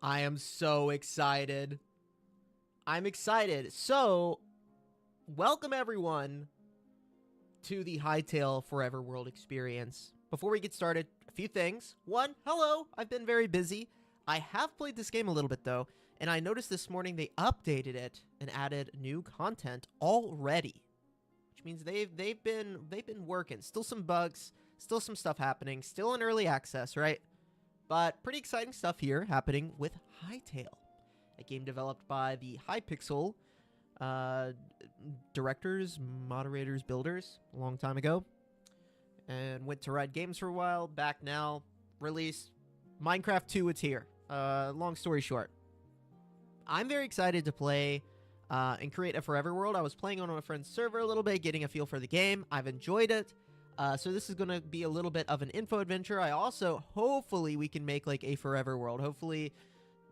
I am so excited. I'm excited. So, welcome everyone to the Hytale Forever World experience. Before we get started, a few things. One, hello. I've been very busy. I have played this game a little bit though, and I noticed this morning they updated it and added new content already, which means they've been working. Still some bugs, still some stuff happening, still in early access, right? But pretty exciting stuff here happening with Hytale, a game developed by the Hypixel uh, directors, moderators, builders a long time ago, and went to Red Games for a while. Back now, released Minecraft 2. It's here. Long story short, I'm very excited to play and create a Forever World. I was playing on a friend's server a little bit, getting a feel for the game. I've enjoyed it. So this is going to be a little bit of an info adventure. I also, hopefully, we can make like a Forever World. Hopefully,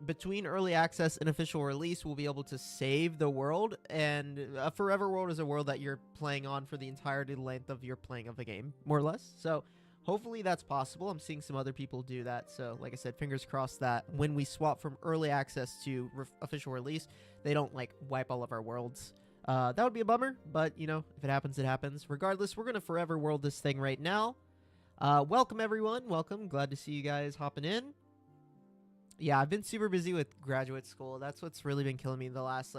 between early access and official release, we'll be able to save the world. And a Forever World is a world that you're playing on for the entirety length of your playing of the game, more or less. So hopefully that's possible. I'm seeing some other people do that. So like I said, fingers crossed that when we swap from early access to official release, they don't like wipe all of our worlds. That would be a bummer, but, you know, if it happens, it happens. Regardless, we're going to Forever World this thing right now. Welcome, everyone. Welcome. Glad to see you guys hopping in. Yeah, I've been super busy with graduate school. That's what's really been killing me the last,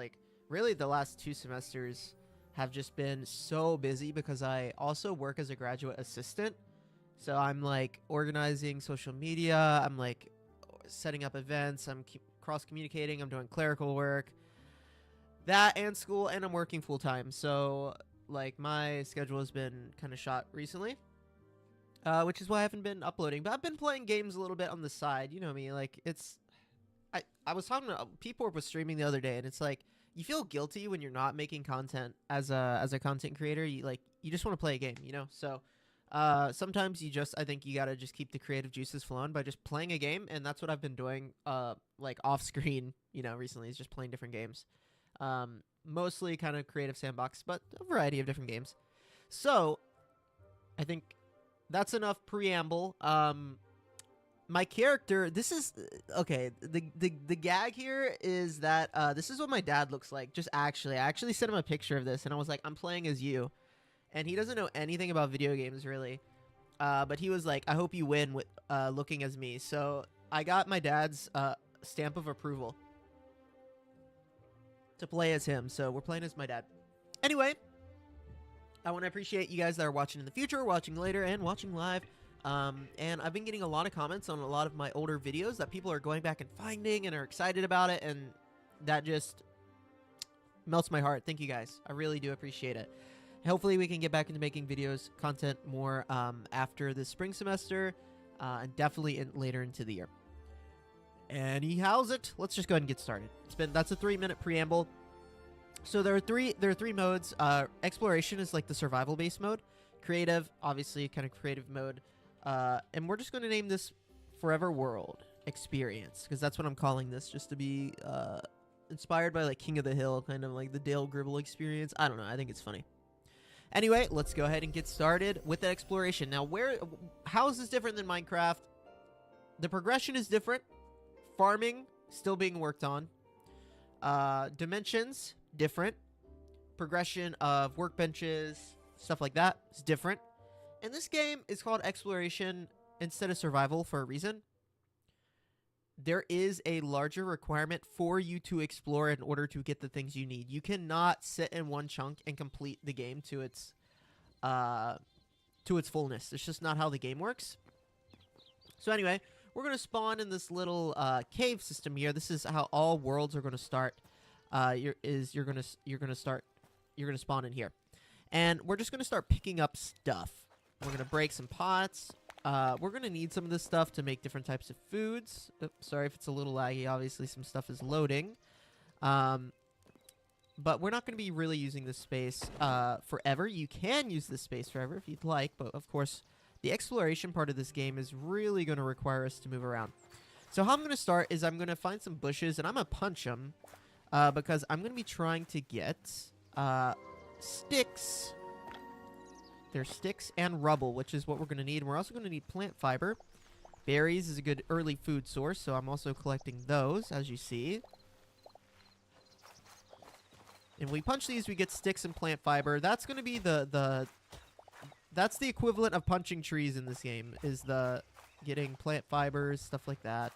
really the last 2 semesters have just been so busy because I also work as a graduate assistant. So I'm, like, organizing social media. I'm, like, setting up events. I'm cross-communicating. I'm doing clerical work. That and school, and I'm working full time. So, like, my schedule has been kind of shot recently, which is why I haven't been uploading. But I've been playing games a little bit on the side. You know me, like, it's. I was talking to people was streaming the other day, and it's like you feel guilty when you're not making content as a content creator. You just want to play a game, you know. So, sometimes I think you gotta just keep the creative juices flowing by just playing a game, and that's what I've been doing. Like off screen, you know, recently is just playing different games. Mostly kind of creative sandbox, but a variety of different games. So, I think that's enough preamble. My character, this is okay. The gag here is that this is what my dad looks like. I actually sent him a picture of this, and I was like, I'm playing as you, and he doesn't know anything about video games really. But he was like, I hope you win with looking as me. So I got my dad's stamp of approval to play as him, so we're playing as my dad. Anyway, I want to appreciate you guys that are watching in the future, watching later, and watching live. And I've been getting a lot of comments on a lot of my older videos that people are going back and finding and are excited about it, and that just melts my heart. Thank you guys. I really do appreciate it. Hopefully we can get back into making videos, content more after the spring semester, and definitely later into the year. Anyhow's it? Let's just go ahead and get started. That's a 3-minute preamble. So there are three modes. Exploration is like the survival based mode. Creative, obviously, kind of creative mode. And we're just going to name this Forever World Experience because that's what I'm calling this, just to be inspired by like King of the Hill, kind of like the Dale Gribble experience. I don't know. I think it's funny. Anyway, let's go ahead and get started with the exploration. Now, how is this different than Minecraft? The progression is different. Farming, still being worked on. Dimensions, different. Progression of workbenches, stuff like that is different. And this game is called Exploration instead of Survival for a reason. There is a larger requirement for you to explore in order to get the things you need. You cannot sit in one chunk and complete the game to its fullness. It's just not how the game works. So anyway, we're going to spawn in this little cave system here. This is how all worlds are going to start. You're going to spawn in here. And we're just going to start picking up stuff. We're going to break some pots. We're going to need some of this stuff to make different types of foods. Oops, sorry if it's a little laggy. Obviously, some stuff is loading. But we're not going to be really using this space forever. You can use this space forever if you'd like. But, of course, the exploration part of this game is really going to require us to move around. So how I'm going to start is I'm going to find some bushes, and I'm going to punch them because I'm going to be trying to get sticks. There's sticks and rubble, which is what we're going to need. And we're also going to need plant fiber Berries is a good early food source, so I'm also collecting those, as you see. And we punch these, we get sticks and plant fiber. That's going to be that's the equivalent of punching trees in this game, is the getting plant fibers, stuff like that.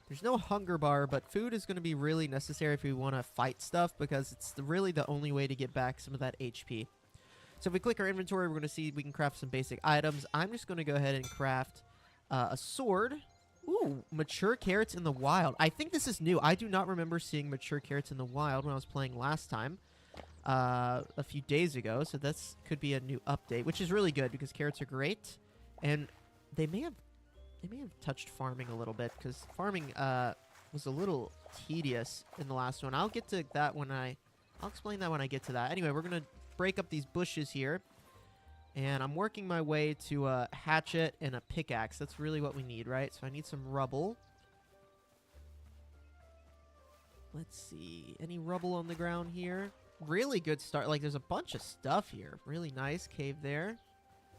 There's no hunger bar, but food is going to be really necessary if we want to fight stuff, because it's really the only way to get back some of that HP. So if we click our inventory, we're going to see we can craft some basic items. I'm just going to go ahead and craft a sword. Ooh, mature carrots in the wild. I think this is new. I do not remember seeing mature carrots in the wild when I was playing last time, a few days ago. So this could be a new update, which is really good because carrots are great. And they may have touched farming a little bit, because farming was a little tedious in the last one. I'll get to that I'll explain that when I get to that. Anyway, we're going to break up these bushes here. And I'm working my way to a hatchet and a pickaxe. That's really what we need, right? So I need some rubble. Let's see. Any rubble on the ground here? Really good start. Like, there's a bunch of stuff here. Really nice cave there.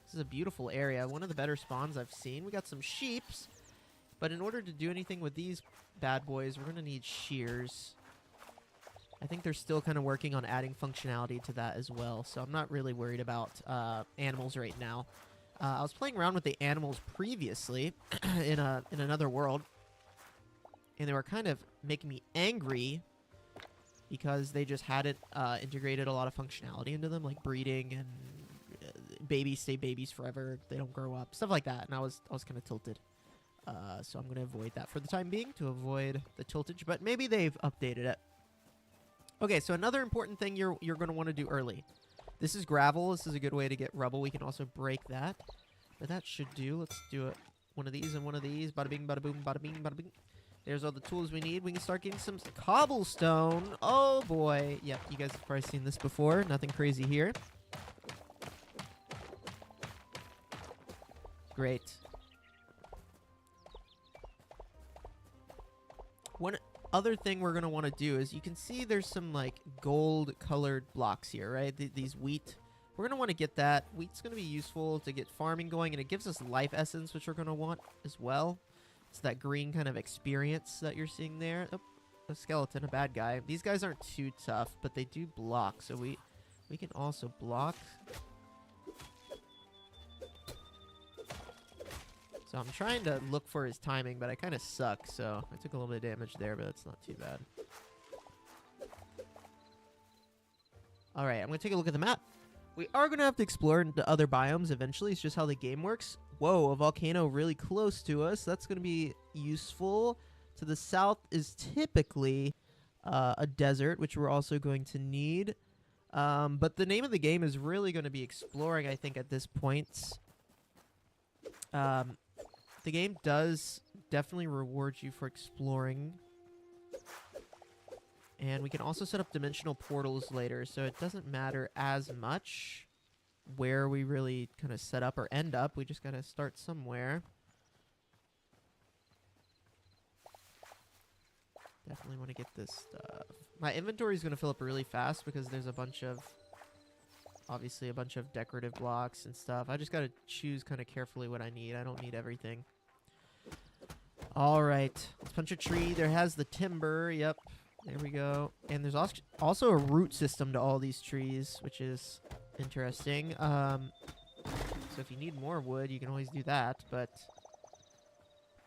This is a beautiful area. One of the better spawns I've seen. We got some sheeps. But in order to do anything with these bad boys, we're going to need shears. I think they're still kind of working on adding functionality to that as well, so I'm not really worried about animals right now. I was playing around with the animals previously in another world, and they were kind of making me angry because they just hadn't integrated a lot of functionality into them, like breeding and babies stay babies forever, they don't grow up, stuff like that, and I was kind of tilted. So I'm going to avoid that for the time being to avoid the tiltage, but maybe they've updated it. Okay, so another important thing you're going to want to do early. This is gravel. This is a good way to get rubble. We can also break that. But that should do. Let's do it. One of these and one of these. Bada bing, bada boom, bada bing, bada bing. There's all the tools we need. We can start getting some cobblestone. Oh, boy. Yep, you guys have probably seen this before. Nothing crazy here. Great. One other thing we're going to want to do is, you can see there's some like gold colored blocks here, right? These wheat. We're going to want to get that. Wheat's going to be useful to get farming going, and it gives us life essence, which we're going to want as well. It's that green kind of experience that you're seeing there. Oh, a skeleton, a bad guy. These guys aren't too tough, but they do block, so we can also block. So I'm trying to look for his timing, but I kind of suck, so I took a little bit of damage there, but it's not too bad. Alright, I'm going to take a look at the map. We are going to have to explore into other biomes eventually. It's just how the game works. Whoa, a volcano really close to us. That's going to be useful. To the south is typically a desert, which we're also going to need. But the name of the game is really going to be exploring, I think, at this point. The game does definitely reward you for exploring. And we can also set up dimensional portals later, so it doesn't matter as much where we really kind of set up or end up. We just gotta start somewhere. Definitely want to get this stuff. My inventory is going to fill up really fast because there's a bunch of, obviously a bunch of decorative blocks and stuff. I just got to choose kind of carefully what I need. I don't need everything. All right. Let's punch a tree. There has the timber. Yep. There we go. And there's also a root system to all these trees, which is interesting. So if you need more wood, you can always do that. But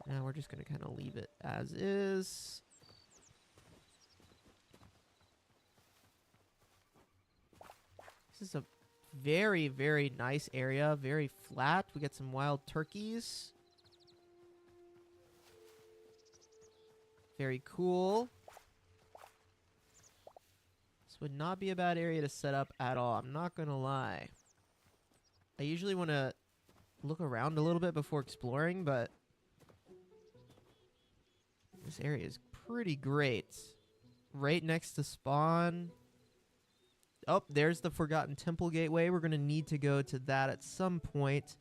now we're just going to kind of leave it as is. This is a very, very nice area. Very flat. We got some wild turkeys. Very cool. This would not be a bad area to set up at all. I'm not going to lie. I usually want to look around a little bit before exploring, but this area is pretty great. Right next to spawn. Oh, there's the Forgotten Temple Gateway. We're going to need to go to that at some point.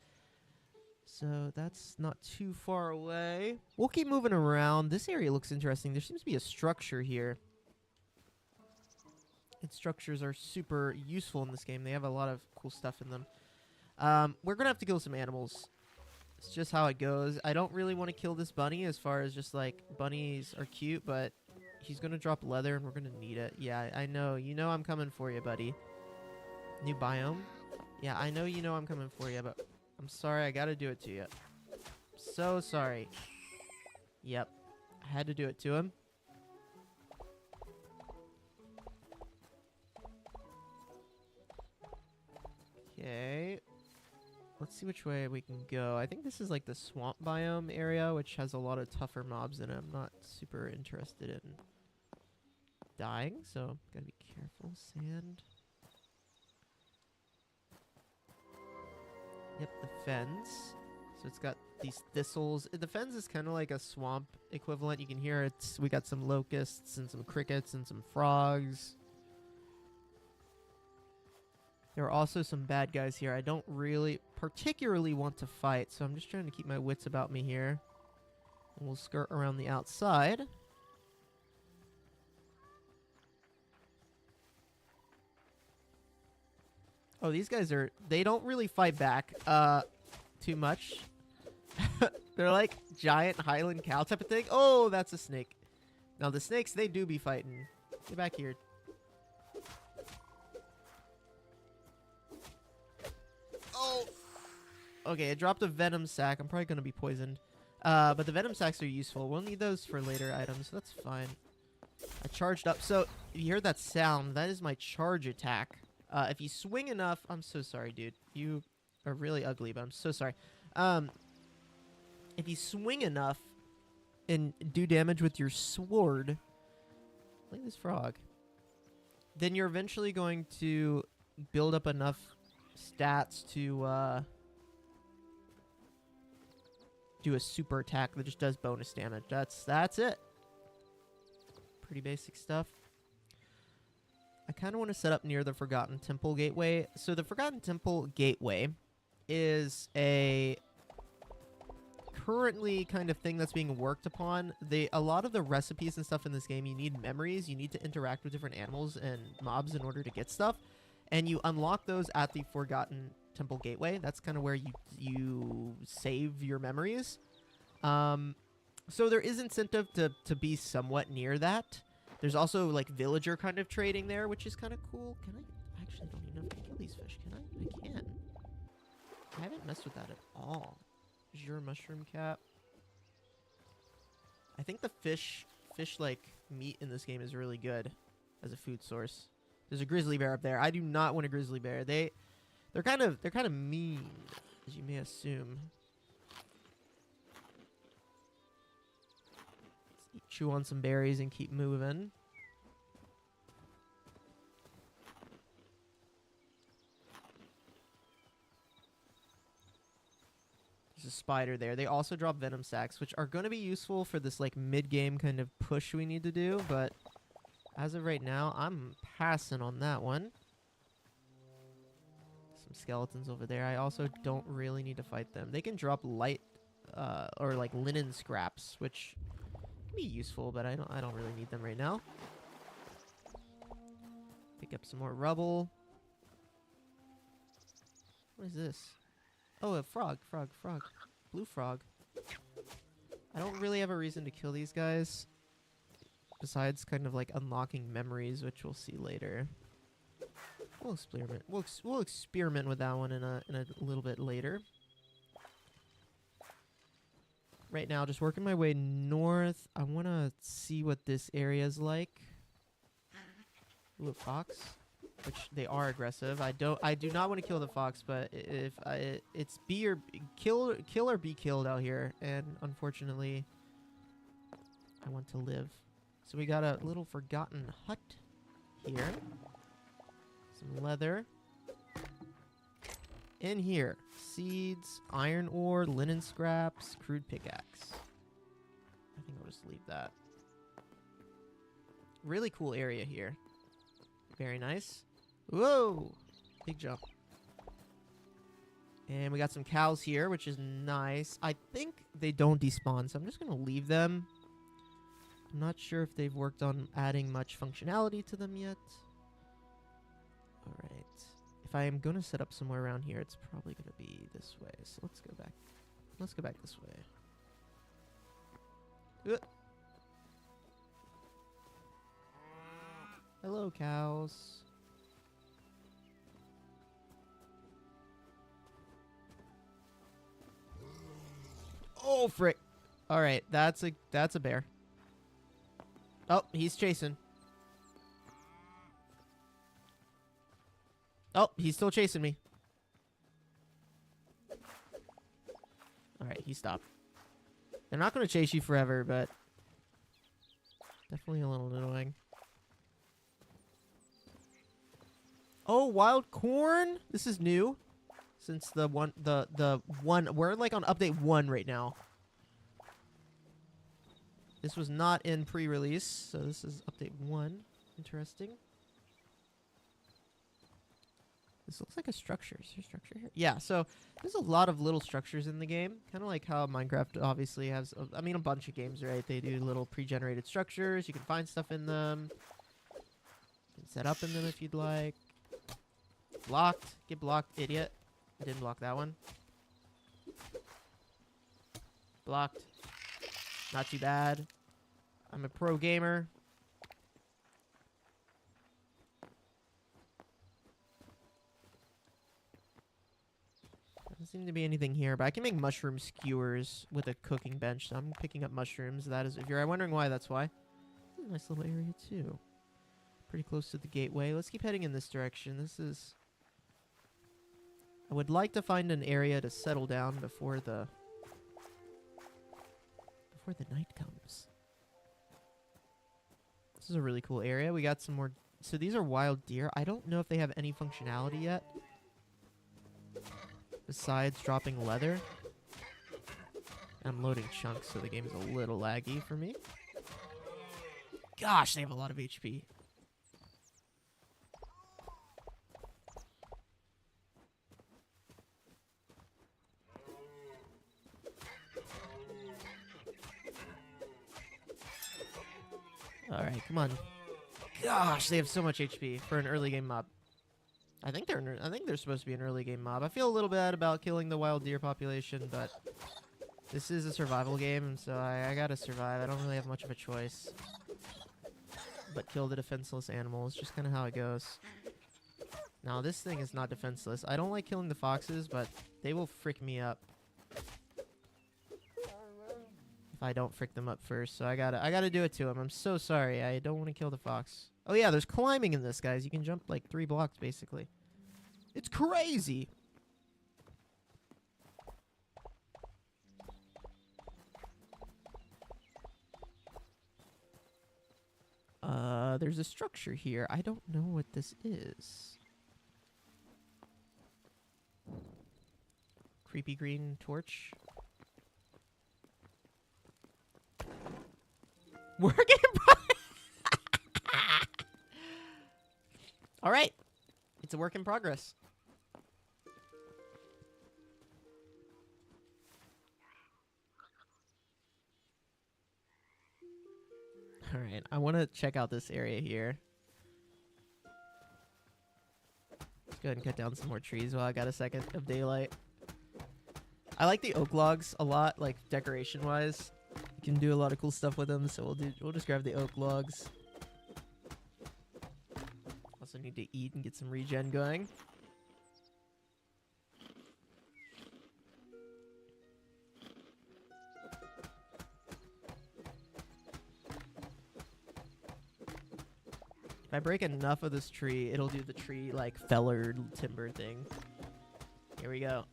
So that's not too far away. We'll keep moving around. This area looks interesting. There seems to be a structure here. And structures are super useful in this game. They have a lot of cool stuff in them. We're gonna have to kill some animals. It's just how it goes. I don't really want to kill this bunny as far as just like bunnies are cute, but he's gonna drop leather and we're gonna need it. Yeah, I know. You know I'm coming for you, buddy. New biome? Yeah, I know you know I'm coming for you, but I'm sorry I gotta do it to you. So sorry. Yep. I had to do it to him. Okay. Let's see which way we can go. I think this is like the swamp biome area, which has a lot of tougher mobs in it. I'm not super interested in dying, so gotta be careful. Sand. Yep, the fens. So it's got these thistles. The fens is kind of like a swamp equivalent. You can hear it. We got some locusts and some crickets and some frogs. There are also some bad guys here I don't really particularly want to fight, so I'm just trying to keep my wits about me here. And we'll skirt around the outside. Oh, these guys are... They don't really fight back too much. They're like giant Highland cow type of thing. Oh, that's a snake. Now, the snakes, they do be fighting. Get back here. Oh! Okay, I dropped a venom sac. I'm probably going to be poisoned. But the venom sacs are useful. We'll need those for later items, so that's fine. I charged up. So, if you heard that sound, that is my charge attack. If you swing enough... I'm so sorry, dude. You are really ugly, but I'm so sorry. If you swing enough and do damage with your sword... Look at this frog. Then you're eventually going to build up enough stats to do a super attack that just does bonus damage. That's it. Pretty basic stuff. I kind of want to set up near the Forgotten Temple Gateway. So the Forgotten Temple Gateway is a currently kind of thing that's being worked upon. A lot of the recipes and stuff in this game, you need memories. You need to interact with different animals and mobs in order to get stuff. And you unlock those at the Forgotten Temple Gateway. That's kind of where you save your memories. So there is incentive to be somewhat near that. There's also like villager kind of trading there, which is kind of cool. Can I actually don't even know if I can kill these fish. Can I? I can. I haven't messed with that at all. Azure mushroom cap. I think the fish like meat in this game is really good as a food source. There's a grizzly bear up there. I do not want a grizzly bear. They're kind of mean, as you may assume. Let's chew on some berries and keep moving. There's a spider there. They also drop venom sacs, which are going to be useful for this like mid-game kind of push we need to do, but as of right now, I'm passing on that one. Some skeletons over there. I also don't really need to fight them. They can drop light or like linen scraps, which can be useful, but I don't really need them right now. Pick up some more rubble. What is this? Oh, a frog. Blue frog. I don't really have a reason to kill these guys. Besides kind of like unlocking memories, which we'll see later. We'll experiment. We'll experiment with that one in a little bit later. Right now, just working my way north. I want to see what this area is like. Ooh, a fox, which they are aggressive. I do not want to kill the fox, but if it's kill or be killed out here, and unfortunately, I want to live. So we got a little forgotten hut here. Some leather. In here, seeds, iron ore, linen scraps, crude pickaxe. I think I'll just leave that. Really cool area here. Very nice. Whoa! Big jump. And we got some cows here, which is nice. I think they don't despawn, so I'm just going to leave them. I'm not sure if they've worked on adding much functionality to them yet. Alright. if I am going to set up somewhere around here, it's probably going to be this way. So let's go back. Let's go back this way. Hello, cows. Oh, frick. All right, that's a bear. Oh, he's chasing. Oh, he's still chasing me. All right, he stopped. They're not going to chase you forever, but definitely a little annoying. Oh, wild corn. This is new. Since the one we're like on update 1 right now. This was not in pre-release, so this is update 1. Interesting. This looks like a structure. Is there a structure here? Yeah, so there's a lot of little structures in the game. Kind of like how Minecraft obviously has, I mean, a bunch of games, right? They do little pre-generated structures. You can find stuff in them. You can set up in them if you'd like. Blocked. Get blocked, idiot. I didn't block that one. Blocked. Not too bad. I'm a pro gamer. Doesn't seem to be anything here, but I can make mushroom skewers with a cooking bench. So I'm picking up mushrooms. That is, if you're wondering why, that's why. Nice little area too. Pretty close to the gateway. Let's keep heading in this direction. This is... I would like to find an area to settle down before the night comes. This is a really cool area. We got some more. So these are wild deer. I don't know if they have any functionality yet, besides dropping leather. I'm loading chunks, so the game is a little laggy for me. Gosh, they have a lot of HP. Alright, come on. Gosh, they have so much HP for an early game mob. I think they're supposed to be an early game mob. I feel a little bad about killing the wild deer population, but this is a survival game, so I gotta survive. I don't really have much of a choice. But kill the defenseless animals, just kind of how it goes. Now, this thing is not defenseless. I don't like killing the foxes, but they will frick me up if I don't frick them up first. So I gotta do it to him. I'm so sorry. I don't want to kill the fox. Oh yeah, there's climbing in this, guys. You can jump like 3 blocks, basically. It's crazy. There's a structure here. I don't know what this is. Creepy green torch. Work in progress. All right. It's a work in progress. All right. I want to check out this area here. Let's go ahead and cut down some more trees while I got a second of daylight. I like the oak logs a lot, like decoration-wise. You can do a lot of cool stuff with them, so we'll just grab the oak logs. Also need to eat and get some regen going. If I break enough of this tree, it'll do the tree like feller timber thing. Here we go.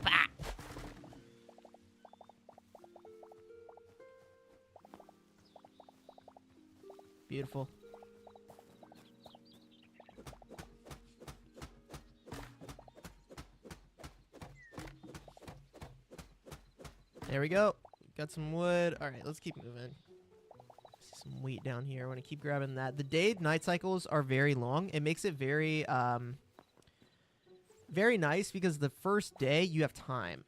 Bah! Beautiful. There we go. Got some wood. All right, let's keep moving. Some wheat down here. I want to keep grabbing that. The day-night cycles are very long. It makes it very, very nice because the first day you have time.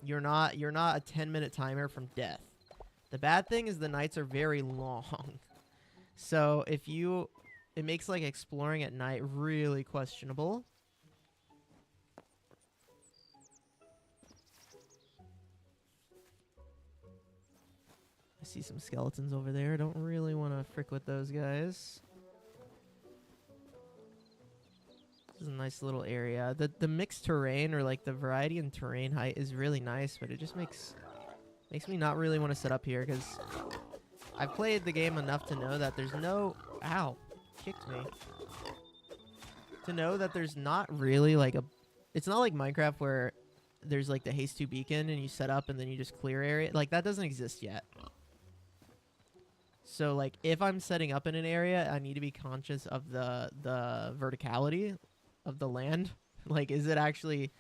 You're not a 10-minute timer from death. The bad thing is the nights are very long. So if you it makes like exploring at night really questionable. I see some skeletons over there. Don't really want to frick with those guys. This is a nice little area. The mixed terrain, or like the variety in terrain height, is really nice, but it just makes me not really want to set up here, because I've played the game enough to know that there's no... Ow. Kicked me. To know that there's not really like a... It's not like Minecraft where there's like the haste 2 beacon and you set up and then you just clear area. Like, that doesn't exist yet. So like, if I'm setting up in an area, I need to be conscious of the verticality of the land. Like, is it actually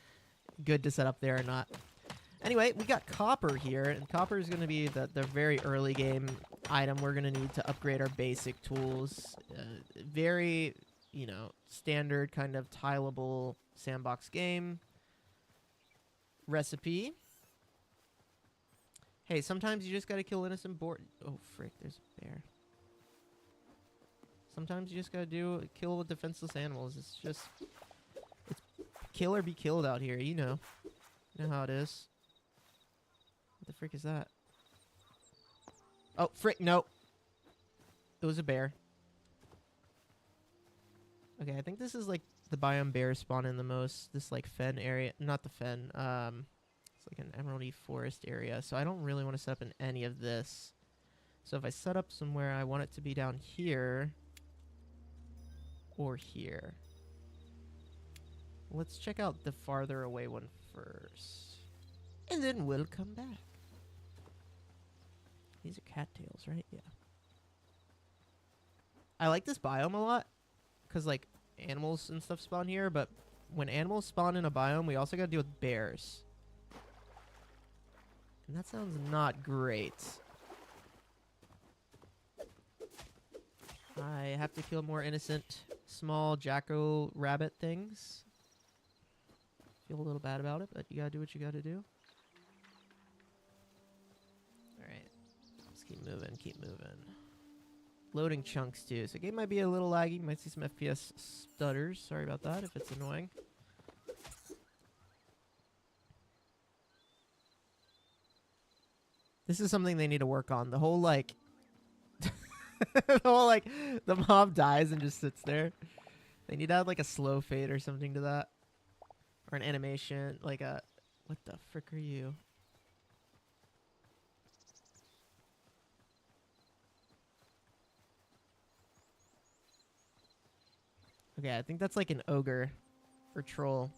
good to set up there or not? Anyway, we got copper here, and copper is going to be the very early game item we're going to need to upgrade our basic tools. Very, you know, standard kind of tileable sandbox game recipe. Hey, sometimes you just got to kill innocent boar. Oh, frick, there's a bear. Sometimes you just got to kill with defenseless animals. It's kill or be killed out here, you know. You know how it is. What the frick is that? Oh, frick, no. It was a bear. Okay, I think this is like the biome bears spawn in the most. This like fen area. Not the fen. It's like an emeraldy forest area. So I don't really want to set up in any of this. So if I set up somewhere, I want it to be down here. Or here. Let's check out the farther away one first. And then we'll come back. These are cattails, right? Yeah. I like this biome a lot. Because, like, animals and stuff spawn here. But when animals spawn in a biome, we also got to deal with bears. And that sounds not great. I have to kill more innocent, small jacko-rabbit things. Feel a little bad about it, but you gotta do what you gotta do. Alright. Let's keep moving, keep moving. Loading chunks, too. So the game might be a little laggy. Might see some FPS stutters. Sorry about that if it's annoying. This is something they need to work on. The whole, like... the whole, like, the mob dies and just sits there. They need to add, like, a slow fade or something to that. Or an animation, like a... What the frick are you? Okay, I think that's like an ogre or troll.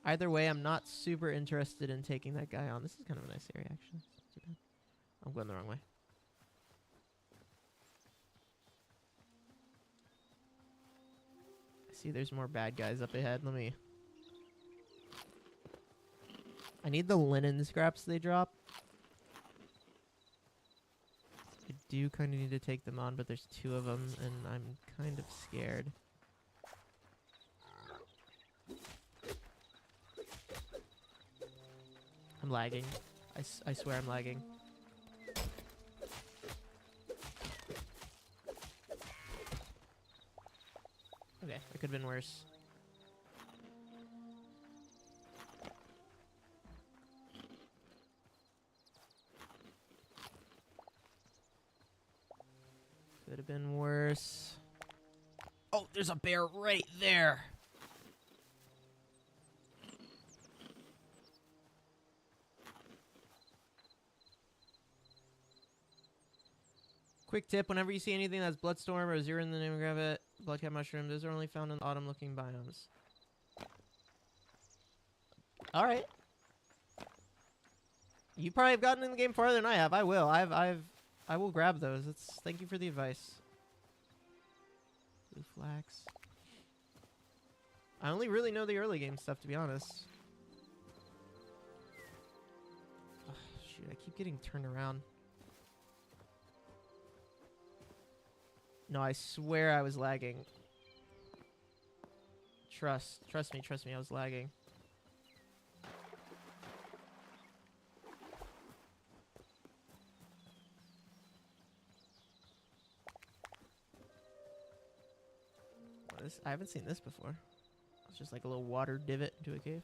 Either way, I'm not super interested in taking that guy on. This is kind of a nice area, actually. It's not too bad. I'm going the wrong way. I see there's more bad guys up ahead. Let me... I need the linen scraps they drop. I do kind of need to take them on, but there's 2 of them, and I'm kind of scared. I'm lagging. I swear I'm lagging. Okay, it could have been worse. Could have been worse. Oh, there's a bear right there. Quick tip, whenever you see anything that's Bloodstorm or Zero in the name of it, Bloodcat Mushroom, those are only found in autumn-looking biomes. Alright. You probably have gotten in the game farther than I have. I will. I will grab those. Thank you for the advice. Blue flax. I only really know the early game stuff, to be honest. Ugh, shoot, I keep getting turned around. No, I swear I was lagging. Trust me, I was lagging. I haven't seen this before. It's just like a little water divot into a cave.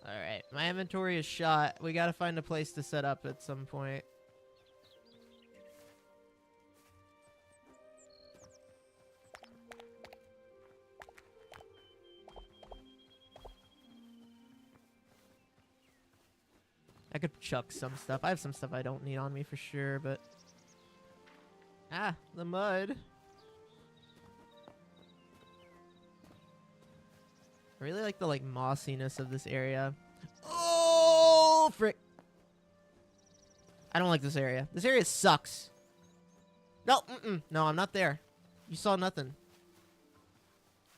Alright, my inventory is shot. We gotta find a place to set up at some point. I could chuck some stuff. I have some stuff I don't need on me for sure, but... Ah, the mud. I really like the, like, mossiness of this area. Oh, frick. I don't like this area. This area sucks. No, no, I'm not there. You saw nothing.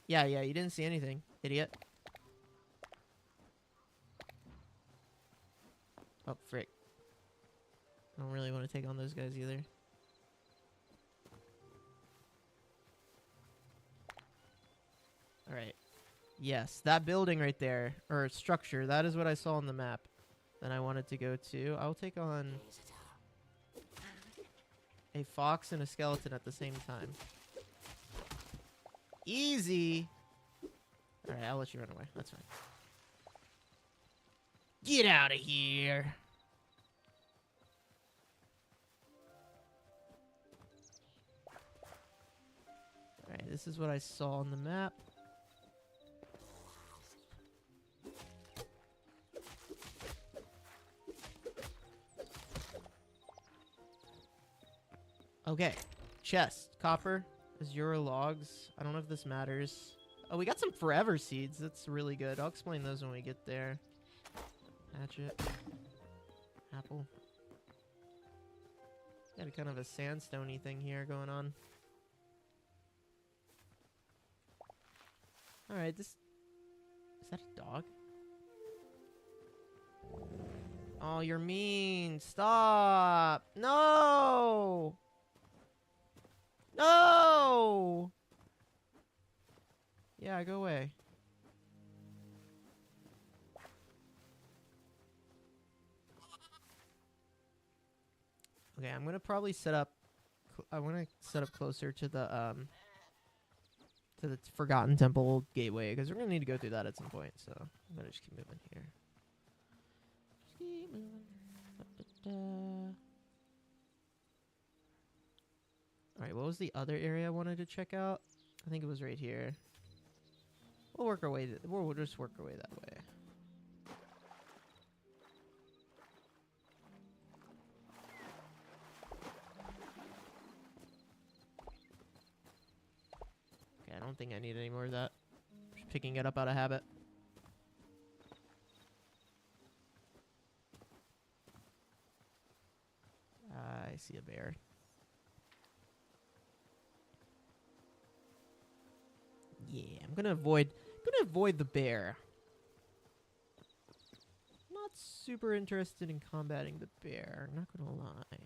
Yeah, you didn't see anything, idiot. Oh, frick. I don't really want to take on those guys either. Alright. Yes, that building right there, or structure, that is what I saw on the map that I wanted to go to. I'll take on a fox and a skeleton at the same time. Easy! Alright, I'll let you run away. That's fine. Get out of here! Alright, this is what I saw on the map. Okay. Chest. Copper. Azure logs. I don't know if this matters. Oh, we got some forever seeds. That's really good. I'll explain those when we get there. Hatchet. Apple. Got a kind of a sandstone-y thing here going on. Alright, this... Is that a dog? Oh, you're mean. Stop! No! No! Yeah, go away. Okay, I'm gonna probably set up... I want to set up closer to the Forgotten Temple gateway, because we're gonna need to go through that at some point, so I'm gonna just keep moving here. Just keep moving. Alright, what was the other area I wanted to check out? I think it was right here. We'll work our way... We'll just work our way that way. Okay, I don't think I need any more of that. Just picking it up out of habit. I see a bear. Yeah, I'm gonna avoid the bear. Not super interested in combating the bear, not gonna lie.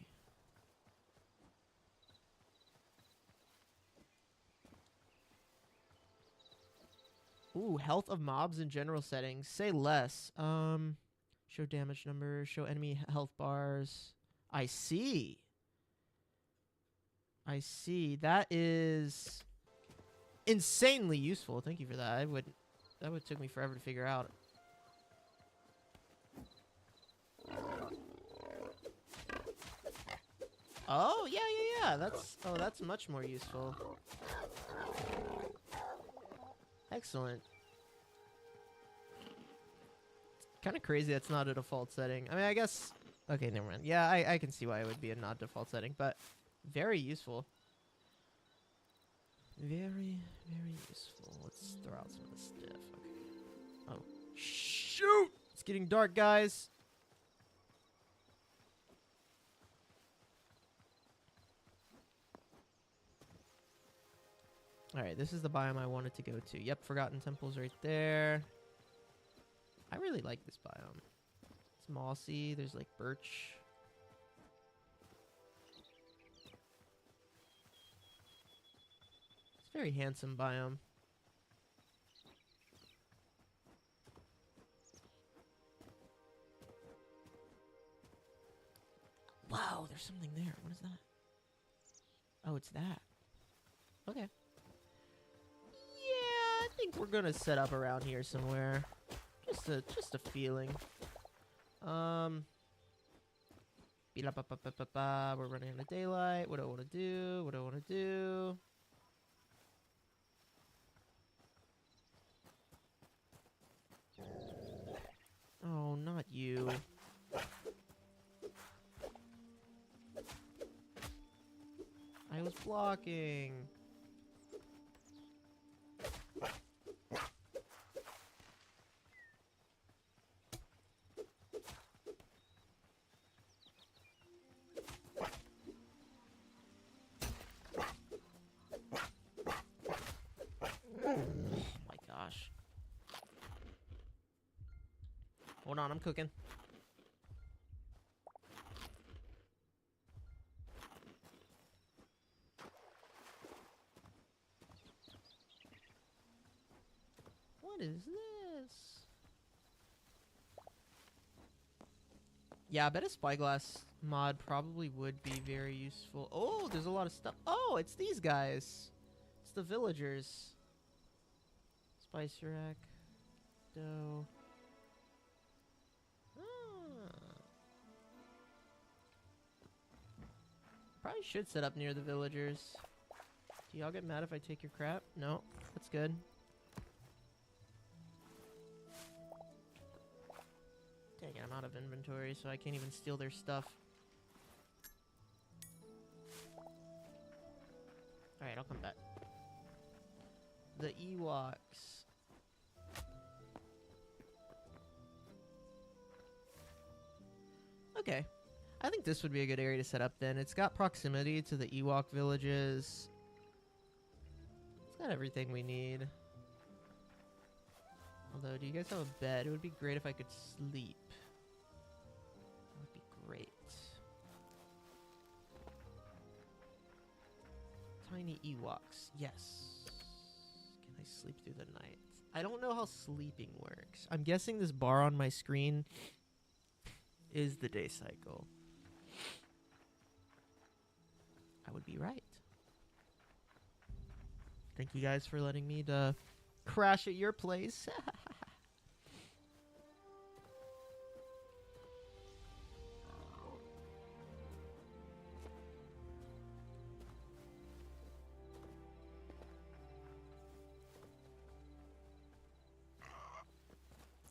Ooh, health of mobs in general settings. Say less. Show damage numbers, show enemy health bars. I see. I see. That is insanely useful. Thank you for that. That would took me forever to figure out. Oh, yeah. That's much more useful. Excellent. It's kind of crazy that's not a default setting. I mean, I guess... Okay, never mind. Yeah, I can see why it would be a not default setting, but very useful. Very, very useful. Let's throw out some of the stuff. Okay. Oh. Shoot! It's getting dark, guys. Alright, this is the biome I wanted to go to. Yep, Forgotten Temple's right there. I really like this biome. It's mossy. There's like birch. It's a very handsome biome. Whoa, there's something there. What is that? Oh, it's that. Okay. Yeah, I think we're gonna set up around here somewhere. Just a feeling. We're running out of daylight. What do I want to do? What do I want to do? Oh, not you. I was blocking. Oh my gosh. Hold on, I'm cooking. What is this? Yeah, I bet a spyglass mod probably would be very useful. Oh, there's a lot of stuff. Oh, it's these guys. It's the villagers. Spice rack. Dough. Probably should set up near the villagers. Do y'all get mad if I take your crap? No, that's good. Dang it, I'm out of inventory, so I can't even steal their stuff. Alright, I'll come back. The Ewoks. Okay. I think this would be a good area to set up then. It's got proximity to the Ewok villages. It's got everything we need. Although, do you guys have a bed? It would be great if I could sleep. That would be great. Tiny Ewoks. Yes. Can I sleep through the night? I don't know how sleeping works. I'm guessing this bar on my screen is the day cycle. I would be right. Thank you guys for letting me crash at your place.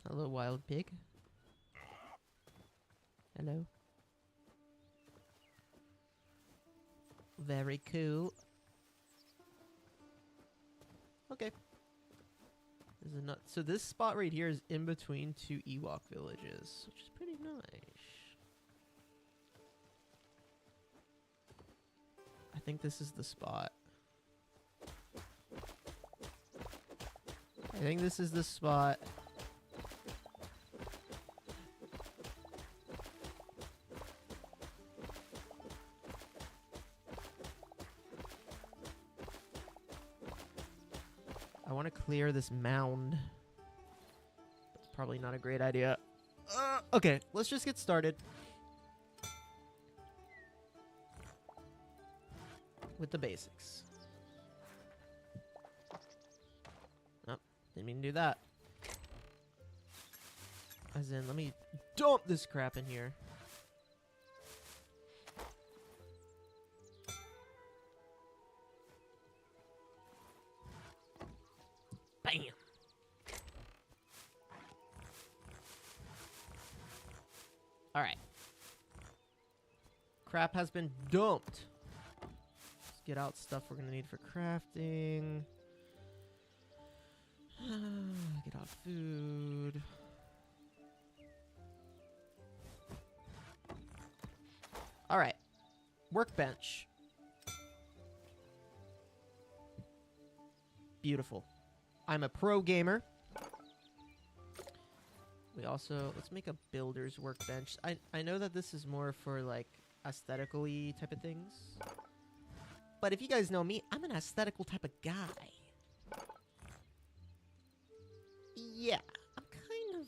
Hello, wild pig. Hello. Very cool. Okay. There's a nut. So this spot right here is in between two Ewok villages, which is pretty nice. I think this is the spot. I think this is the spot. I want to clear this mound. That's probably not a great idea. Okay, let's just get started with the basics. Oh, didn't mean to do that. As in, let me dump this crap in here. Bam! Alright. Crap has been dumped. Let's get out stuff we're gonna need for crafting. Get out food. Alright. Workbench. Beautiful. I'm a pro gamer. We also, let's make a builder's workbench. I know that this is more for like aesthetically type of things. But if you guys know me, I'm an aesthetical type of guy. Yeah, I'm kind of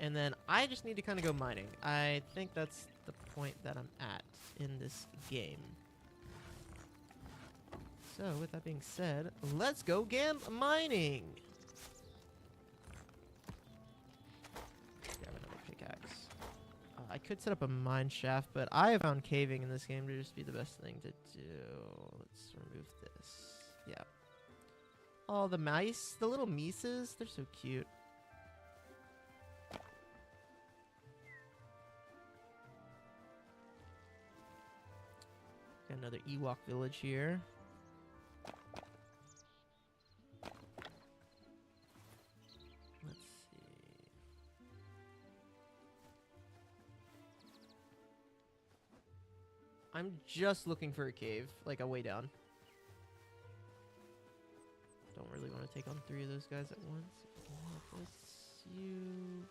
And then I just need to kind of go mining. I think that's the point that I'm at in this game. So, with that being said, let's go mining! Grab another pickaxe. I could set up a mine shaft, but I have found caving in this game to just be the best thing to do. Let's remove this. Yeah. Oh, the mice, the little mices, they're so cute. Got another Ewok village here. Let's see. I'm just looking for a cave, like a way down. Don't really want to take on 3 of those guys at once. You.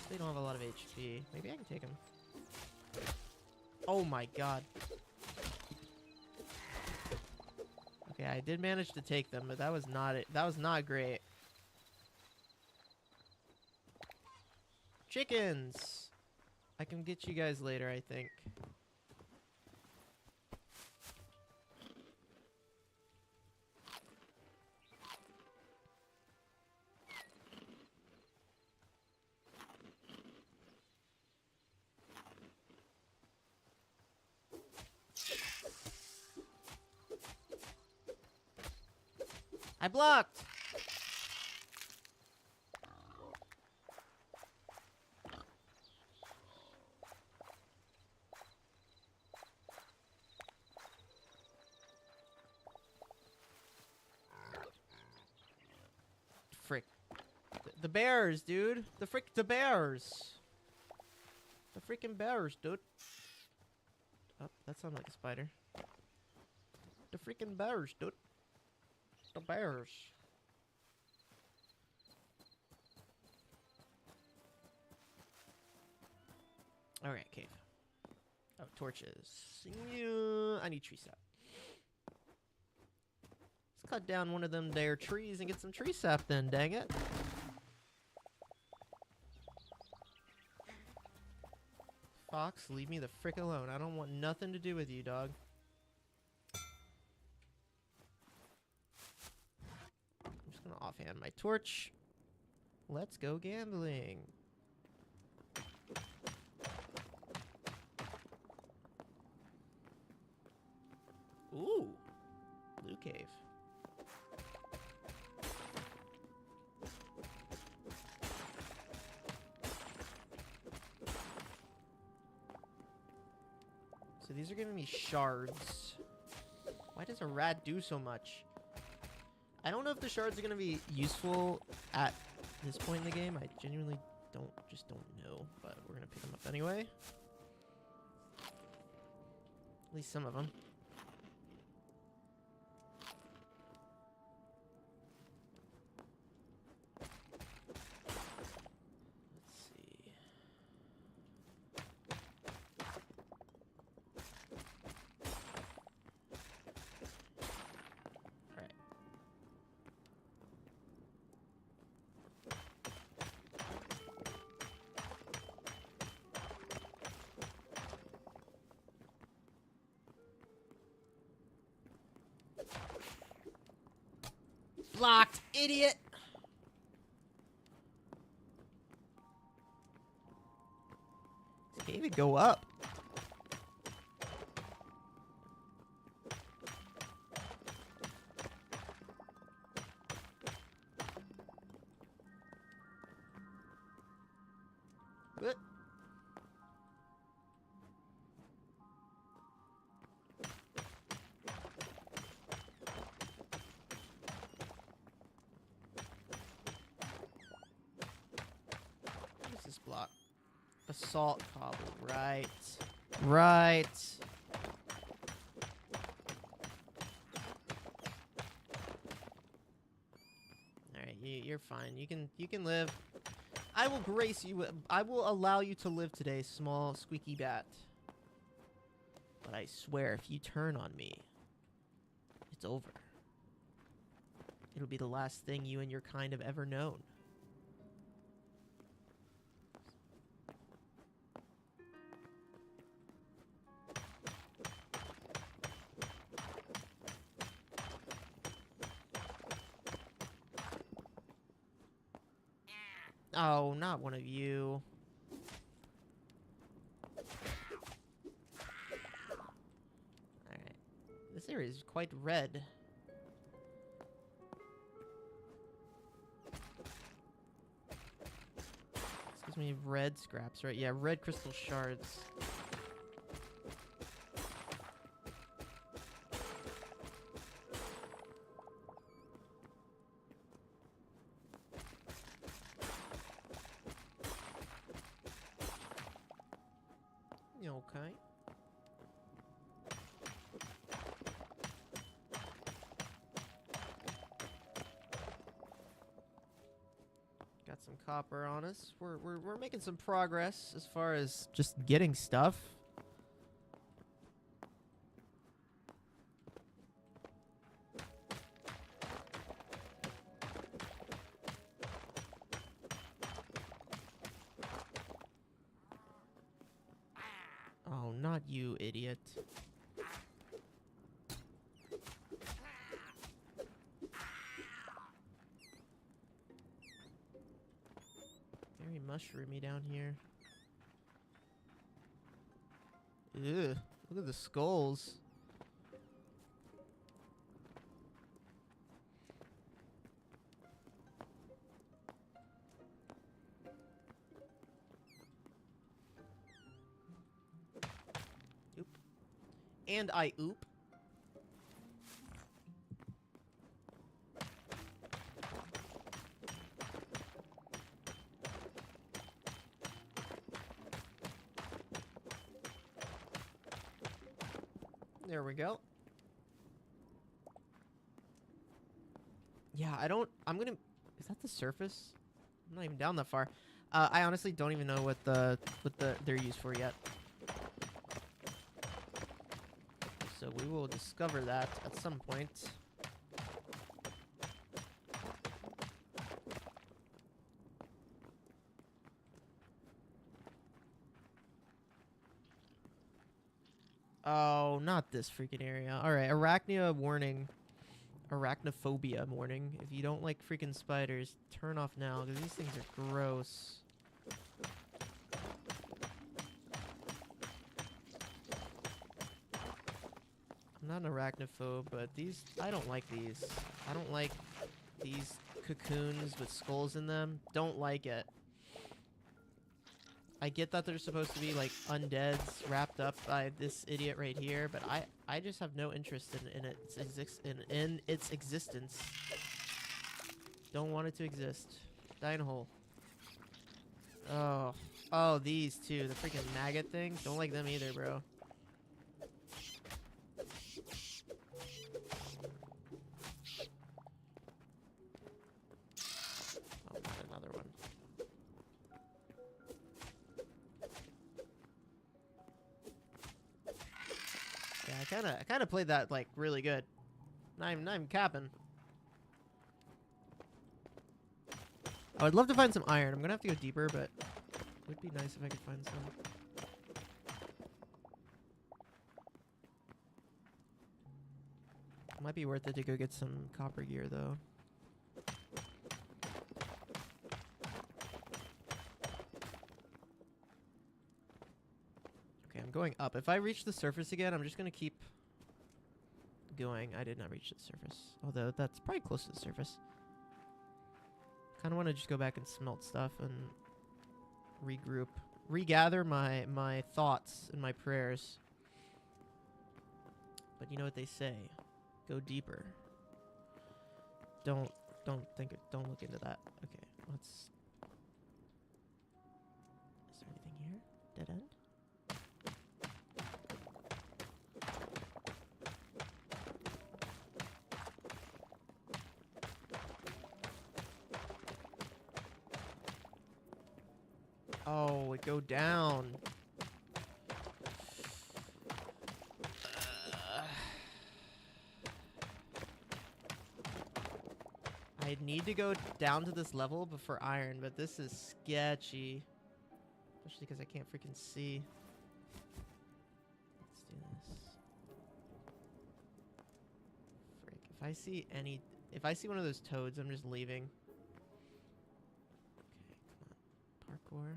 They don't have a lot of HP. Maybe I can take them. Oh my god. Okay, I did manage to take them, but that was not it. That was not great. Chickens! I can get you guys later, I think. I blocked! Frick. The bears, dude. The bears. The freaking bears, dude. Oh, that sounded like a spider. The freaking bears, dude. The bears. Alright, cave. Oh, torches. I need tree sap. Let's cut down one of them there trees and get some tree sap then, dang it. Fox, leave me the frick alone. I don't want nothing to do with you, dog. I'm just gonna offhand my torch. Let's go gambling. Ooh, blue cave. So these are giving me shards. Why does a rat do so much? I don't know if the shards are going to be useful at this point in the game. I genuinely don't know, but we're going to pick them up anyway. At least some of them. Blocked, idiot! Can't even go up. What? What is this block? Assault cobble, right. Right. Alright, you're fine. You can live. I will grace you. I will allow you to live today, small squeaky bat. But I swear, if you turn on me, it's over. It'll be the last thing you and your kind have ever known. Oh, not one of you. Alright. This area is quite red. Excuse me, red scraps, right? Yeah, red crystal shards. Okay. Got some copper on us. We're making some progress as far as just getting stuff. Oh, not you, idiot. Very mushroomy down here. Ugh, look at the skulls. Oop. And I oop. There we go. Yeah, I'm gonna... Is that the surface? I'm not even down that far. I honestly don't even know what they're used for yet. So we will discover that at some point. Oh, not this freaking area. Alright, arachnia warning. Arachnophobia warning. If you don't like freaking spiders, turn off now, because these things are gross. I'm not an arachnophobe, but I don't like these. I don't like these cocoons with skulls in them. Don't like it. I get that they're supposed to be like undeads wrapped up by this idiot right here, but I just have no interest in its existence. Don't want it to exist. Die in a hole. Oh, these two, the freaking maggot things. Don't like them either, bro. Oh, not another one. Yeah, I kinda played that like really good. Not even capping. I would love to find some iron. I'm gonna have to go deeper, but it would be nice if I could find some. Might be worth it to go get some copper gear though. Okay, I'm going up. If I reach the surface again, I'm just gonna keep going. I did not reach the surface, although that's probably close to the surface. Kind of want to just go back and smelt stuff and regroup, regather my thoughts and my prayers. But you know what they say, go deeper. Don't look into that. Okay, let's. Is there anything here? Dead end. Oh, it go down. I need to go down to this level for iron, but this is sketchy. Especially because I can't freaking see. Let's do this. Frick. If I see one of those toads, I'm just leaving. Okay, come on. Parkour.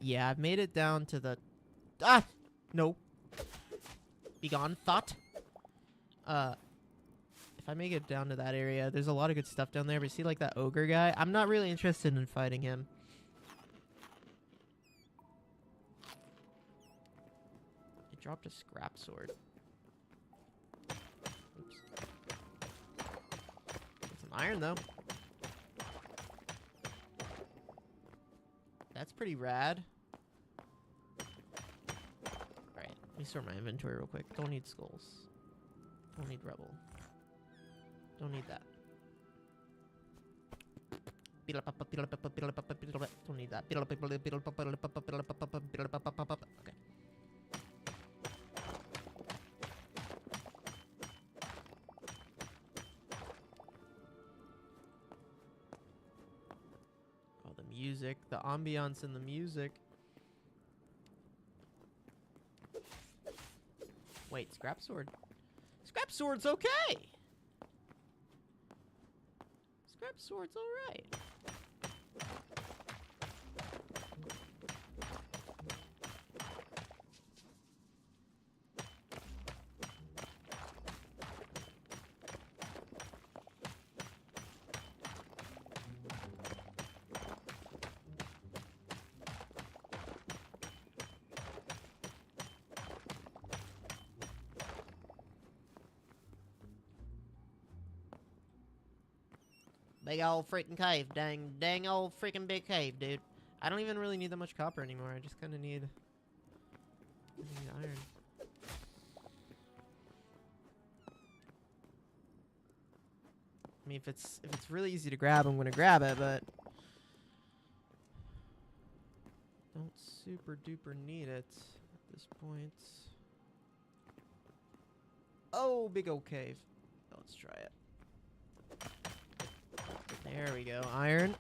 Yeah, I've made it down to the... Ah! No. Be gone, thought. If I make it down to that area, there's a lot of good stuff down there. But see, like, that ogre guy? I'm not really interested in fighting him. It dropped a scrap sword. Oops. Get some iron, though. That's pretty rad. Alright, let me sort my inventory real quick. Don't need skulls. Don't need rebel. Don't need that. Don't need that. Okay. Oh, the music. The ambiance in the music. Wait, scrap sword. Scrap sword's okay! Scrap sword's alright. Big old freaking cave. Dang old freaking big cave, dude. I don't even really need that much copper anymore. I just kind of need iron. I mean, if it's really easy to grab, I'm gonna grab it, but don't super duper need it at this point. Oh, big old cave. Let's try it. There we go. Iron.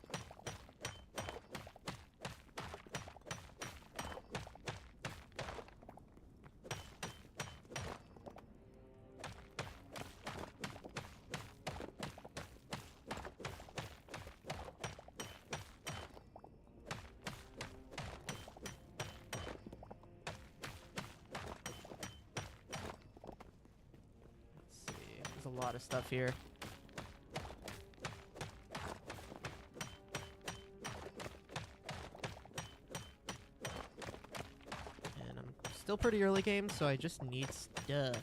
Let's see. There's a lot of stuff here. Still pretty early game, so I just need stuff.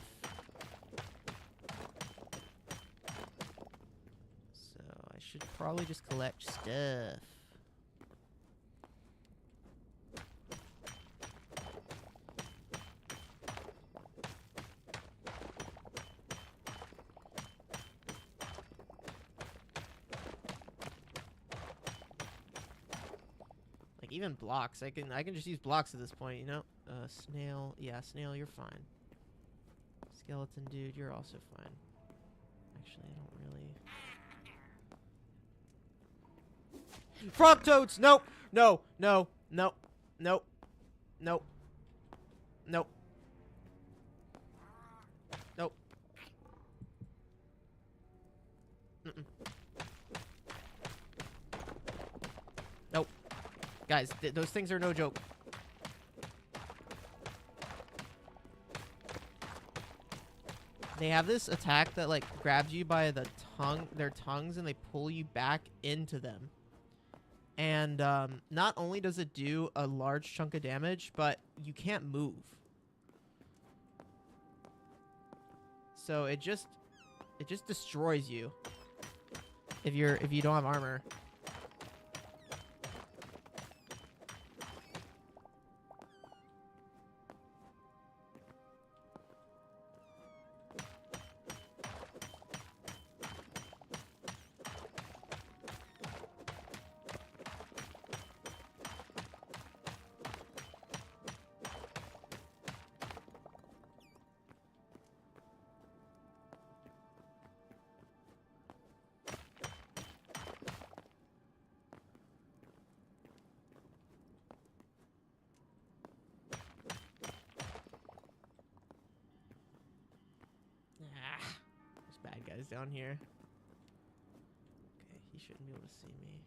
So I should probably just collect stuff. Like even blocks, I can just use blocks at this point, you know? Snail. Yeah, snail, you're fine. Skeleton dude, you're also fine. Actually, I don't really... Frog toads! Nope! No, no, no, nope, nope, nope, nope. Mm-mm. Nope. Guys, those things are no joke. They have this attack that like grabs you by the their tongues, and they pull you back into them. And not only does it do a large chunk of damage, but you can't move. So it just destroys you if you don't have armor. guy's down here. Okay, he shouldn't be able to see me.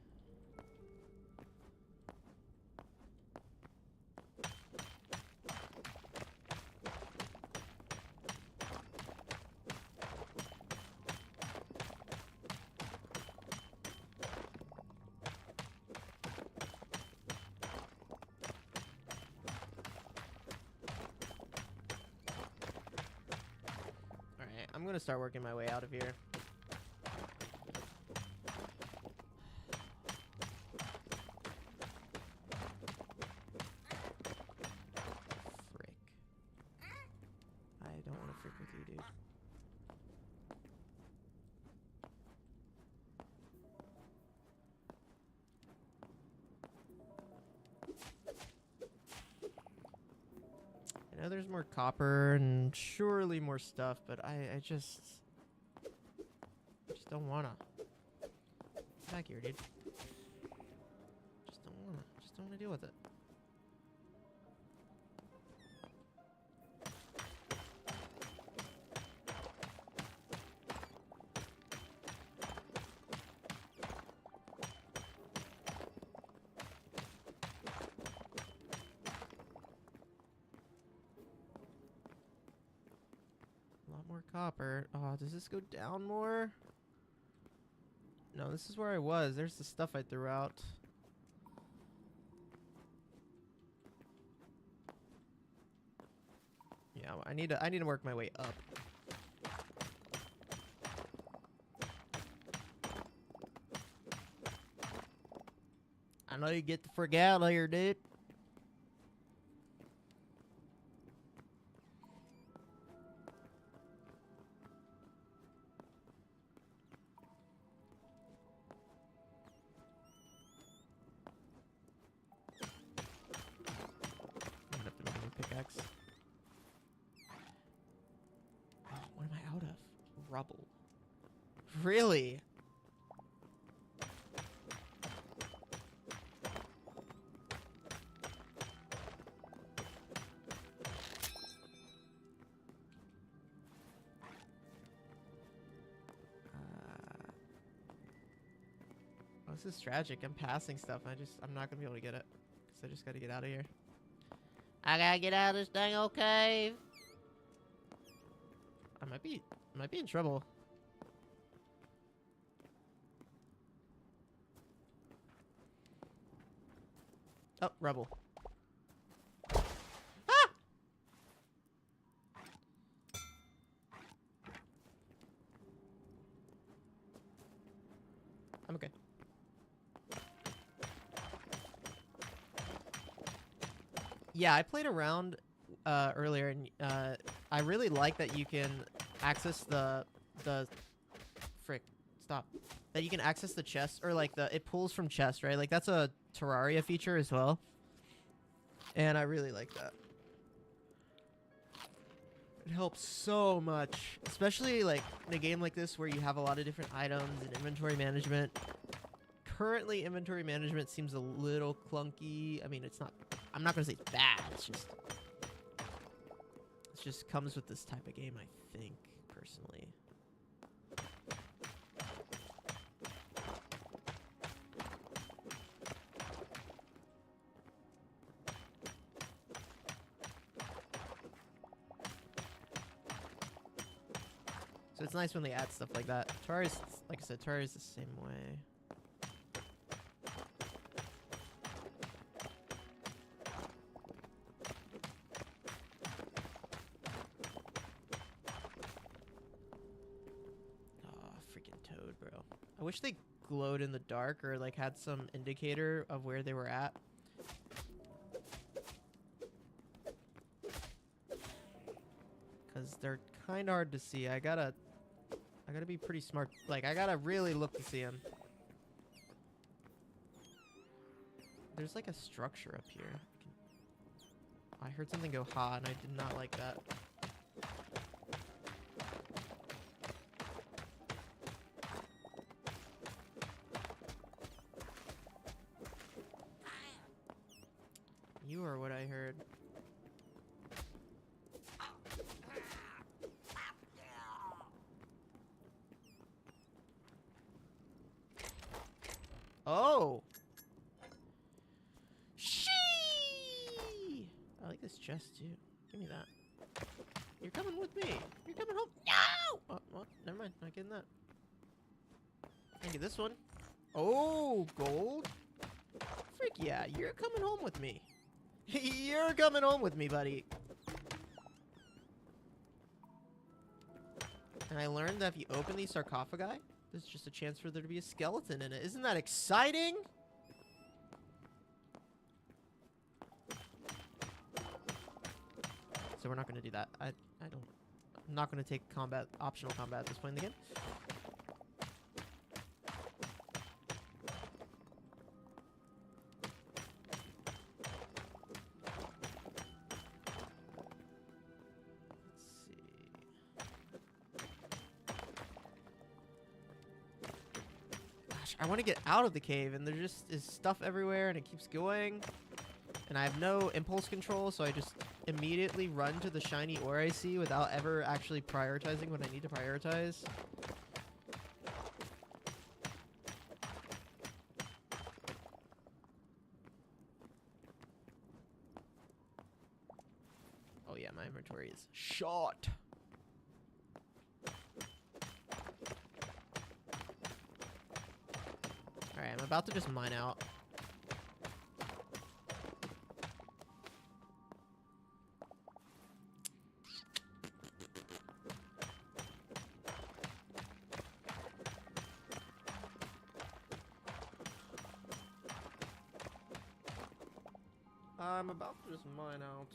I'm gonna start working my way out of here. Frick. I don't want to frick with you, dude. I know there's more copper and surely more stuff, but I just don't wanna. Get back here, dude. Just don't wanna deal with it. More copper. Oh, does this go down more? No, this is where I was. There's the stuff I threw out. Yeah, I need to work my way up. I know you get the frick out of here, dude. Pickaxe. Oh, what am I out of? Rubble. Really? Oh, this is tragic. I'm passing stuff. I'm not gonna be able to get it. Because I just gotta get out of here. I gotta get out of this dang old cave. I might be in trouble. Oh, rubble. Ah! I'm okay. Yeah, I played around earlier, and I really like that you can access the frick, stop. That you can access the chest, or like it pulls from chest, right? Like that's a Terraria feature as well. And I really like that. It helps so much, especially like in a game like this where you have a lot of different items and inventory management. Currently, inventory management seems a little clunky. I mean, it's not, I'm not gonna say it's bad. It just comes with this type of game, I think, personally. So it's nice when they add stuff like that. Terraria's, like I said, Terraria's the same way. I wish they glowed in the dark or like had some indicator of where they were at. Cause they're kind of hard to see. I gotta be pretty smart. Like I gotta really look to see them. There's like a structure up here. I heard something go ha, and I did not like that. You are what I heard. like this chest, too. Give me that. You're coming with me. You're coming home. No! Oh, well, never mind. Not getting that. I can get this one. Oh, gold? Frick yeah, you're coming home with me. You're coming home with me, buddy. And I learned that if you open these sarcophagi, there's just a chance for there to be a skeleton in it. Isn't that exciting? So we're not going to do that. I'm not going to take optional combat at this point in the game. I want to get out of the cave, and there just is stuff everywhere, and it keeps going. And I have no impulse control, so I just immediately run to the shiny ore I see without ever actually prioritizing what I need to prioritize. Oh yeah, my inventory is shot. Alright, I'm about to just mine out. I'm about to just mine out.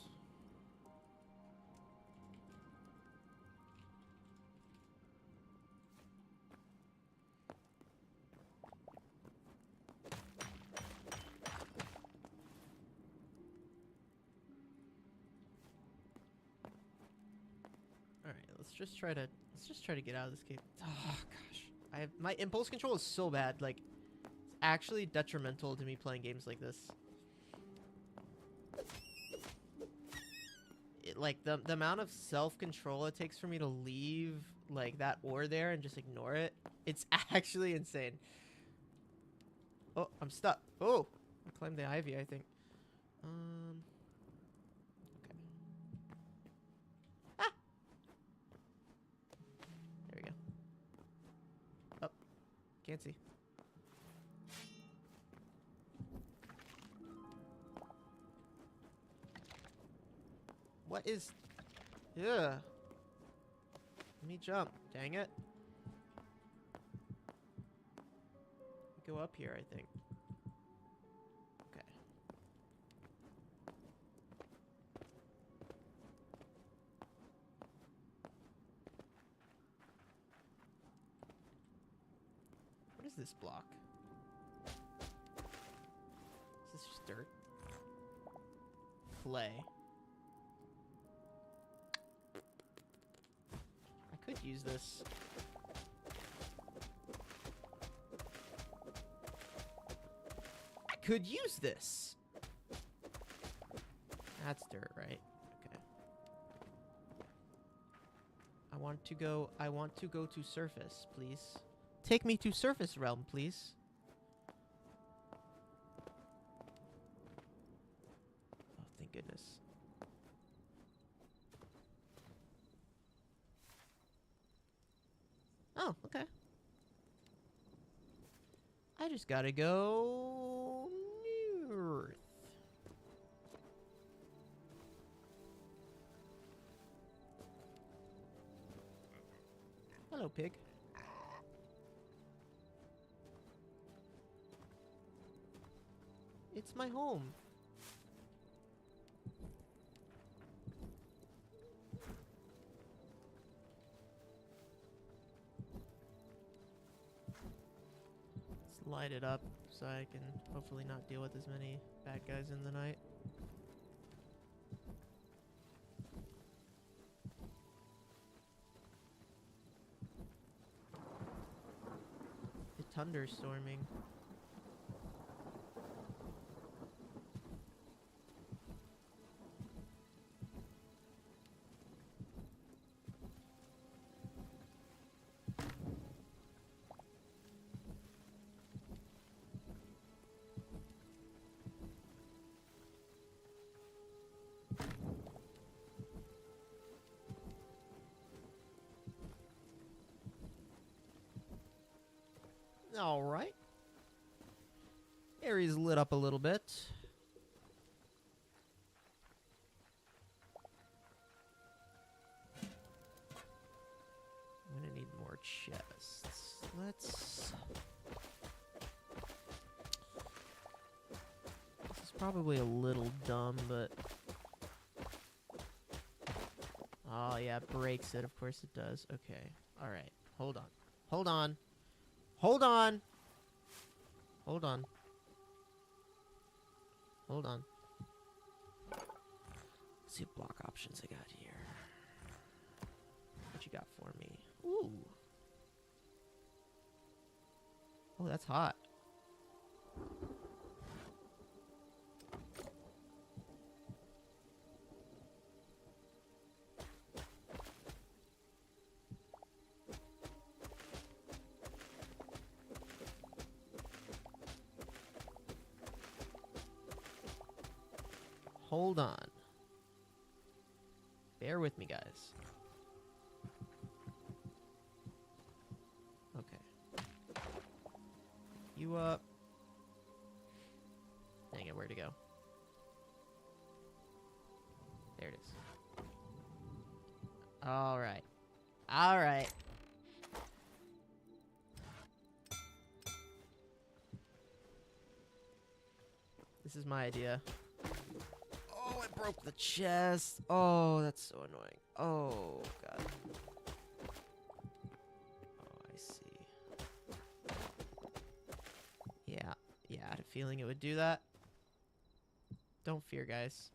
Alright, let's just try to get out of this cave. Oh gosh. My impulse control is so bad, like it's actually detrimental to me playing games like this. Like the amount of self-control it takes for me to leave like that ore there and just ignore it, it's actually insane. Oh, I'm stuck. Oh, I climbed the ivy, I think. Okay. Ah! There we go. Oh, can't see. What is... Yeah. Let me jump. Dang it. Go up here, I think. Okay. What is this block? Is this just dirt? Clay. I could use this. I could use this. That's dirt, right? Okay. I want to go to surface, please. Take me to surface realm, please. Oh, thank goodness. Oh, okay. I just gotta go north. Hello, pig. It's my home. Light it up so I can hopefully not deal with as many bad guys in the night. It's thunderstorming. All right. Area's lit up a little bit. I'm gonna need more chests. Let's... This is probably a little dumb, but... Oh, yeah, it breaks it. Of course it does. Okay. All right. Hold on. Hold on. Hold on. Hold on. Hold on. Let's see what block options I got here. What you got for me? Ooh. Oh, that's hot. Hold on. Bear with me, guys. Okay. You up. Dang it, where'd it go? There it is. Alright. Alright. This is my idea. Oh, I broke the chest. Oh, that's so annoying. Oh, God. Oh, I see. Yeah. Yeah, I had a feeling it would do that. Don't fear, guys.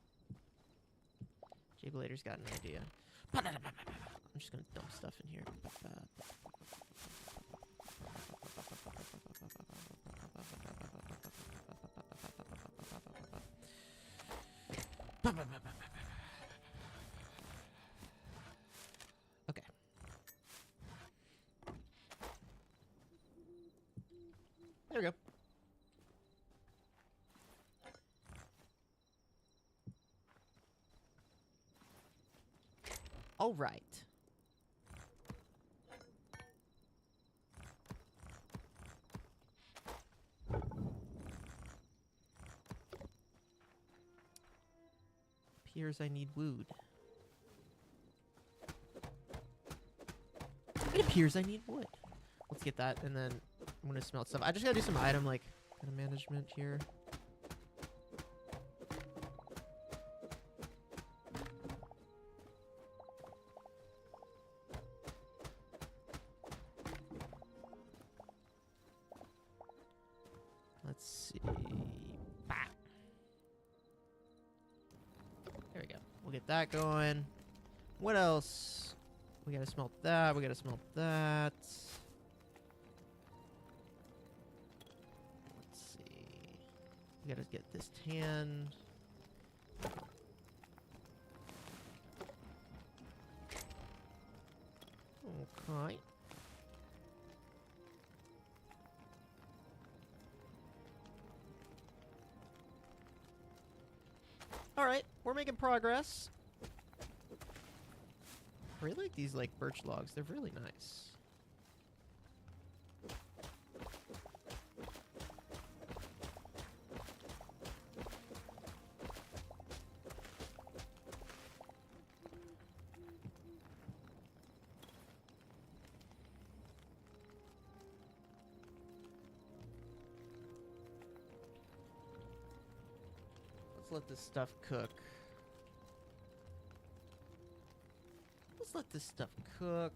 Jablator's got an idea. I'm just gonna dump stuff in here. Okay. There we go. All right. Appears I need wood. It appears I need wood. Let's get that, and then I'm gonna smelt stuff. I just gotta do some item like kind of management here. Let's see. Bah. There we go. We'll get that going. What else? We gotta smelt that. We gotta smelt that. Let's see. We gotta get this tan. Okay. Alright, we're making progress. I really like these like birch logs. They're really nice. Let's let this stuff cook. Let's let this stuff cook.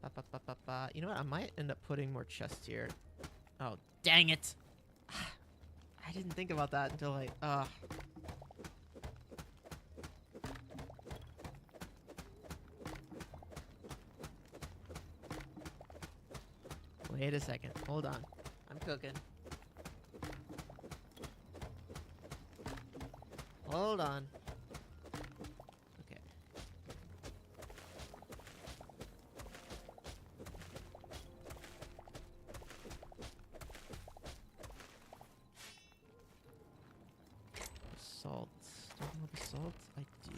Ba, ba, ba, ba, ba. You know what? I might end up putting more chests here. Oh, dang it! I didn't think about that until I... Wait a second. Hold on. I'm cooking. Hold on. Okay. Salt. Do I have the salt? I do.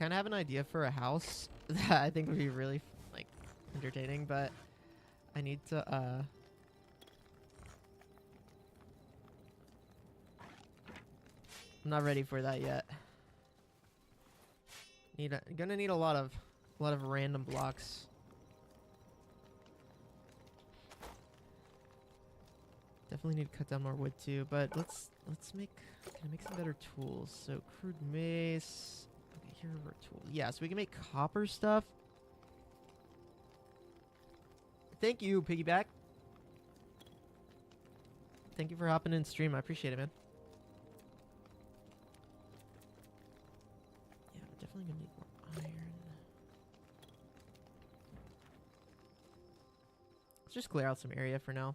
kind of have an idea for a house that I think would be really like entertaining, but I need to I'm not ready for that yet. Gonna need a lot of random blocks. Definitely need to cut down more wood too, but let's make some better tools. So crude mace. Okay, here are our tools. Yeah, so we can make copper stuff. Thank you, Piggyback. Thank you for hopping in stream. I appreciate it, man. Yeah, we're definitely gonna need more iron. Let's just clear out some area for now.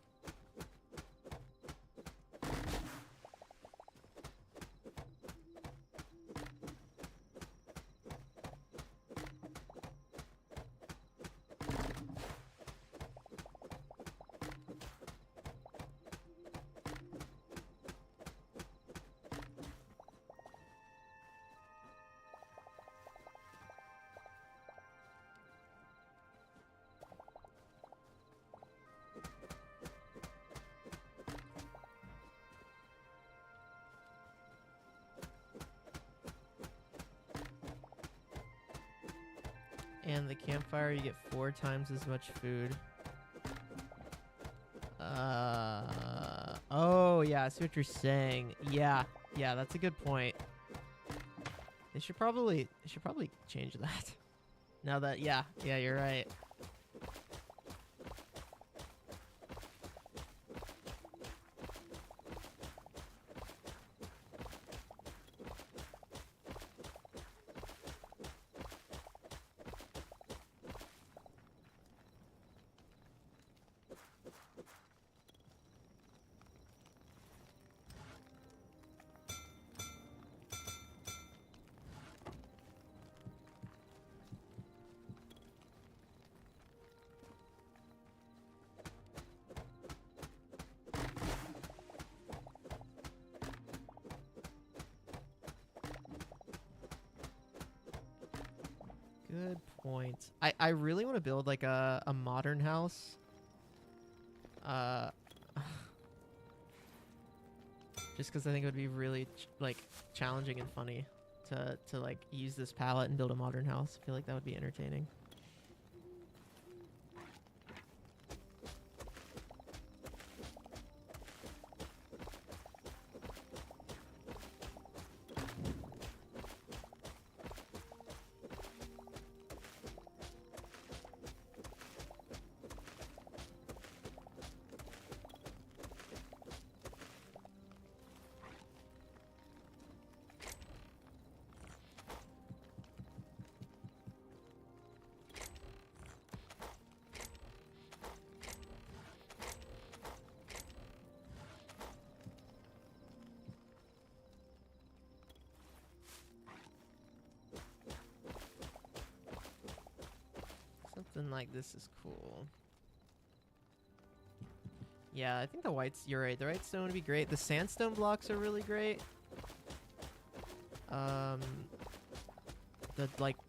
And the campfire, you get 4 times as much food. Oh yeah, I see what you're saying. Yeah, that's a good point. They should probably change that. Now that, yeah, you're right. Good point. I really want to build like a modern house. Just because I think it would be really like challenging and funny to like use this palette and build a modern house. I feel like that would be entertaining. Something like this is cool. Yeah, I think the white's, you're right. The white stone would be great. The sandstone blocks are really great.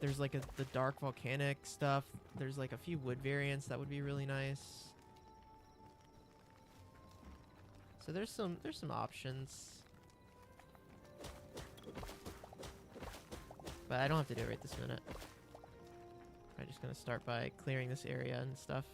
There's like the dark volcanic stuff. There's like a few wood variants that would be really nice. So there's some options. But I don't have to do it right this minute. I'm just gonna start by clearing this area and stuff.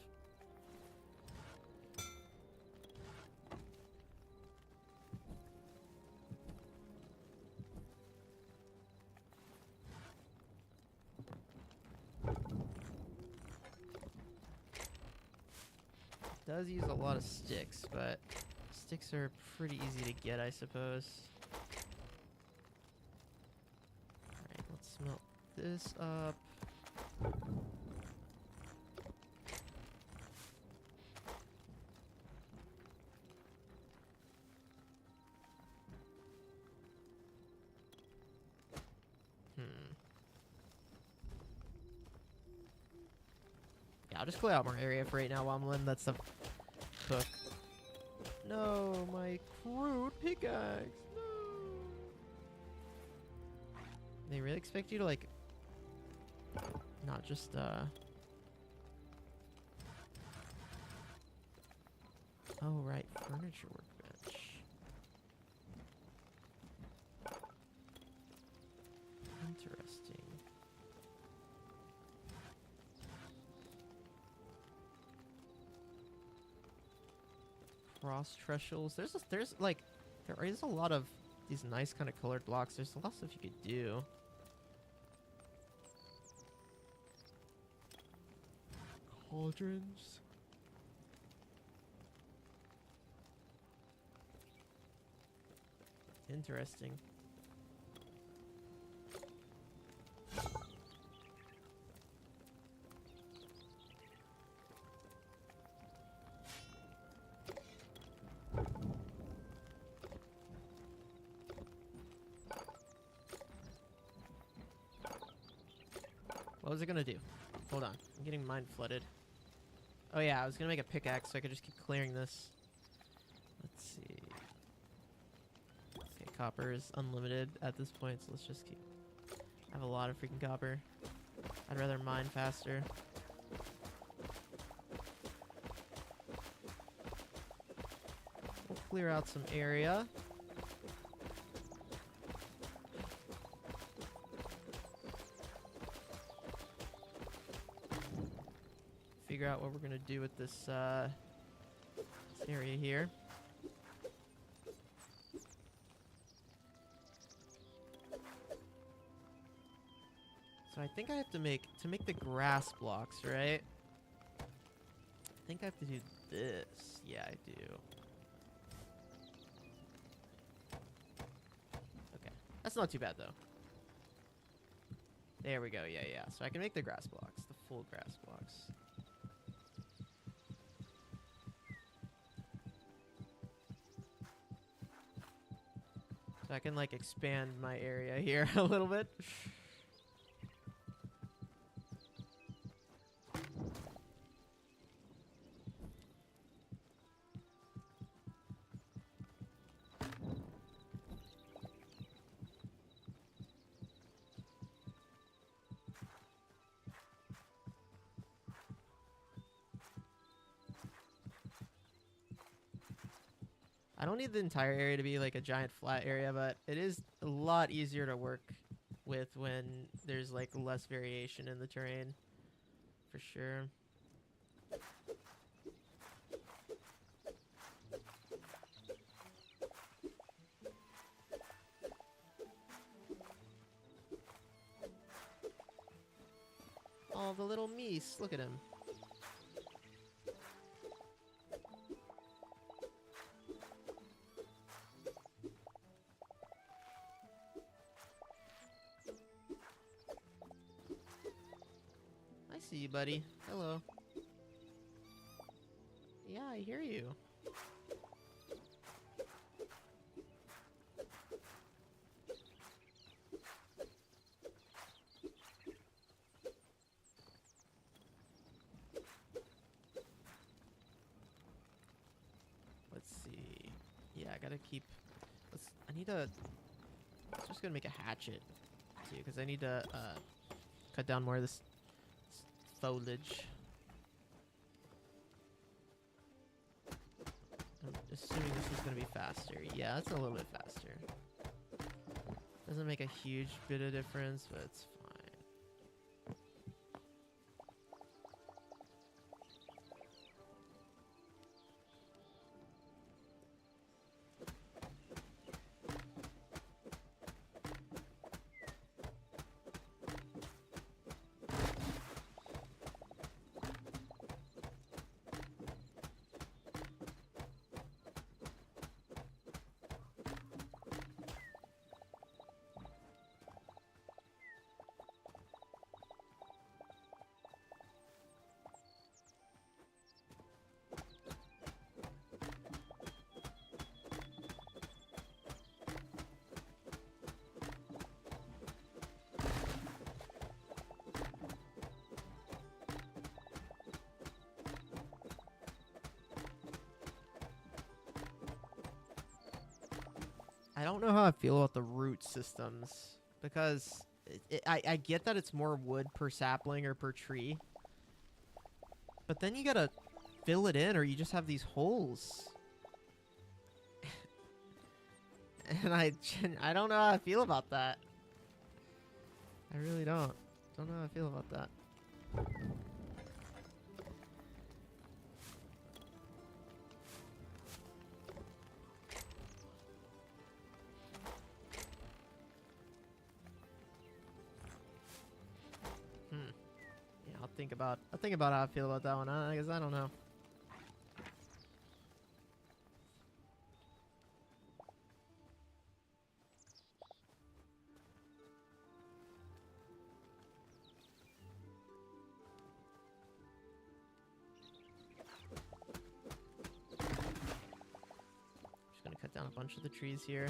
It does use a lot of sticks, but sticks are pretty easy to get, I suppose. Alright, let's smelt this up. Yeah, I'll just clear out more area for right now while I'm letting that stuff cook. No, my crude pickaxe. No. They really expect you to like Not just, oh, right, furniture workbench. Interesting. Cross trestles. There's like, there is a lot of these nice kind of colored blocks. There's a lot of stuff you could do. Cauldrons. Interesting. What was it gonna do? Hold on. I'm getting mind flooded. Oh yeah, I was gonna make a pickaxe so I could just keep clearing this. Let's see. Okay, copper is unlimited at this point, so let's just keep... I have a lot of freaking copper. I'd rather mine faster. We'll clear out some area. Figure out what we're gonna do with this area here. So I think I have to make the grass blocks, right? I think I have to do this. Yeah, I do. Okay. That's not too bad though. There we go. Yeah. So I can make the grass blocks, the full grass blocks. So I can like expand my area here a little bit. I don't need the entire area to be like a giant flat area, but it is a lot easier to work with when there's like less variation in the terrain, for sure. Oh, the little meese, look at him. See you, buddy. Hello. Yeah, I hear you. Let's see. Yeah, I gotta keep... I'm just gonna make a hatchet, too, because I need to, cut down more of this foliage. I'm assuming this is going to be faster. Yeah, it's a little bit faster. Doesn't make a huge bit of difference, but it's fine. I don't know how I feel about the root systems, because I get that it's more wood per sapling or per tree. But then you gotta fill it in or you just have these holes. And I don't know how I feel about that. I really don't. Don't know how I feel about that. Yeah, I'll think about how I feel about that one. I guess I don't know. Just gonna cut down a bunch of the trees here.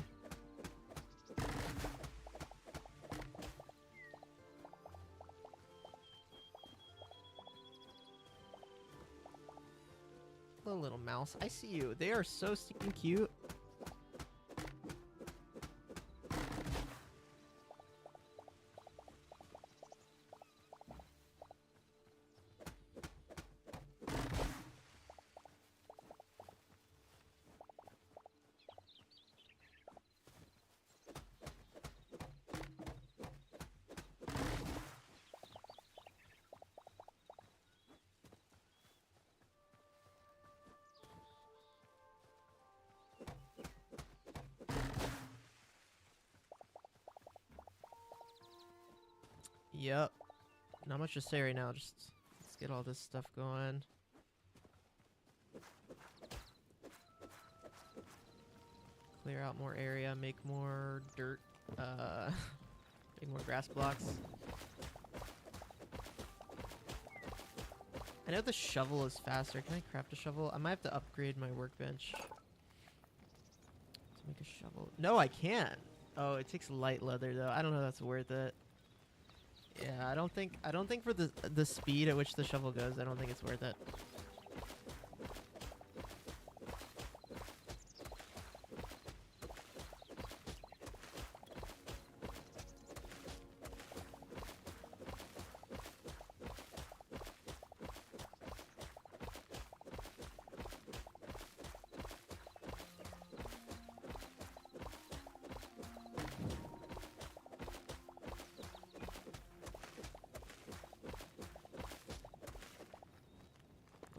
Little mouse. I see you. They are so stinking cute. Yep. Not much to say right now. Just let's get all this stuff going. Clear out more area, make more dirt, make more grass blocks. I know the shovel is faster. Can I craft a shovel? I might have to upgrade my workbench to make a shovel. No, I can't. Oh, it takes light leather though. I don't know if that's worth it. Yeah, I don't think for the speed at which the shovel goes, I don't think it's worth it.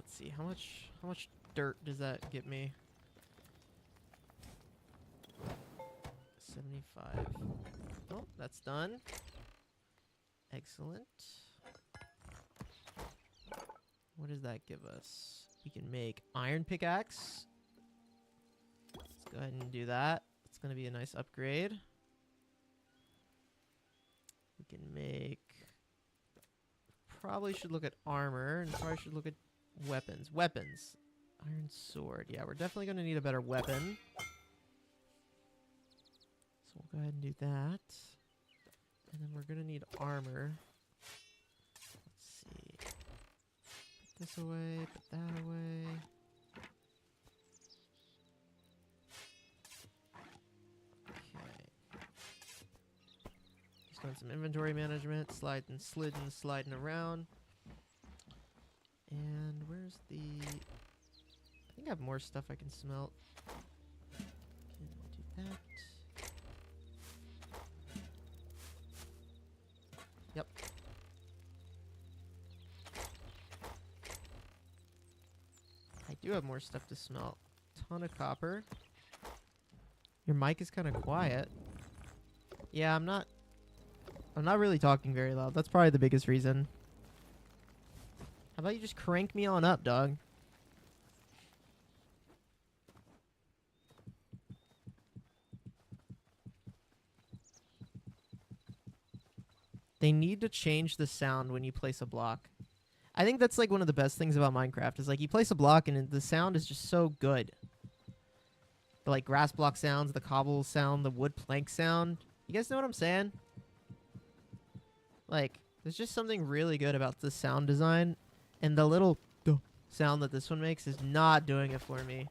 See how much dirt does that get me? 75. Oh, that's done. Excellent. What does that give us? We can make iron pickaxe. Let's go ahead and do that. It's gonna be a nice upgrade. We can make. Probably should look at armor, and probably should look at weapons. Iron sword. Yeah, we're definitely going to need a better weapon. So we'll go ahead and do that. And then we're going to need armor. Let's see. Put this away. Put that away. Okay. Just doing some inventory management. Sliding around. And where's the... I think I have more stuff I can smelt. Can do that. Yep. I do have more stuff to smelt. Ton of copper. Your mic is kind of quiet. Yeah, I'm not really talking very loud. That's probably the biggest reason. How about you just crank me on up, dog? They need to change the sound when you place a block. I think that's like one of the best things about Minecraft is like you place a block and the sound is just so good. The like grass block sounds, the cobble sound, the wood plank sound. You guys know what I'm saying? Like, there's just something really good about the sound design. And the little sound that this one makes is not doing it for me.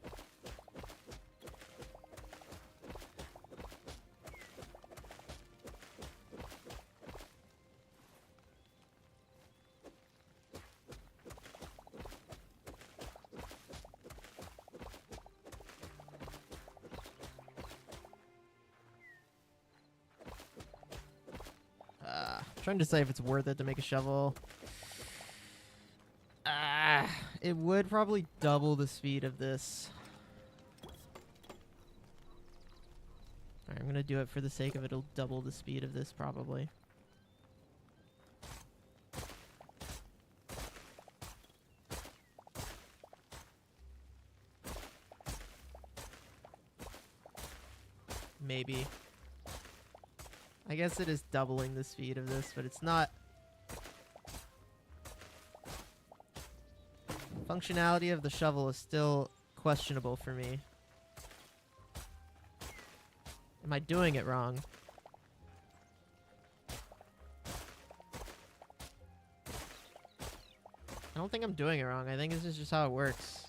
trying to decide if it's worth it to make a shovel. It would probably double the speed of this. Alright, I'm gonna do it for the sake of it'll double the speed of this probably. Maybe. I guess it is doubling the speed of this, but it's not. Functionality of the shovel is still questionable for me. Am I doing it wrong? I don't think I'm doing it wrong. I think this is just how it works.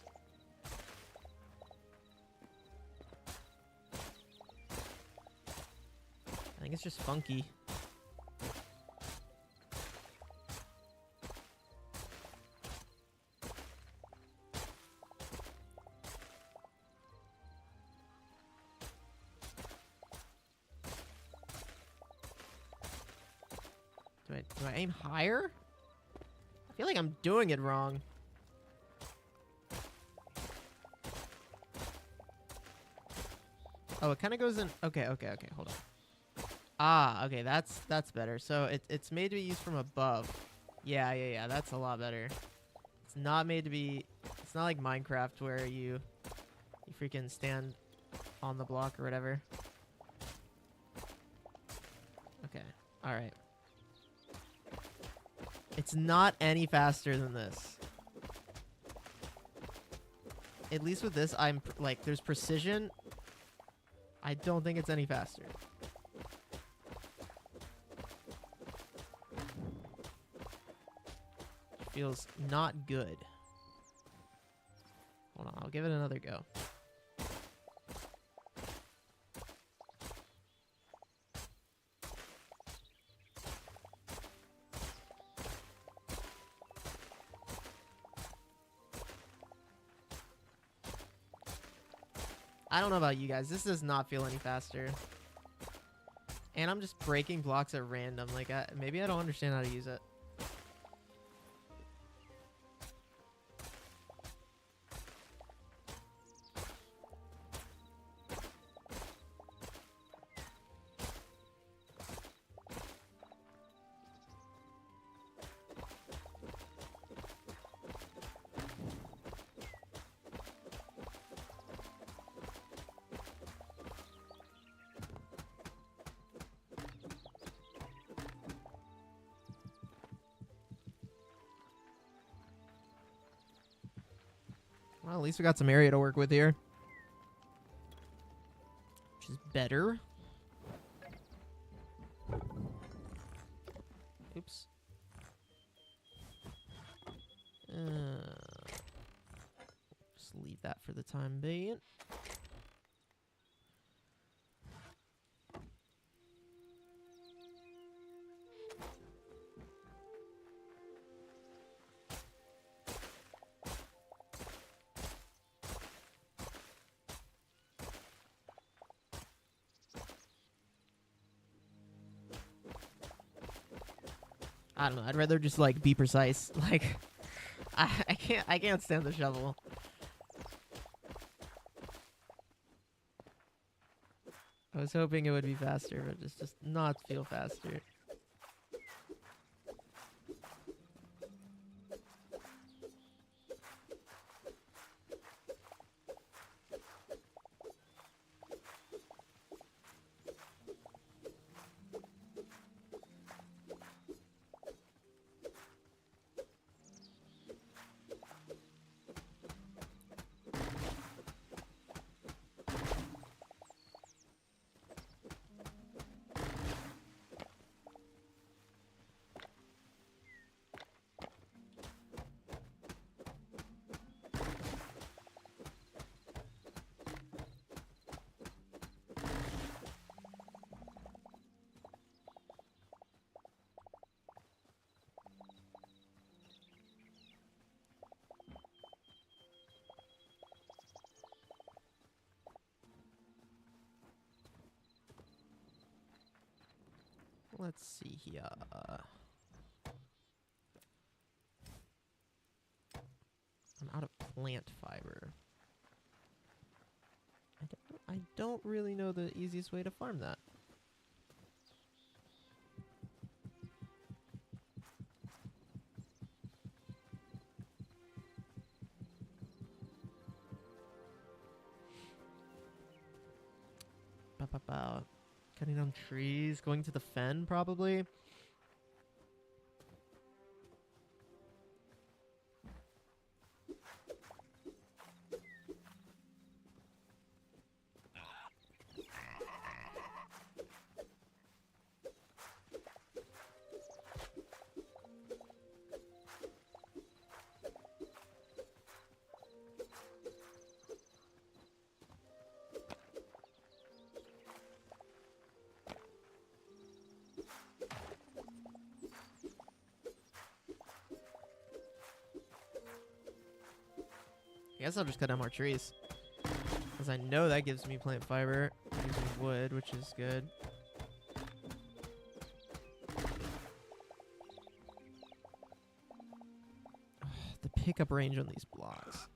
I think it's just funky. Do I aim higher? I feel like I'm doing it wrong. Oh, it kind of goes in. Okay, hold on. Ah, okay, that's better. So it's made to be used from above. Yeah, that's a lot better. It's not made to be. It's not like Minecraft where you freaking stand on the block or whatever. Okay, all right. It's not any faster than this. At least with this, I'm like, there's precision. I don't think it's any faster. Feels not good. Hold on, I'll give it another go. I don't know about you guys. This does not feel any faster. And I'm just breaking blocks at random. Like, maybe I don't understand how to use it. Well, at least we got some area to work with here. Which is better. Oops. Just leave that for the time being. I don't know. I'd rather just like be precise. Like, I can't stand the shovel. I was hoping it would be faster, but it's just not feel faster. let's see here. I'm out of plant fiber. I don't really know the easiest way to farm that. Cutting down trees, going to the fen probably. I guess I'll just cut down more trees. Because I know that gives me plant fiber. Gives me wood, which is good. The pickup range on these blocks.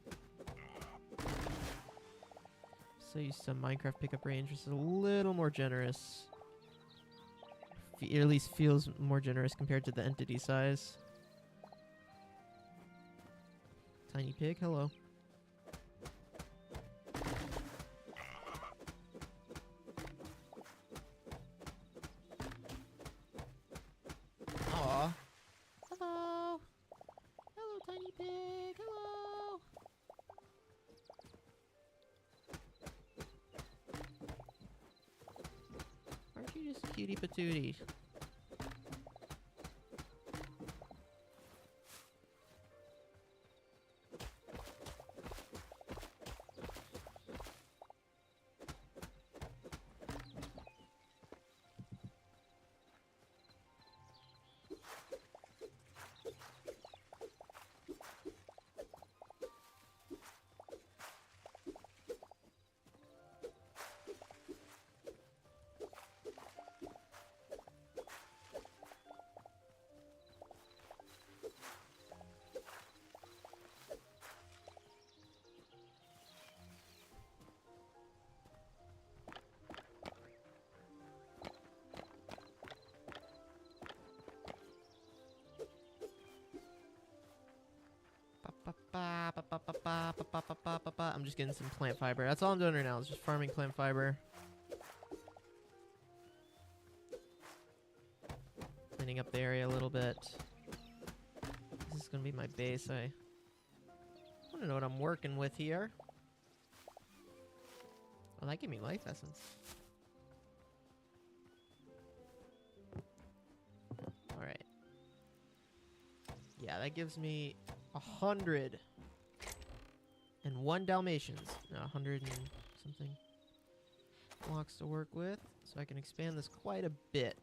So used to Minecraft pickup range, which is a little more generous. Or at least feels more generous compared to the entity size. Tiny pig, hello. Aw. Hello. Hello, tiny pig. Hello. Aren't you just a cutie patootie? I'm just getting some plant fiber. That's all I'm doing right now, is just farming plant fiber. Cleaning up the area a little bit. This is gonna be my base. I want to know what I'm working with here. Oh, that gave me life essence. Alright. Yeah, that gives me 101 Dalmatians. No, 100 and something blocks to work with. So I can expand this quite a bit.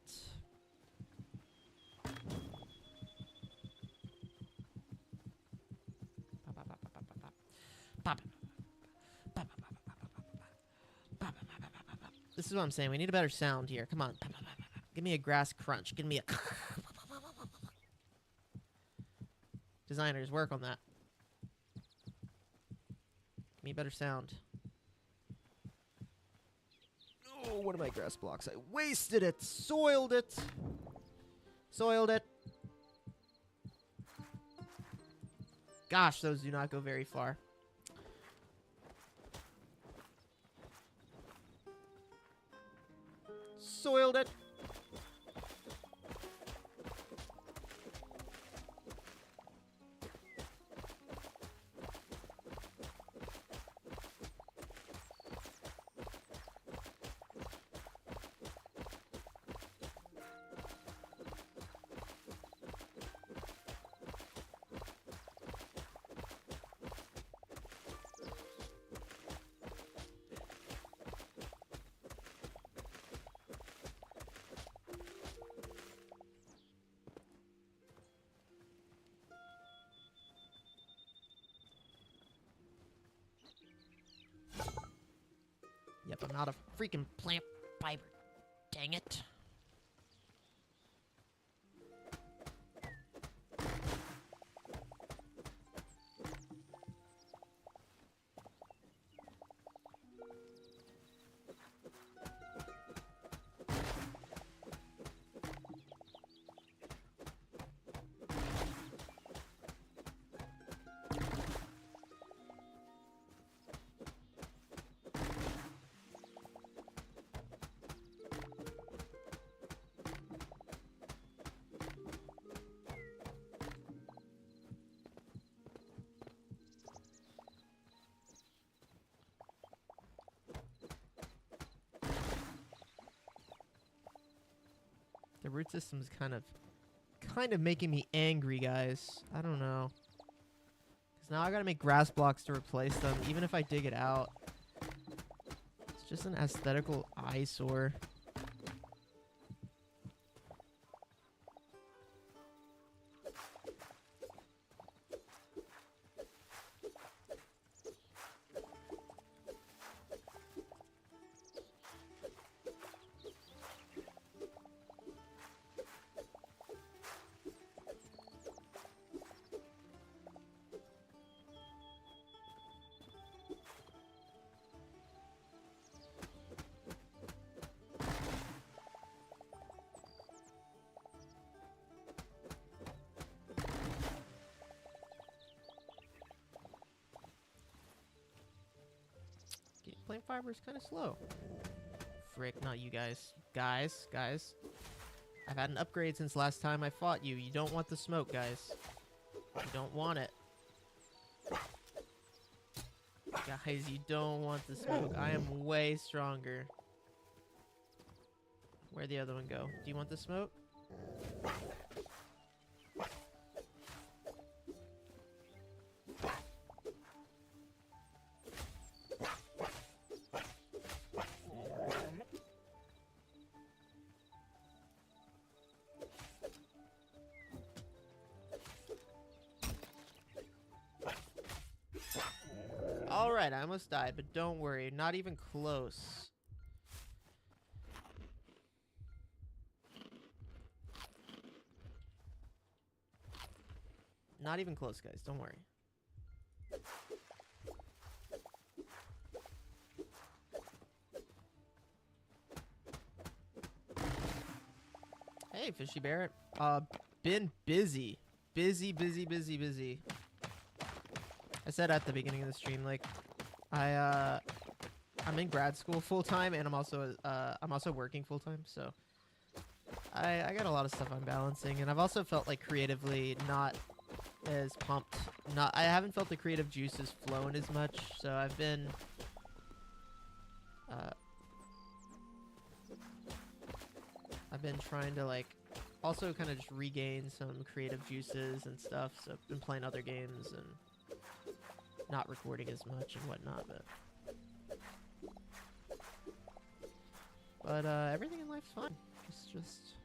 This is what I'm saying. We need a better sound here. Come on. Give me a grass crunch. Give me a... Designers, work on that. Give me a better sound. Oh, one of my grass blocks. I wasted it. Soiled it. Soiled it. Gosh, those do not go very far. Soiled it. Yep, I'm out of freaking plant fiber. Dang it. The root system's kind of making me angry, guys. I don't know. Because now I gotta make grass blocks to replace them, even if I dig it out. It's just an aesthetical eyesore. Plant fiber is kind of slow. Frick, not you guys. Guys. I've had an upgrade since last time I fought you. You don't want the smoke, guys. You don't want it. Guys, you don't want the smoke. I am way stronger. Where'd the other one go? Do you want the smoke? Alright, I almost died, but don't worry, not even close. Not even close, guys, don't worry. Hey, Fishy Bear. Been busy. Busy. I said at the beginning of the stream, like, I'm in grad school full time, and I'm also working full time. So I got a lot of stuff I'm balancing, and I've also felt like creatively not as pumped. I haven't felt the creative juices flowing as much. So I've been trying to like also kind of just regain some creative juices and stuff. So I've been playing other games and not recording as much and whatnot, but everything in life's fine. Just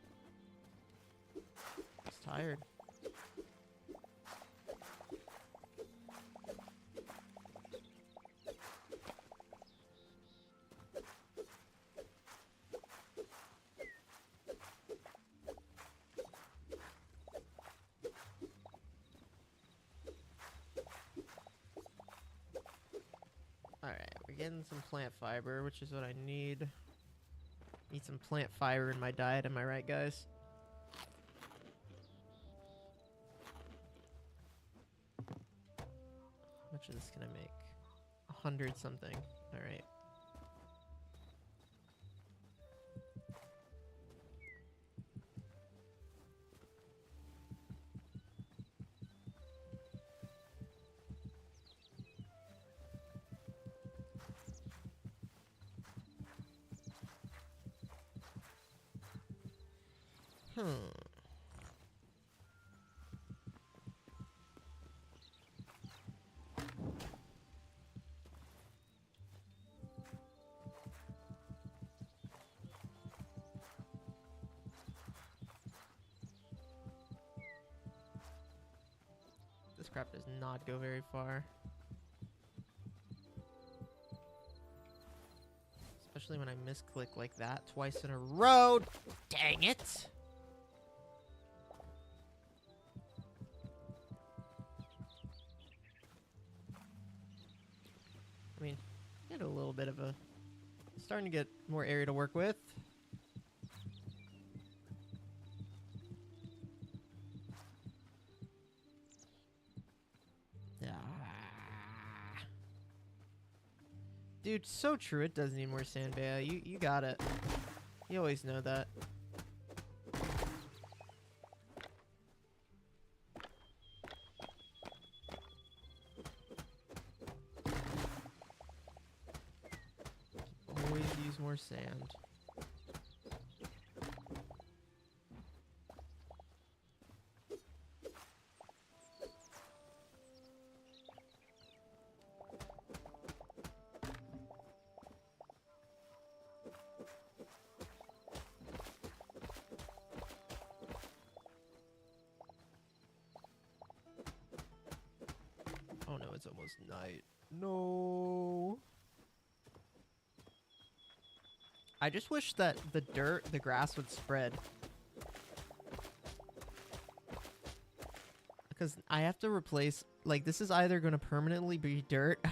tired. Alright, we're getting some plant fiber, which is what I need. Need some plant fiber in my diet, am I right, guys? How much of this can I make? 100 something. Alright. This crap does not go very far. Especially when I misclick like that twice in a row. Dang it! I mean, get a little bit of a... starting to get more area to work with. Dude, so true. It does need more sand, Bea. You got it. You always know that. Always use more sand. it's almost night. No. I just wish that the grass would spread. Because I have to replace, like, this is either going to permanently be dirt.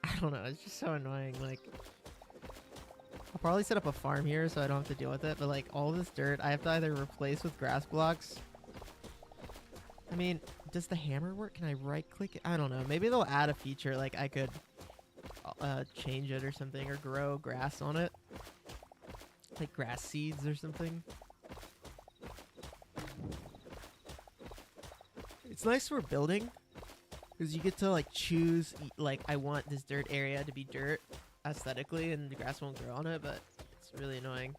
I don't know, it's just so annoying. Like, I'll probably set up a farm here so I don't have to deal with it. But, like, all this dirt I have to either replace with grass blocks. I mean, does the hammer work? Can I right-click it? I don't know. Maybe they'll add a feature, like, I could change it or something, or grow grass on it. Like grass seeds or something. It's nice for building, because you get to, like, choose, like, I want this dirt area to be dirt aesthetically, and the grass won't grow on it, but it's really annoying.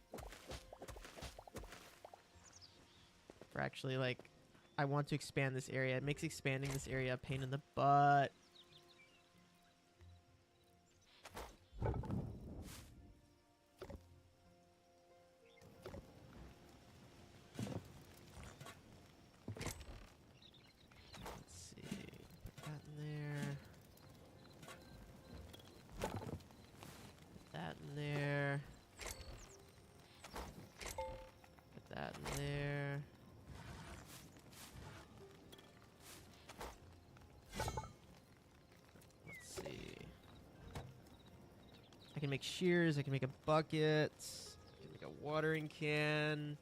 For actually, like, I want to expand this area. It makes expanding this area a pain in the butt. I can make shears, I can make a bucket, I can make a watering can.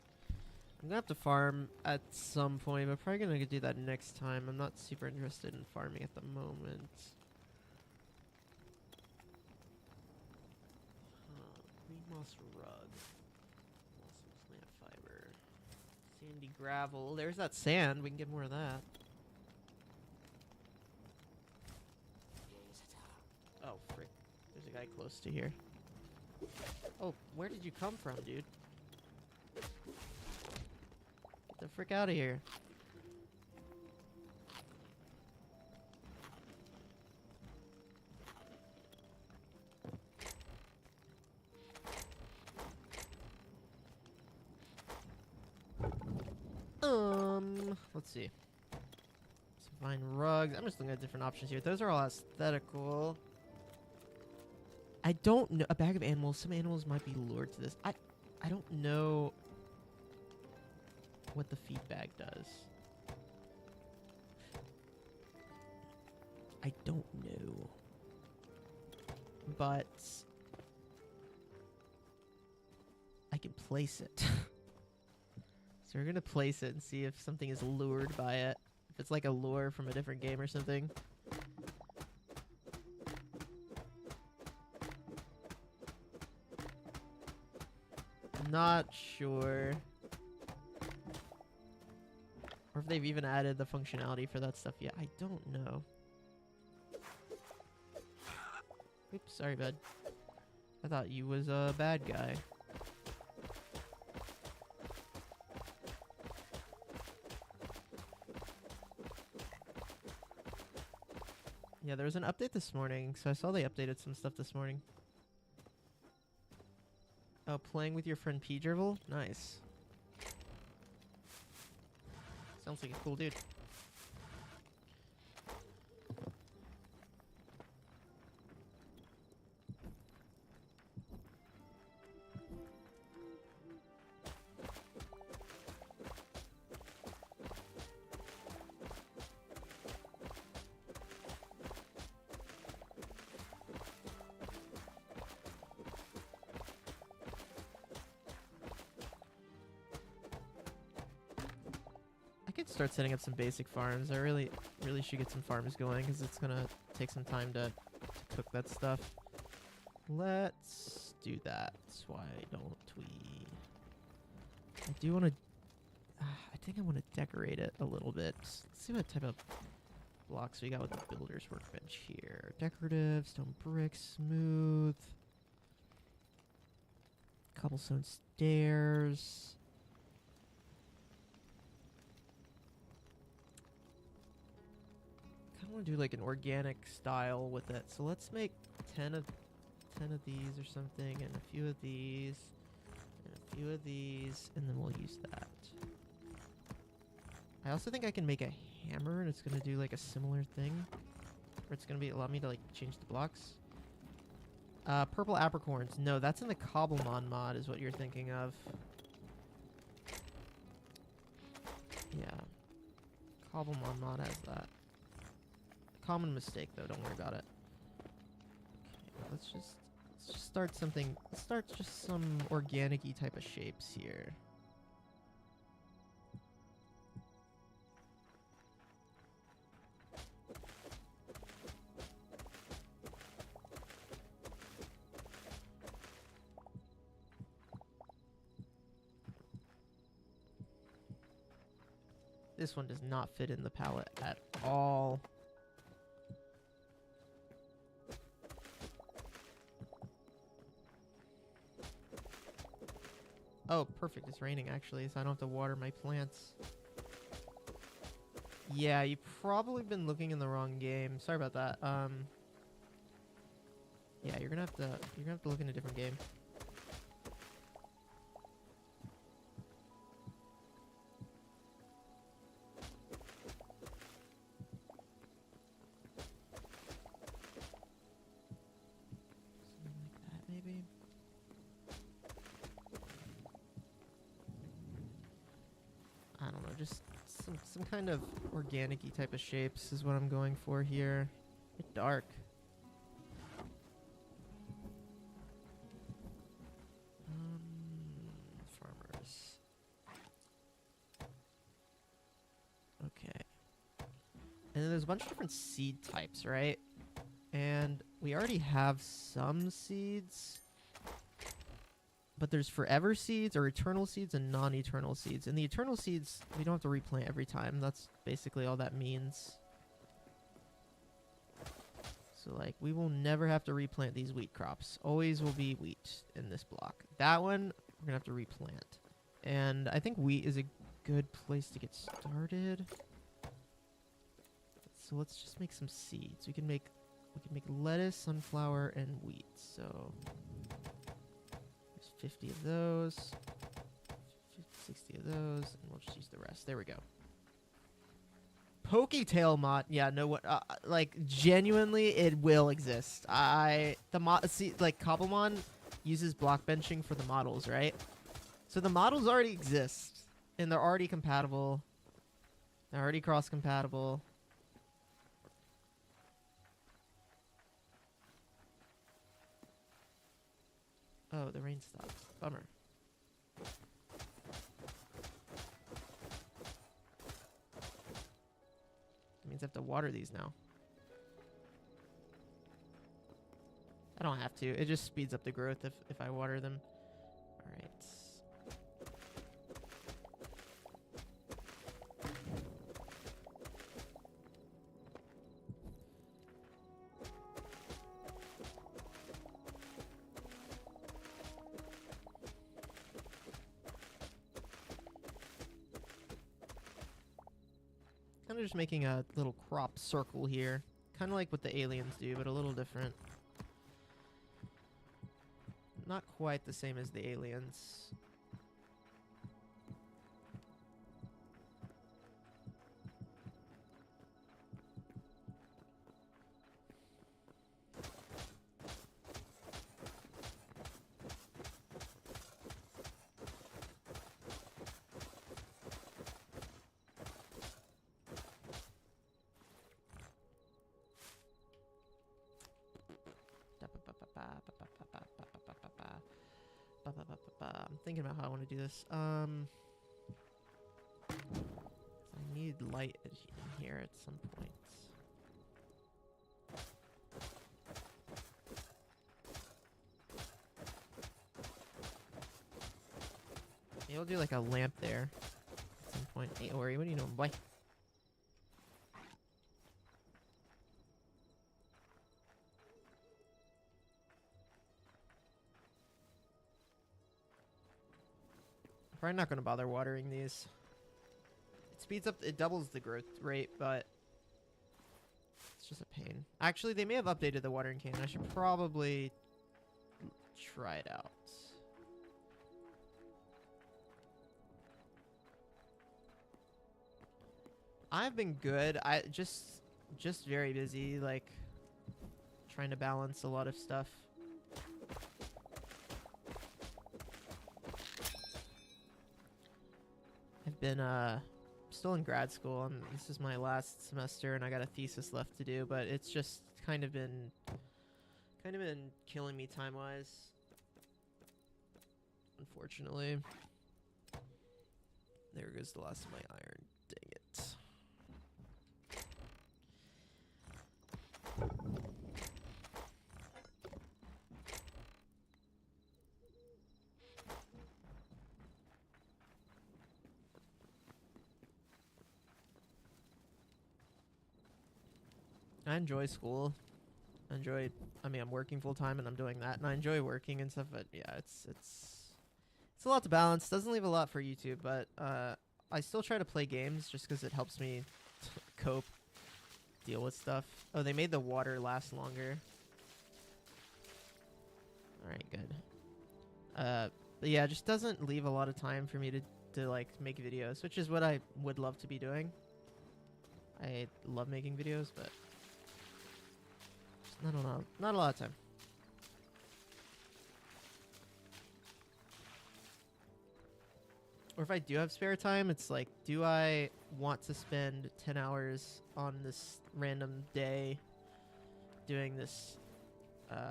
I'm gonna have to farm at some point, but probably gonna do that next time. I'm not super interested in farming at the moment. Green moss rug. Awesome plant fiber. Sandy gravel. There's that sand, we can get more of that. Oh, frick. There's a guy close to here. Oh, where did you come from, dude? Get the frick out of here. Let's see. Let's find rugs. I'm just looking at different options here. Those are all aesthetical. I don't know. A bag of animals. Some animals might be lured to this. I don't know what the feed bag does. I don't know. But I can place it. So we're going to place it and see if something is lured by it. If it's like a lure from a different game or something. Not sure. Or if they've even added the functionality for that stuff yet. I don't know. Oops, sorry, bud. I thought you was a bad guy. Yeah, there was an update this morning, so I saw they updated some stuff this morning. Oh, playing with your friend P-Dribble? Nice. Sounds like a cool dude. I could start setting up some basic farms. I really should get some farms going, because it's gonna take some time to cook that stuff. Let's do that. Why don't we? I do want to. I think I want to decorate it a little bit. Let's see what type of blocks we got with the builder's workbench here. Decorative, stone brick, smooth, cobblestone stairs. I want to do like an organic style with it, so let's make 10 of these or something, and a few of these, and a few of these, and then we'll use that. I also think I can make a hammer, and it's gonna do like a similar thing. Or it's gonna be allow me to like change the blocks. Purple apricorns. No, that's in the Cobblemon mod is what you're thinking of. Yeah. Cobblemon mod has that. Common mistake though, don't worry about it. Okay, let's just start something. Let's start just some organic-y type of shapes here. This one does not fit in the palette at all. Oh, perfect. It's raining, actually, so I don't have to water my plants. Yeah, you've probably been looking in the wrong game. Sorry about that. Yeah, you're gonna have to look in a different game. Something like that, maybe. I don't know, just some kind of organic-y type of shapes is what I'm going for here. It's dark. Farmers. Okay. And then there's a bunch of different seed types, right? And we already have some seeds. But there's forever seeds or eternal seeds and non-eternal seeds. And the eternal seeds, we don't have to replant every time. That's basically all that means. So, like, we will never have to replant these wheat crops. Always will be wheat in this block. That one, we're going to have to replant. And I think wheat is a good place to get started. So let's just make some seeds. We can make lettuce, sunflower, and wheat. So 50 of those, 60 of those, and we'll just use the rest. There we go. Hytale mod. Yeah, no, what? Like, genuinely, it will exist. Like, Cobblemon uses block benching for the models, right? So the models already exist, and they're already compatible. They're already cross-compatible. Oh, the rain stopped. Bummer. That means I have to water these now. I don't have to. It just speeds up the growth if I water them. All right. Kind of just making a little crop circle here. Kind of like what the aliens do, but a little different. Not quite the same as the aliens. I'm thinking about how I want to do this. I need light in here at some point. Maybe I'll do like a lamp there at some point. Hey, Ori, what are you doing, boy? Probably not going to bother watering these. It speeds up, it doubles the growth rate, but it's just a pain. Actually, they may have updated the watering can. I should probably try it out. I've been good. I just very busy, like trying to balance a lot of stuff. I've been still in grad school, and this is my last semester, and I got a thesis left to do, but it's just kind of been killing me time-wise, unfortunately. There goes the last of my iron. Dang it. I enjoy school. I mean, I'm working full time and I'm doing that, and I enjoy working and stuff, but yeah, it's a lot to balance. Doesn't leave a lot for YouTube, but I still try to play games just because it helps me cope, deal with stuff. Oh, they made the water last longer. Alright, good. But yeah, it just doesn't leave a lot of time for me to like make videos, which is what I would love to be doing. I love making videos, but just not a lot of time. Or if I do have spare time, it's like, do I want to spend 10 hours on this random day doing this,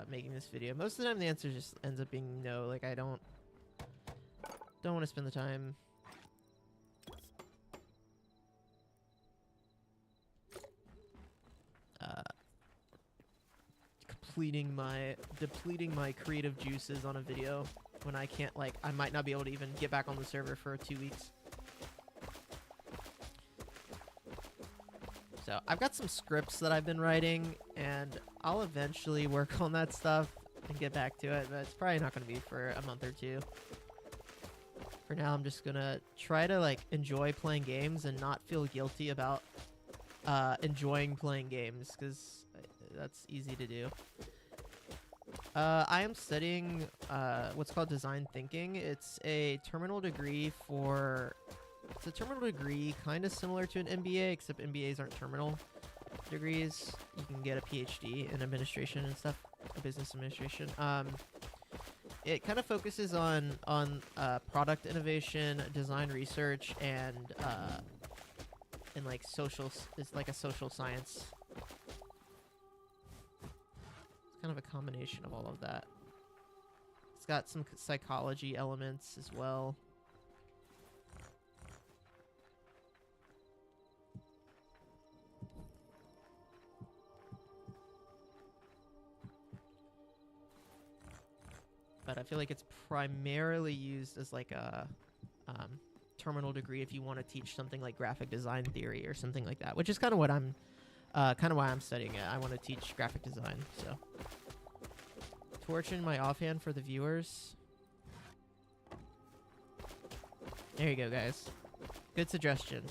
making this video? Most of the time the answer just ends up being no. Like, I don't want to spend the time. Depleting my creative juices on a video when I can't, like, I might not be able to even get back on the server for 2 weeks. So I've got some scripts that I've been writing, and I'll eventually work on that stuff and get back to it, but it's probably not going to be for a month or two. For now, I'm just gonna try to, like, enjoy playing games and not feel guilty about enjoying playing games, because that's easy to do. I am studying what's called design thinking. It's a terminal degree kind of similar to an MBA, except MBAs aren't terminal degrees. You can get a PhD in administration and stuff, business administration. It kind of focuses on product innovation, design research, and like it's like a social science. Kind of a combination of all of that. It's got some psychology elements as well. But I feel like it's primarily used as like a terminal degree if you want to teach something like graphic design theory or something like that, which is kind of what I'm kind of why I'm studying it. I want to teach graphic design, so. Torching my offhand for the viewers. There you go, guys. Good suggestion.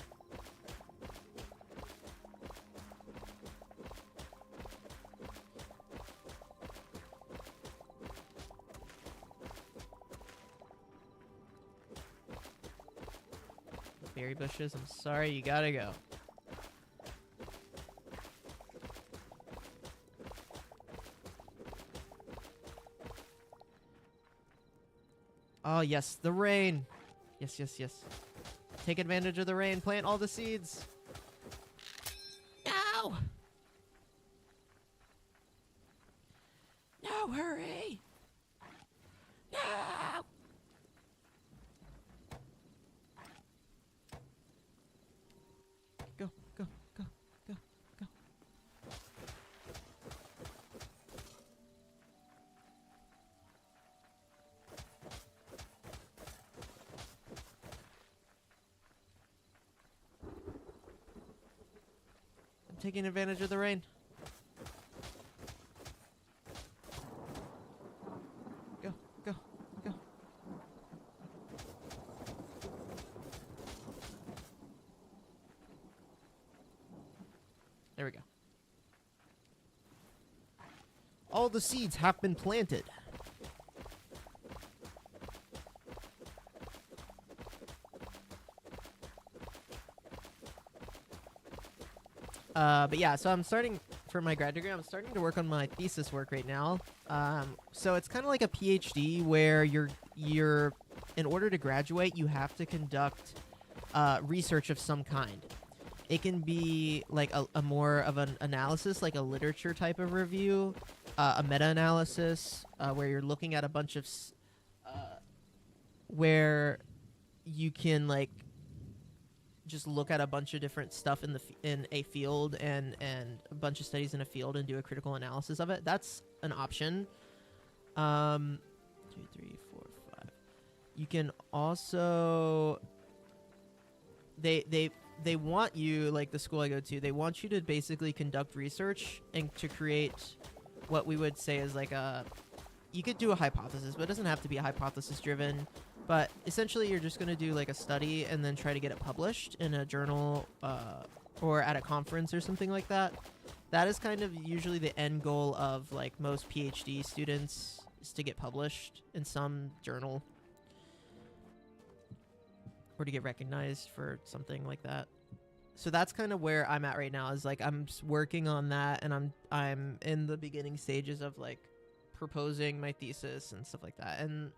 Berry bushes, I'm sorry, you gotta go. Oh, yes, the rain. Yes, yes, yes. Take advantage of the rain. Plant all the seeds. No! No, hurry! No! Go, go, go, go, go. Taking advantage of the rain. Go, go, go. There we go. All the seeds have been planted. But yeah, so I'm starting for my grad degree. I'm starting to work on my thesis work right now. So it's kind of like a PhD where you're in order to graduate, you have to conduct research of some kind. It can be like a more of an analysis, like a literature type of review, a meta-analysis, where you're looking at a bunch of where you can like just look at a bunch of different stuff in a field and a bunch of studies in a field and do a critical analysis of it. That's an option. 2, 3, 4, 5. You can also they want you, like the school I go to, they want you to basically conduct research and to create what we would say is like you could do a hypothesis, but it doesn't have to be a hypothesis driven. But essentially, you're just going to do like a study and then try to get it published in a journal or at a conference or something like that. That is kind of usually the end goal of like most PhD students, is to get published in some journal or to get recognized for something like that. So that's kind of where I'm at right now, is like I'm working on that, and I'm in the beginning stages of like proposing my thesis and stuff like that. And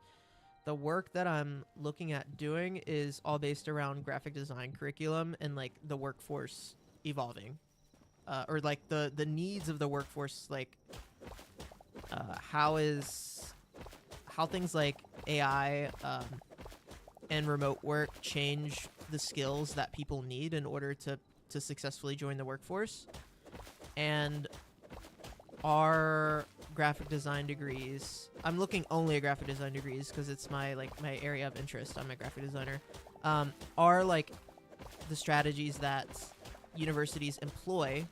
the work that I'm looking at doing is all based around graphic design curriculum and like the workforce evolving, or like the needs of the workforce, like how things like AI and remote work change the skills that people need in order to successfully join the workforce. And our graphic design degrees, I'm looking only at graphic design degrees because it's my area of interest. I'm a graphic designer. Are like the strategies that universities employ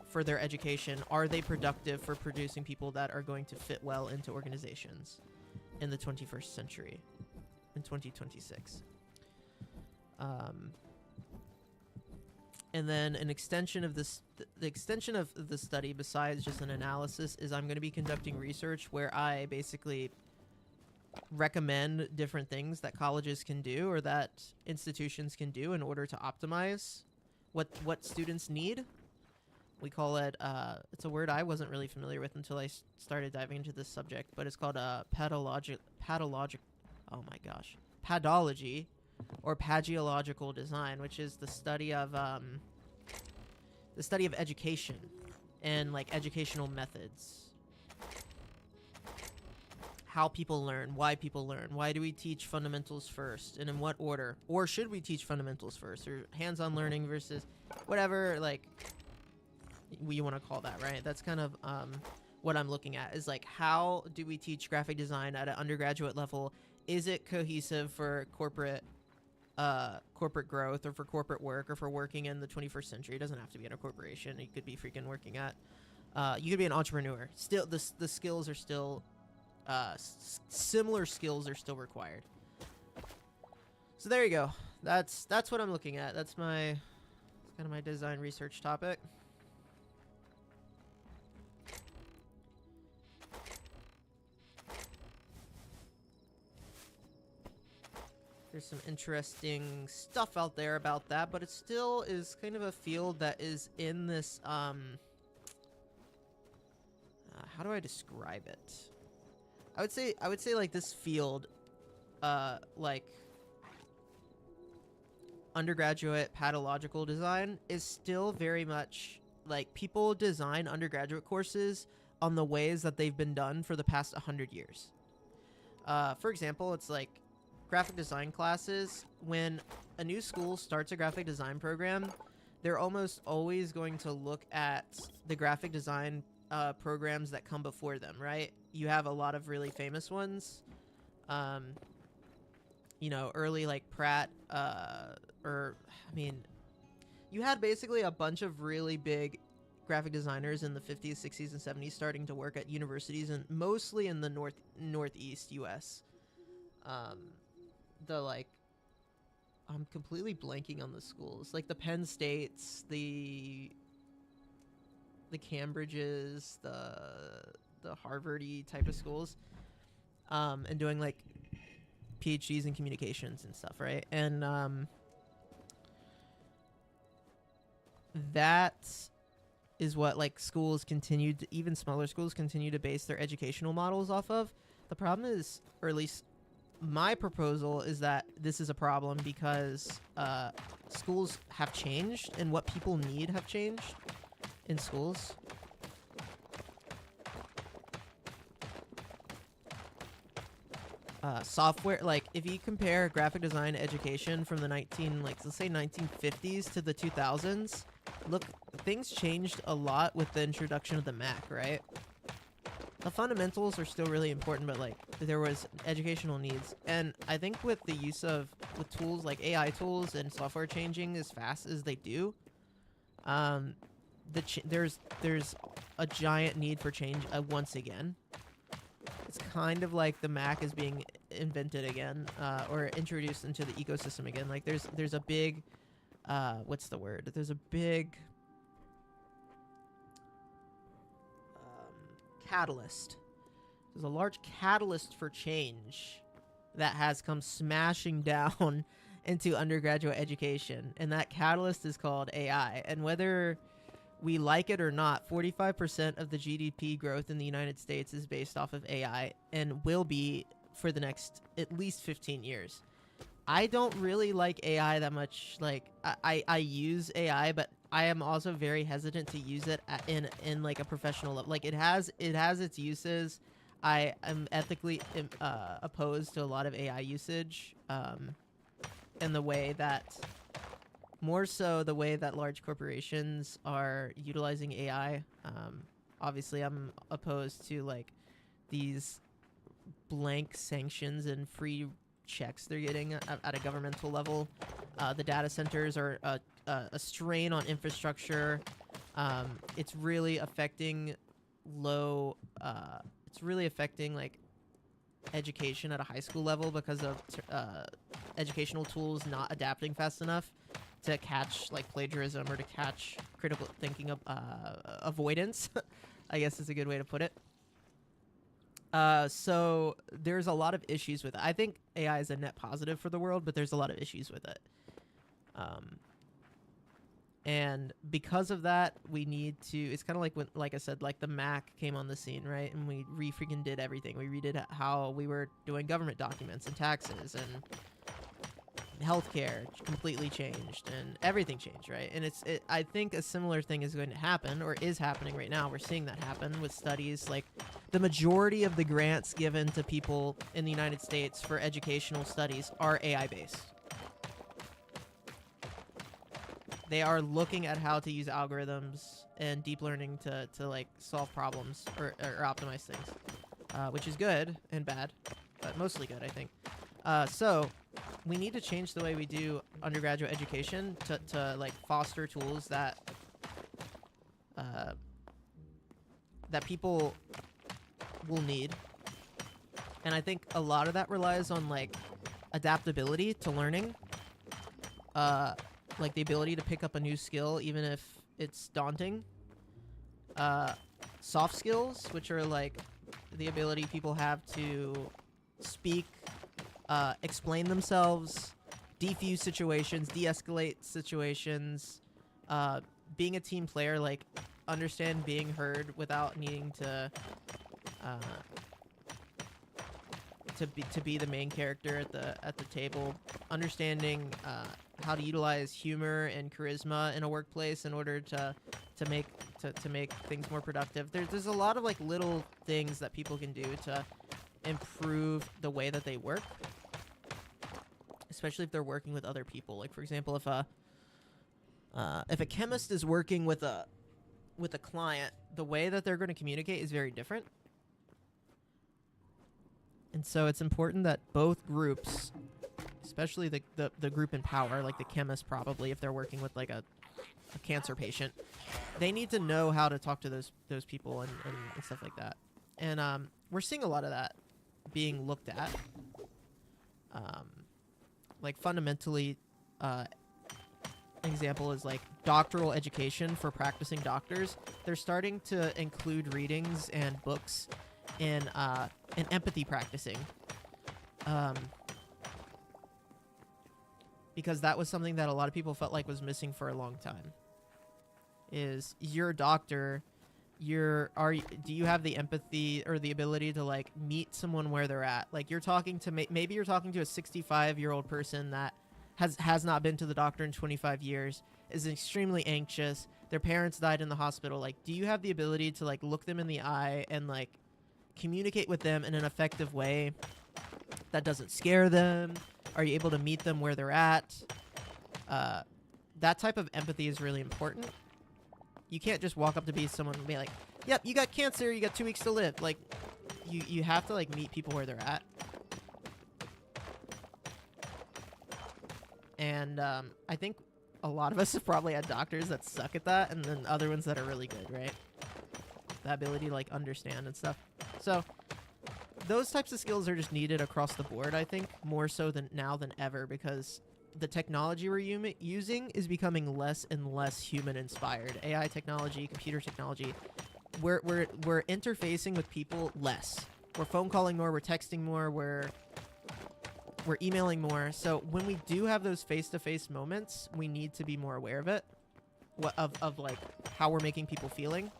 for their education, are they productive for producing people that are going to fit well into organizations in the 21st century, in 2026? And then an extension of this, the extension of the study, besides just an analysis, is I'm going to be conducting research where I basically recommend different things that colleges can do or that institutions can do in order to optimize what students need. We call it, it's a word I wasn't really familiar with until I started diving into this subject, but it's called padology, or pagiological design, which is the study of education and like educational methods, how people learn, why people learn, why do we teach fundamentals first, and in what order, or should we teach fundamentals first, or hands-on learning versus whatever, like you want to call that, right? That's kind of what I'm looking at, is like, how do we teach graphic design at an undergraduate level? Is it cohesive for corporate growth, or for corporate work, or for working in the 21st century? It doesn't have to be in a corporation. You could be freaking working at, you could be an entrepreneur. Still, the skills are still, similar skills are still required. So there you go. That's what I'm looking at. That's kind of my design research topic. There's some interesting stuff out there about that, but it still is kind of a field that is in this, how do I describe it? I would say like this field, like undergraduate pathological design is still very much like, people design undergraduate courses on the ways that they've been done for the past 100 years. For example, it's like graphic design classes. When a new school starts a graphic design program, they're almost always going to look at the graphic design programs that come before them, right? You have a lot of really famous ones. You know, early like Pratt, you had basically a bunch of really big graphic designers in the 50s, 60s, and 70s starting to work at universities, and mostly in the northeast US. I'm completely blanking on the schools, like the Penn States, the Cambridges, the Harvard-y type of schools, and doing like PhDs in communications and stuff, right? And that is what like schools continued, even smaller schools continue to base their educational models off of. The problem is, or at least my proposal is that this is a problem because schools have changed and what people need have changed in schools. Software, like if you compare graphic design education from the let's say 1950s to the 2000s, look, things changed a lot with the introduction of the Mac, right? The fundamentals are still really important, but like there was educational needs, and I think with the use of with tools like AI tools and software changing as fast as they do, there's a giant need for change once again. It's kind of like the Mac is being invented again, or introduced into the ecosystem again. Like there's a big, what's the word? There's a big catalyst. There's a large catalyst for change that has come smashing down into undergraduate education, and that catalyst is called AI. And whether we like it or not, 45% of the GDP growth in the United States is based off of AI and will be for the next at least 15 years. I don't really like AI that much. Like I use AI, but I am also very hesitant to use it in like a professional level. Like it has its uses. I am ethically opposed to a lot of AI usage, and the way that more so the way that large corporations are utilizing AI. Obviously, I'm opposed to like these blank sanctions and free checks they're getting at a governmental level. The data centers are a strain on infrastructure. It's really affecting it's really affecting like education at a high school level because of educational tools not adapting fast enough to catch like plagiarism or to catch critical thinking avoidance. I guess is a good way to put it. So there's a lot of issues with it. I think AI is a net positive for the world, but there's a lot of issues with it. And because of that, we need to, it's kind of like when, like I said, like the Mac came on the scene, right? And we freaking did everything. We redid how we were doing government documents and taxes, and healthcare completely changed, and everything changed, right? And I think a similar thing is going to happen, or is happening right now. We're seeing that happen with studies. Like the majority of the grants given to people in the United States for educational studies are AI based. They are looking at how to use algorithms and deep learning to like solve problems or optimize things, which is good and bad, but mostly good, I think. So we need to change the way we do undergraduate education to like foster tools that that people will need. And I think a lot of that relies on like adaptability to learning, like the ability to pick up a new skill even if it's daunting. Soft skills, which are like the ability people have to speak, explain themselves, defuse situations, de-escalate situations, being a team player, like understand being heard without needing to be the main character at the table, understanding how to utilize humor and charisma in a workplace in order to make things more productive. There's a lot of like little things that people can do to improve the way that they work, especially if they're working with other people. Like for example, if a chemist is working with a client, the way that they're going to communicate is very different. And so it's important that both groups, especially the group in power, like the chemist probably, if they're working with like a cancer patient, they need to know how to talk to those people and stuff like that. And we're seeing a lot of that being looked at. Like fundamentally, an example is like doctoral education for practicing doctors. They're starting to include readings and books in empathy practicing, because that was something that a lot of people felt like was missing for a long time. is you're a doctor. Do you have the empathy or the ability to like meet someone where they're at? Like you're talking to maybe you're talking to a 65-year-old person that has not been to the doctor in 25 years, is extremely anxious. Their parents died in the hospital. Like, do you have the ability to like look them in the eye and like communicate with them in an effective way that doesn't scare them? Are you able to meet them where they're at? That type of empathy is really important. You can't just walk up to someone and be like, yep, you got cancer, you got 2 weeks to live. Like, you have to, like, meet people where they're at. And I think a lot of us have probably had doctors that suck at that, and then other ones that are really good, right? The ability to, like, understand and stuff. So, those types of skills are just needed across the board, I think, more so than now than ever, because the technology we're using is becoming less and less human-inspired. AI technology, computer technology, we're interfacing with people less. We're phone calling more, we're texting more, we're emailing more. So when we do have those face-to-face moments, we need to be more aware of it, of like how we're making people feeling,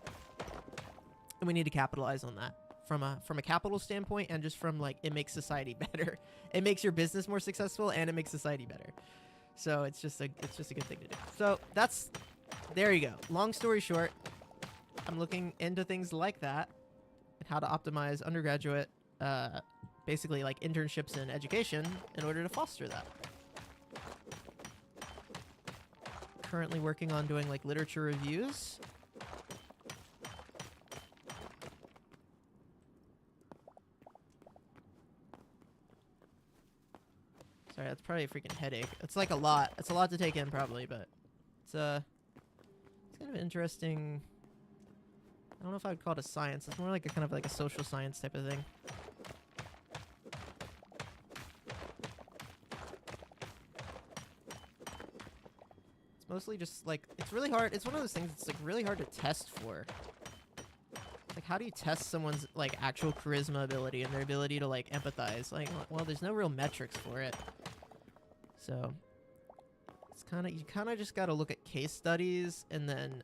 and we need to capitalize on that. From a capital standpoint, and just from like, it makes society better. It makes your business more successful, and it makes society better. So it's just a good thing to do. So there you go. Long story short, I'm looking into things like that and how to optimize undergraduate, basically like internships and education in order to foster that. Currently working on doing like literature reviews. Sorry, that's probably a freaking headache. It's like a lot. It's a lot to take in probably, but it's kind of interesting. I don't know if I would call it a science. It's more like a kind of like a social science type of thing. It's mostly just like, it's really hard. It's one of those things that's like really hard to test for. Like, how do you test someone's like actual charisma ability and their ability to like empathize? Like, well, there's no real metrics for it. So it's you kind of just got to look at case studies and then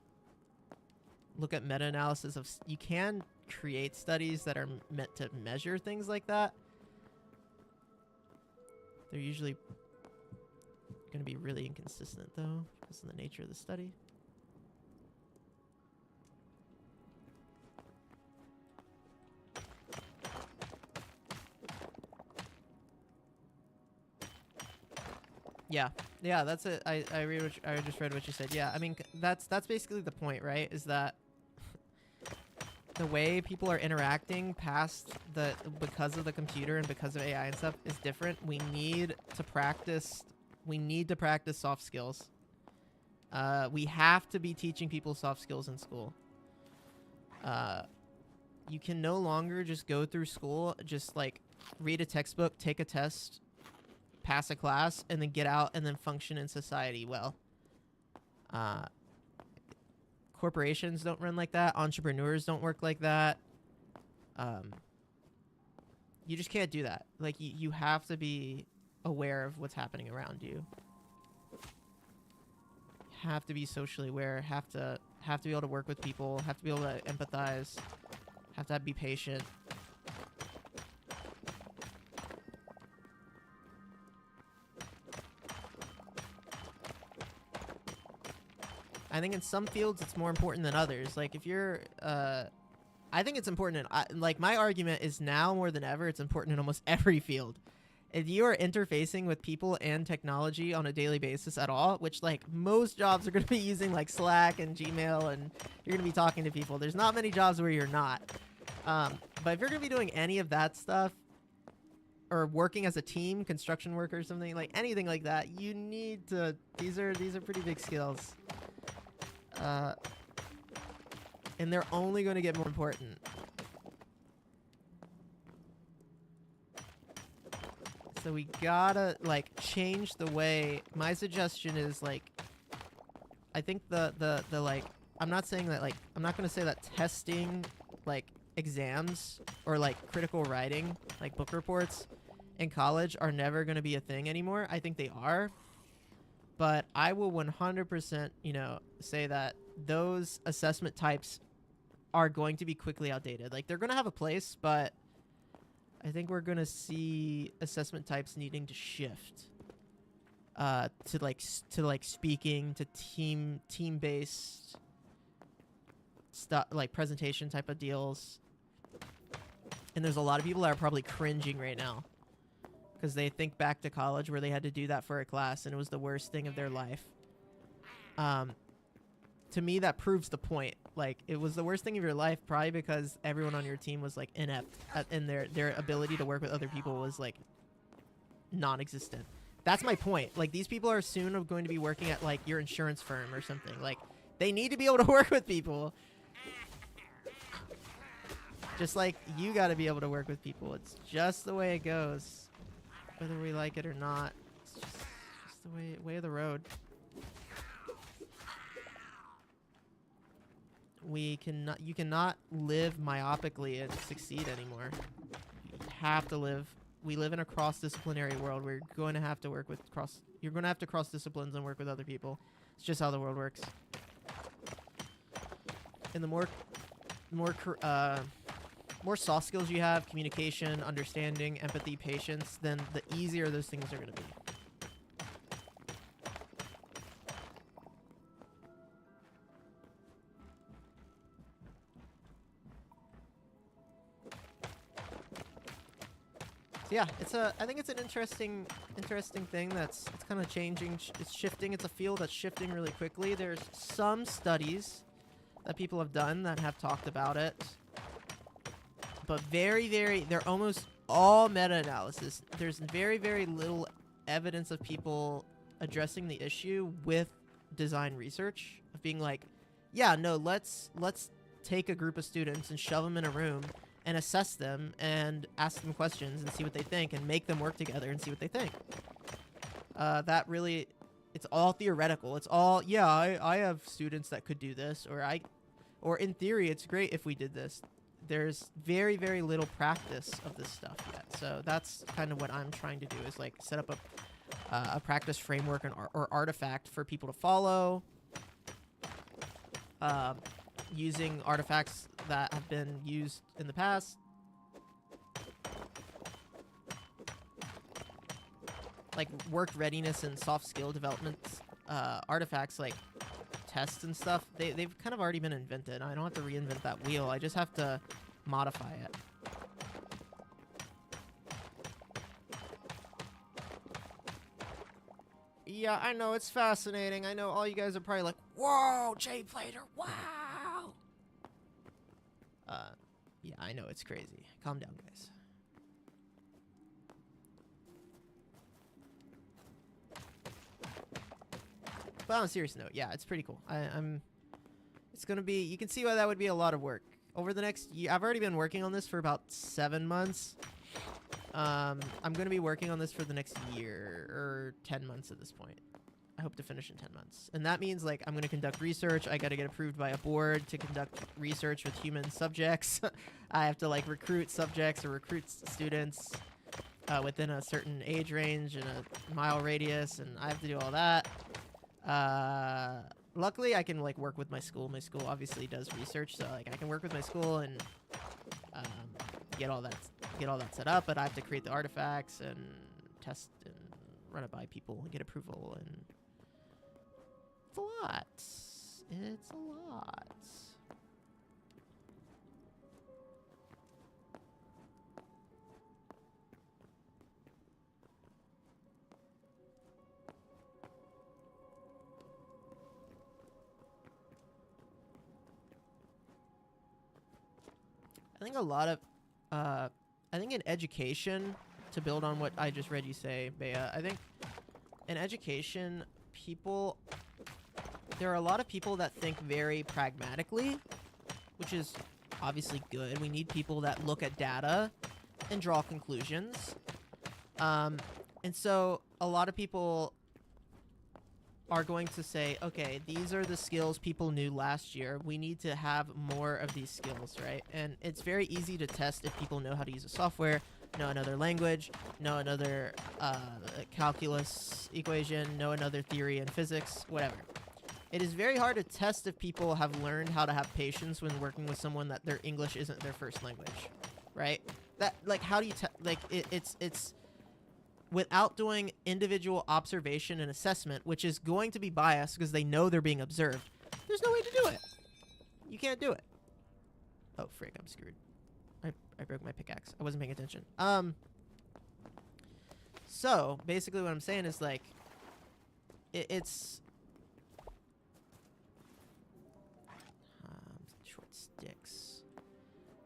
look at meta-analysis of, you can create studies that are meant to measure things like that. They're usually going to be really inconsistent though, because of the nature of the study. Yeah, that's it. I just read what you said. Yeah, I mean, that's basically the point, right? Is that the way people are interacting because of the computer and because of AI and stuff is different. We need to practice soft skills. We have to be teaching people soft skills in school. You can no longer just go through school, just like read a textbook, take a test, pass a class, and then get out and then function in society well. Corporations don't run like that. Entrepreneurs don't work like that. You just can't do that. Like, you have to be aware of what's happening around you. Have to be socially aware. Have to be able to work with people. Have to be able to empathize. Have to be patient. I think in some fields it's more important than others. Like if you're, I think it's important in, like my argument is now more than ever, it's important in almost every field. If you are interfacing with people and technology on a daily basis at all, which like most jobs are going to be using like Slack and Gmail, and you're going to be talking to people. There's not many jobs where you're not. But if you're going to be doing any of that stuff, or working as a team, construction worker or something, like anything like that, you need to, these are pretty big skills. And they're only going to get more important. So we gotta like change the way. My suggestion is like, I think the like, I'm not saying that like, I'm not going to say that testing like exams or like critical writing, like book reports in college are never going to be a thing anymore. I think they are. but I will 100%, say that those assessment types are going to be quickly outdated. Like, they're going to have a place, but I think we're going to see assessment types needing to shift to speaking, to team-based stuff, like presentation type of deals. And there's a lot of people that are probably cringing right now because they think back to college where they had to do that for a class and it was the worst thing of their life. To me, that proves the point. Like, it was the worst thing of your life probably because everyone on your team was like inept and their ability to work with other people was like non-existent. That's my point. Like, these people are soon going to be working at like your insurance firm or something. Like, they need to be able to work with people. Just like you got to be able to work with people. It's just the way it goes, whether we like it or not. It's just the way of the road. You cannot live myopically and succeed anymore. You have to live. We live in a cross-disciplinary world where you're going to have to work with you're going to have to cross disciplines and work with other people. It's just how the world works. And the more soft skills you have, communication, understanding, empathy, patience, then the easier those things are going to be. So yeah, I think it's an interesting thing it's kind of changing. It's shifting. It's a field that's shifting really quickly. There's some studies that people have done that have talked about it. But they're almost all meta-analysis. There's very, very little evidence of people addressing the issue with design research, of being like, yeah, no, let's take a group of students and shove them in a room and assess them and ask them questions and see what they think and make them work together and see what they think. That really, it's all theoretical. It's all, yeah, I have students that could do this, or in theory, it's great if we did this. There's very, very little practice of this stuff yet. So that's kind of what I'm trying to do, is like set up a practice framework or artifact for people to follow, using artifacts that have been used in the past. Like work readiness and soft skill development artifacts, like tests and stuff, they've kind of already been invented. I don't have to reinvent that wheel. I just have to modify it. Yeah, I know, it's fascinating. I know all you guys are probably like, whoa, Jay Plater, wow! Yeah, I know, it's crazy. Calm down, guys. But on a serious note, yeah, it's pretty cool. It's gonna be, you can see why that would be a lot of work. Over the next year, I've already been working on this for about 7 months. I'm gonna be working on this for the next year, or 10 months at this point. I hope to finish in 10 months. And that means, like, I'm gonna conduct research. I gotta get approved by a board to conduct research with human subjects. I have to, like, recruit subjects or recruit students within a certain age range and a mile radius, and I have to do all that. Luckily I can like work with my school. My school obviously does research, so like I can work with my school and get all that set up, but I have to create the artifacts and test and run it by people and get approval, and it's a lot. It's a lot. I think a lot of, I think in education, to build on what I just read you say, Bea, I think in education, there are a lot of people that think very pragmatically, which is obviously good. We need people that look at data and draw conclusions. And so a lot of people are going to say, okay, these are the skills people knew last year. We need to have more of these skills, right? And it's very easy to test if people know how to use a software. know another language, know another calculus equation, know another theory in physics, whatever. It is very hard to test if people have learned how to have patience when working with someone that their English isn't their first language, right? That, like, how do you it's without doing individual observation and assessment, which is going to be biased because they know they're being observed. There's no way to do it. You can't do it. Oh, frick, I'm screwed. I broke my pickaxe. I wasn't paying attention. So basically what I'm saying is, like, it's short sticks.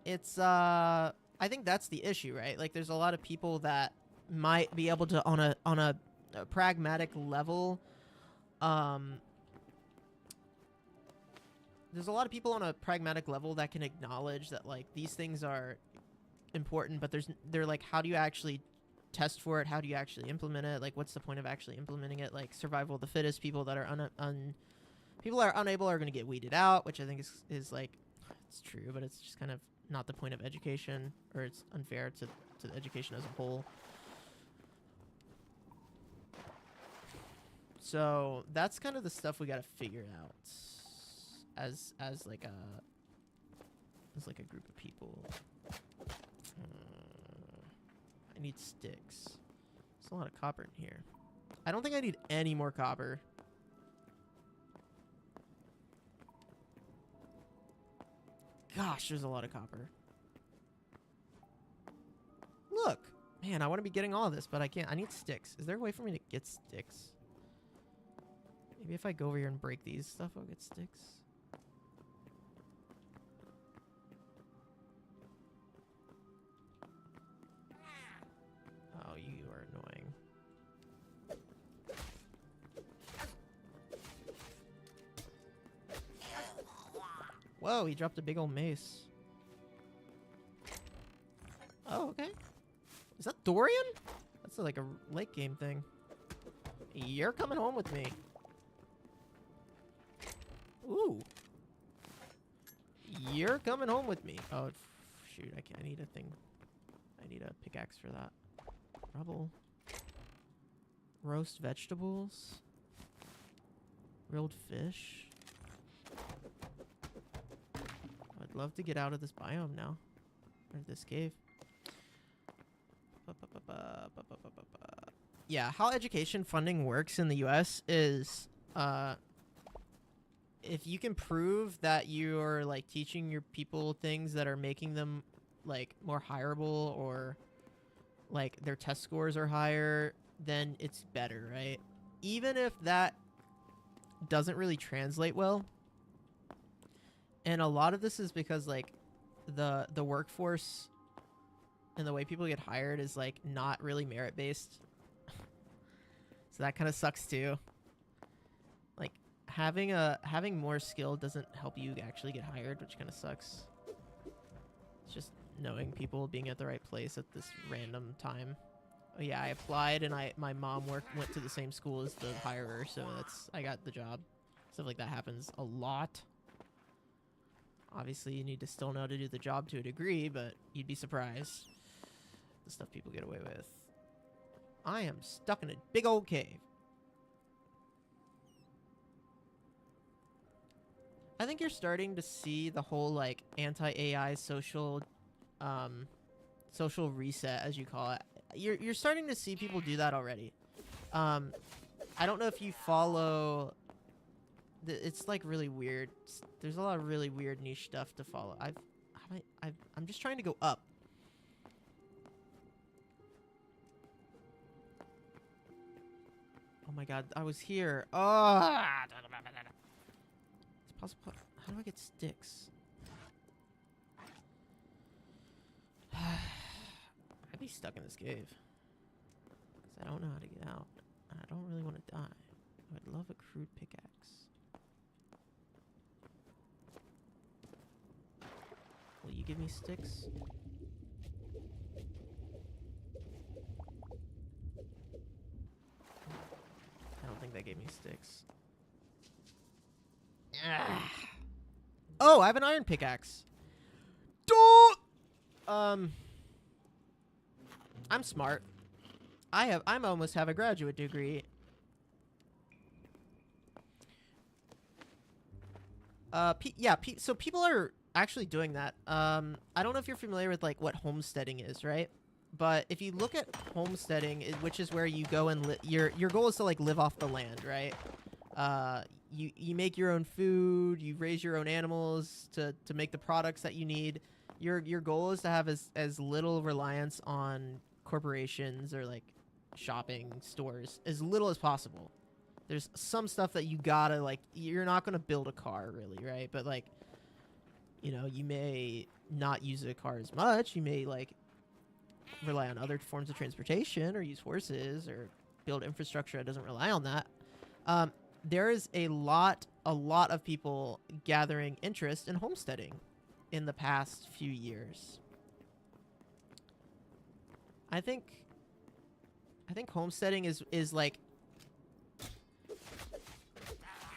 It's I think that's the issue, right? Like, there's a lot of people that might be able to on a pragmatic level, there's a lot of people on a pragmatic level that can acknowledge that, like, these things are important, but they're like, how do you actually test for it? How do you actually implement it? Like, what's the point of actually implementing it? Like, survival of the fittest. People that are people that are unable are going to get weeded out, which I think is like, it's true, but it's just kind of not the point of education, or it's unfair to the education as a whole. So that's kind of the stuff we got to figure out as like a group of people. I need sticks. There's a lot of copper in here. I don't think I need any more copper. Gosh, there's a lot of copper. Look. Man, I want to be getting all of this, but I can't. I need sticks. Is there a way for me to get sticks? Maybe if I go over here and break these stuff, I'll get sticks. Oh, you are annoying. Whoa, he dropped a big old mace. Oh, okay. Is that Dorian? That's like a late game thing. You're coming home with me. Ooh. You're coming home with me. Oh, shoot. I need a thing. I need a pickaxe for that. Rubble. Roast vegetables. Grilled fish. I'd love to get out of this biome now. Or this cave. Yeah, how education funding works in the US is if you can prove that you're, like, teaching your people things that are making them, like, more hireable, or, like, their test scores are higher, then it's better, right? Even if that doesn't really translate well. And a lot of this is because, like, the workforce and the way people get hired is, like, not really merit-based. So that kind of sucks too. Like, having more skill doesn't help you actually get hired, which kind of sucks. It's just knowing people being at the right place at this random time. Oh yeah, I applied and my mom went to the same school as the hirer, so I got the job. Stuff like that happens a lot. Obviously, you need to still know how to do the job to a degree, but you'd be surprised the stuff people get away with. I am stuck in a big old cave. I think you're starting to see the whole, like, anti-AI social reset, as you call it. You're starting to see people do that already. I don't know if you follow. It's like really weird. There's a lot of really weird niche stuff to follow. I'm just trying to go up. Oh my god, I was here. Oh, it's possible. How do I get sticks? I'd be stuck in this cave because I don't know how to get out, and I don't really want to die. I would love a crude pickaxe. Will you give me sticks? I don't think they gave me sticks. Oh, I have an iron pickaxe. I'm smart. I'm almost have a graduate degree. So people are actually doing that. I don't know if you're familiar with like what homesteading is, right? But if you look at homesteading, which is where you go and your goal is to like live off the land, right? You make your own food, you raise your own animals to make the products that you need. Your goal is to have as little reliance on corporations or like shopping stores as little as possible. There's some stuff that you gotta like. You're not gonna build a car, really, right? But like, you know, you may not use a car as much. You may like rely on other forms of transportation or use horses or build infrastructure that doesn't rely on that. There is a lot of people gathering interest in homesteading in the past few years. I think homesteading is like,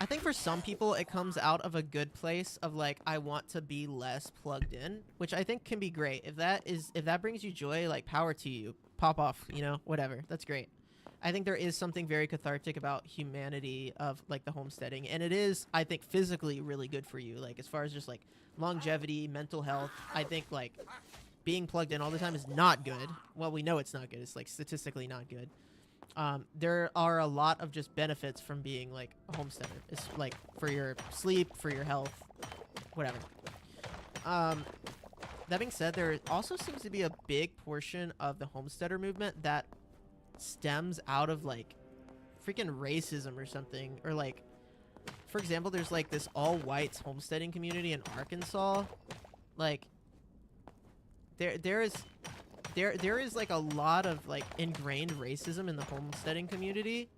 I think for some people it comes out of a good place of like, I want to be less plugged in, which I think can be great. If that brings you joy, like power to you, pop off, you know, whatever. That's great. I think there is something very cathartic about humanity of like the homesteading, and it is, I think, physically really good for you. Like as far as just like longevity, mental health, I think like being plugged in all the time is not good. Well, we know it's not good. It's like statistically not good. There are a lot of just benefits from being like a homesteader. It's like for your sleep, for your health, whatever. That being said, there also seems to be a big portion of the homesteader movement that stems out of like freaking racism or something. Or like, for example, there's like this all whites homesteading community in Arkansas. Like there is like a lot of like ingrained racism in the homesteading community,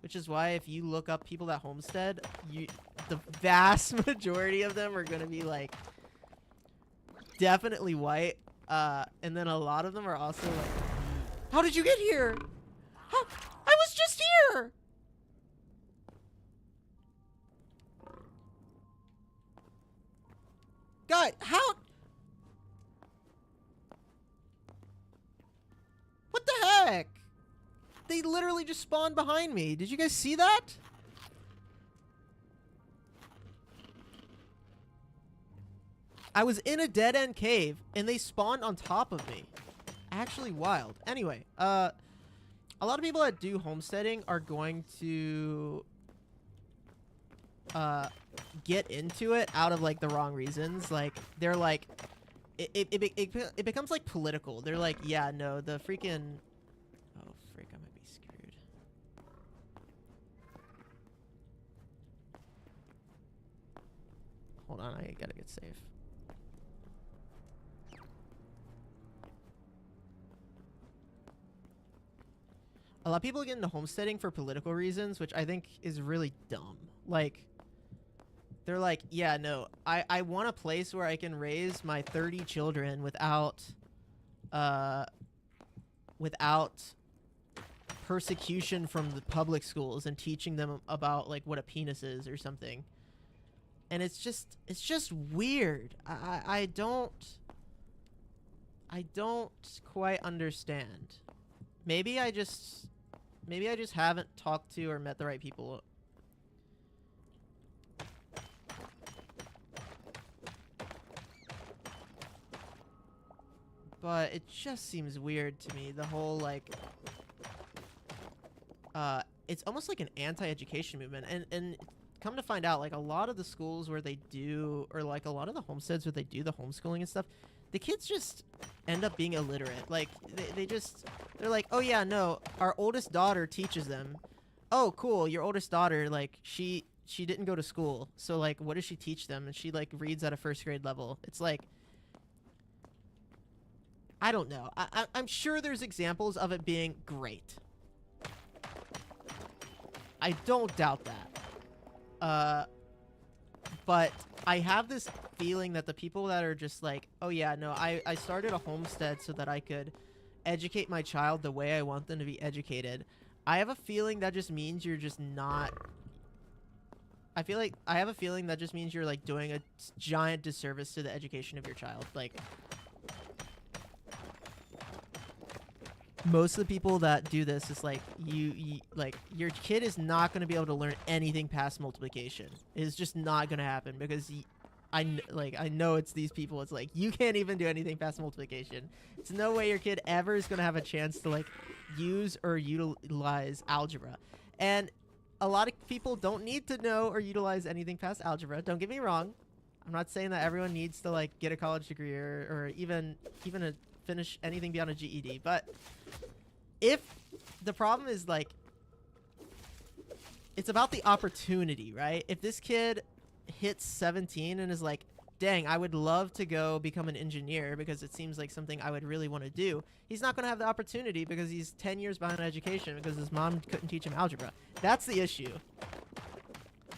which is why if you look up people that homestead, the vast majority of them are going to be like definitely white. And then a lot of them are also like, how did you get here? How? I was just here. God, how? What the heck? They literally just spawned behind me. Did you guys see that? I was in a dead-end cave, and they spawned on top of me. Actually wild. Anyway, a lot of people that do homesteading are going to get into it out of like the wrong reasons. Like they're like, it becomes like political. They're like, yeah, no, the freaking, oh freak, I might be screwed. Hold on, I gotta get safe. A lot of people get into homesteading for political reasons, which I think is really dumb. Like, they're like, yeah, no, I want a place where I can raise my 30 children without persecution from the public schools and teaching them about like what a penis is or something. And it's just weird. I don't quite understand. Maybe I just haven't talked to or met the right people. But it just seems weird to me, the whole like it's almost like an anti-education movement, and come to find out, like a lot of the schools where they do, or like a lot of the homesteads where they do the homeschooling and stuff, the kids just end up being illiterate. Like they're like, oh yeah, no, our oldest daughter teaches them. Oh cool, your oldest daughter, like she didn't go to school, so like what does she teach them? And she like reads at a first grade level. It's like, I don't know. I'm sure there's examples of it being great. I don't doubt that. But I have this feeling that the people that are just like, oh yeah, no, I started a homestead so that I could educate my child the way I want them to be educated. I have a feeling that just means you're just not... I have a feeling that just means you're like doing a giant disservice to the education of your child. Like... most of the people that do this is like you like your kid is not going to be able to learn anything past multiplication. It's just not going to happen because I know it's these people. It's like you can't even do anything past multiplication. It's no way your kid ever is going to have a chance to like use or utilize algebra. And a lot of people don't need to know or utilize anything past algebra. Don't get me wrong. I'm not saying that everyone needs to like get a college degree or even finish anything beyond a GED, but if the problem is like it's about the opportunity, right? If this kid hits 17 and is like, dang, I would love to go become an engineer because it seems like something I would really want to do, he's not going to have the opportunity because he's 10 years behind in education because his mom couldn't teach him algebra. That's the issue.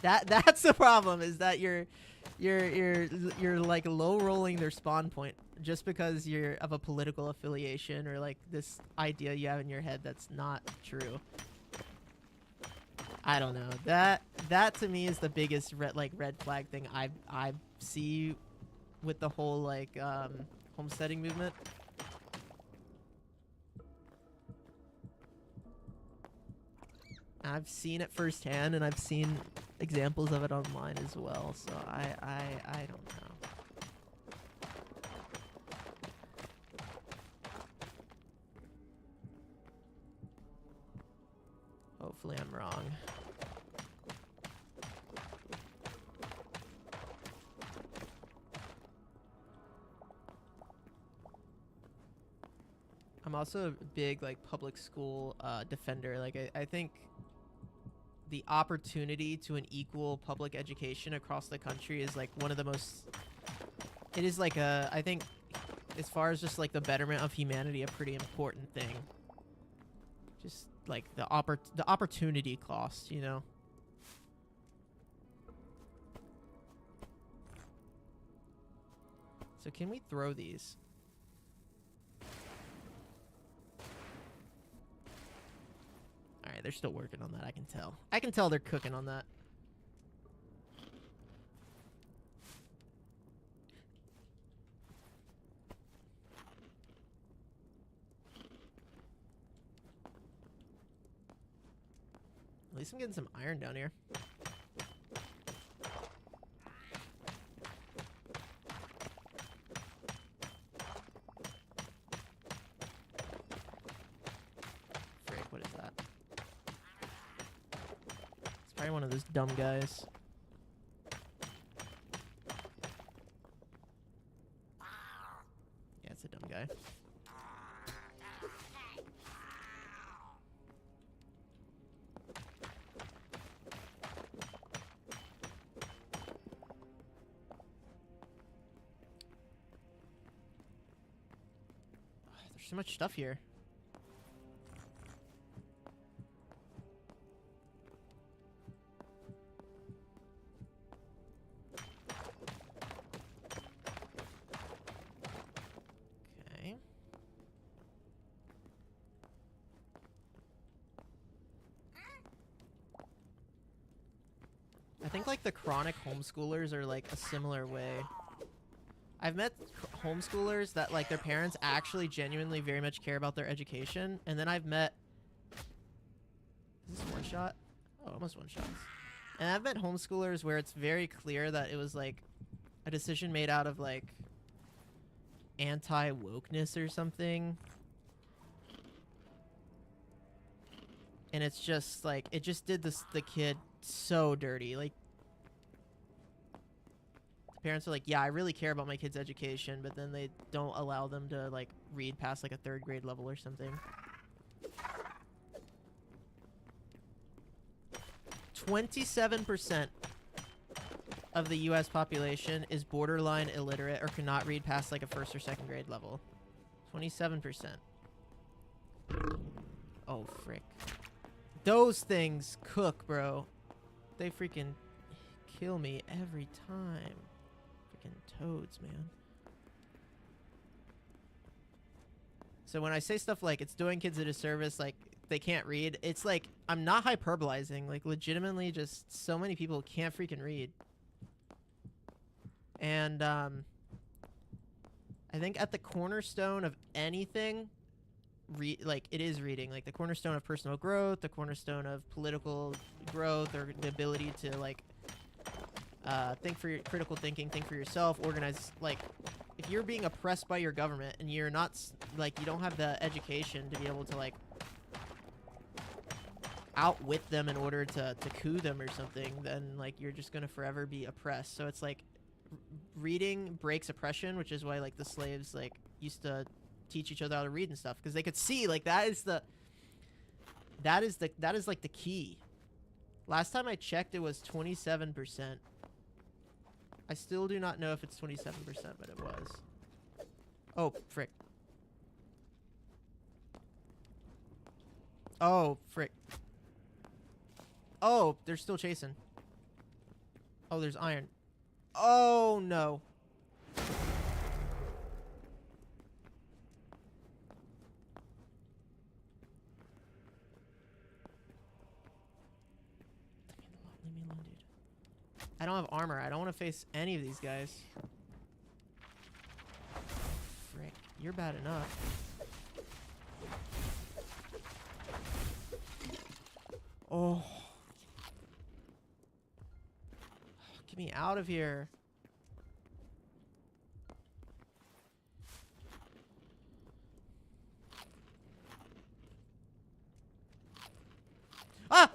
That's the problem, is that you're like low rolling their spawn point just because you're of a political affiliation or like this idea you have in your head that's not true. I don't know. That to me is the biggest red flag thing I see with the whole like homesteading movement. I've seen it firsthand, and I've seen examples of it online as well. So I don't know. Hopefully I'm wrong. I'm also a big like public school defender. Like I think the opportunity to an equal public education across the country is like one of the most, it is like I think as far as just like the betterment of humanity, a pretty important thing. Just like the opportunity cost, you know. So can we throw these? Alright, they're still working on that, I can tell. I can tell they're cooking on that. At least I'm getting some iron down here. Frick, what is that? It's probably one of those dumb guys. Yeah, it's a dumb guy. There's so much stuff here. Okay. I think like the chronic homeschoolers are like a similar way. I've met homeschoolers that like their parents actually genuinely very much care about their education, and then I've met, is this one shot? Oh, almost one shots. And I've met homeschoolers where it's very clear that it was like a decision made out of like anti-wokeness or something. And it's just like, it just did the kid so dirty. Like, parents are like, yeah, I really care about my kid's education, but then they don't allow them to like read past like a 3rd grade level or something. 27% of the US population is borderline illiterate or cannot read past like a 1st or 2nd grade level. 27%. Oh, frick. Those things cook, bro. They freaking kill me every time. Toads, man. So when I say stuff like it's doing kids a disservice, like they can't read, it's like I'm not hyperbolizing. Like legitimately, just so many people can't freaking read. And I think at the cornerstone of anything it is reading, like the cornerstone of personal growth, the cornerstone of political growth, or the ability to like think for your critical thinking, think for yourself, organize. Like, if you're being oppressed by your government and you're not like, you don't have the education to be able to like outwit them in order to coup them or something, then like you're just gonna forever be oppressed. So it's like reading breaks oppression, which is why like the slaves like used to teach each other how to read and stuff, because they could see like that is like the key. Last time I checked, it was 27%. I still do not know if it's 27%, but it was. Oh, frick. Oh, frick. Oh, they're still chasing. Oh, there's iron. Oh, no. Leave me alone, dude. I don't have armor. I don't want to face any of these guys. Frick. You're bad enough. Oh. Get me out of here. Ah!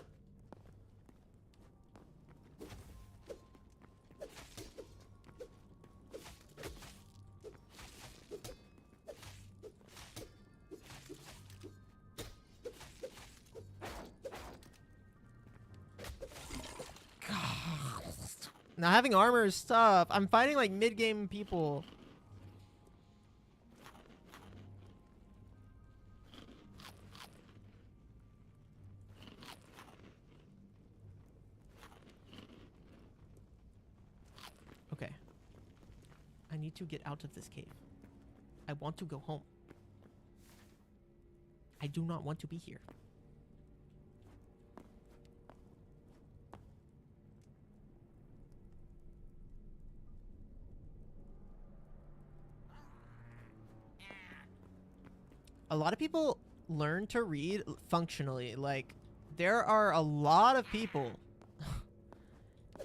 Now having armor is tough. I'm fighting like mid-game people. Okay. I need to get out of this cave. I want to go home. I do not want to be here. A lot of people learn to read functionally. Like, there are a lot of people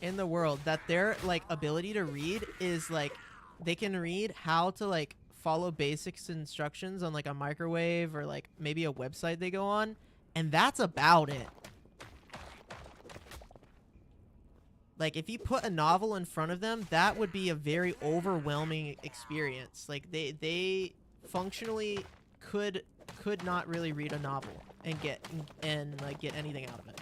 in the world that their like ability to read is like they can read how to like follow basics instructions on like a microwave or like maybe a website they go on, and that's about it. Like, if you put a novel in front of them, that would be a very overwhelming experience. Like, they functionally could not really read a novel and get anything out of it.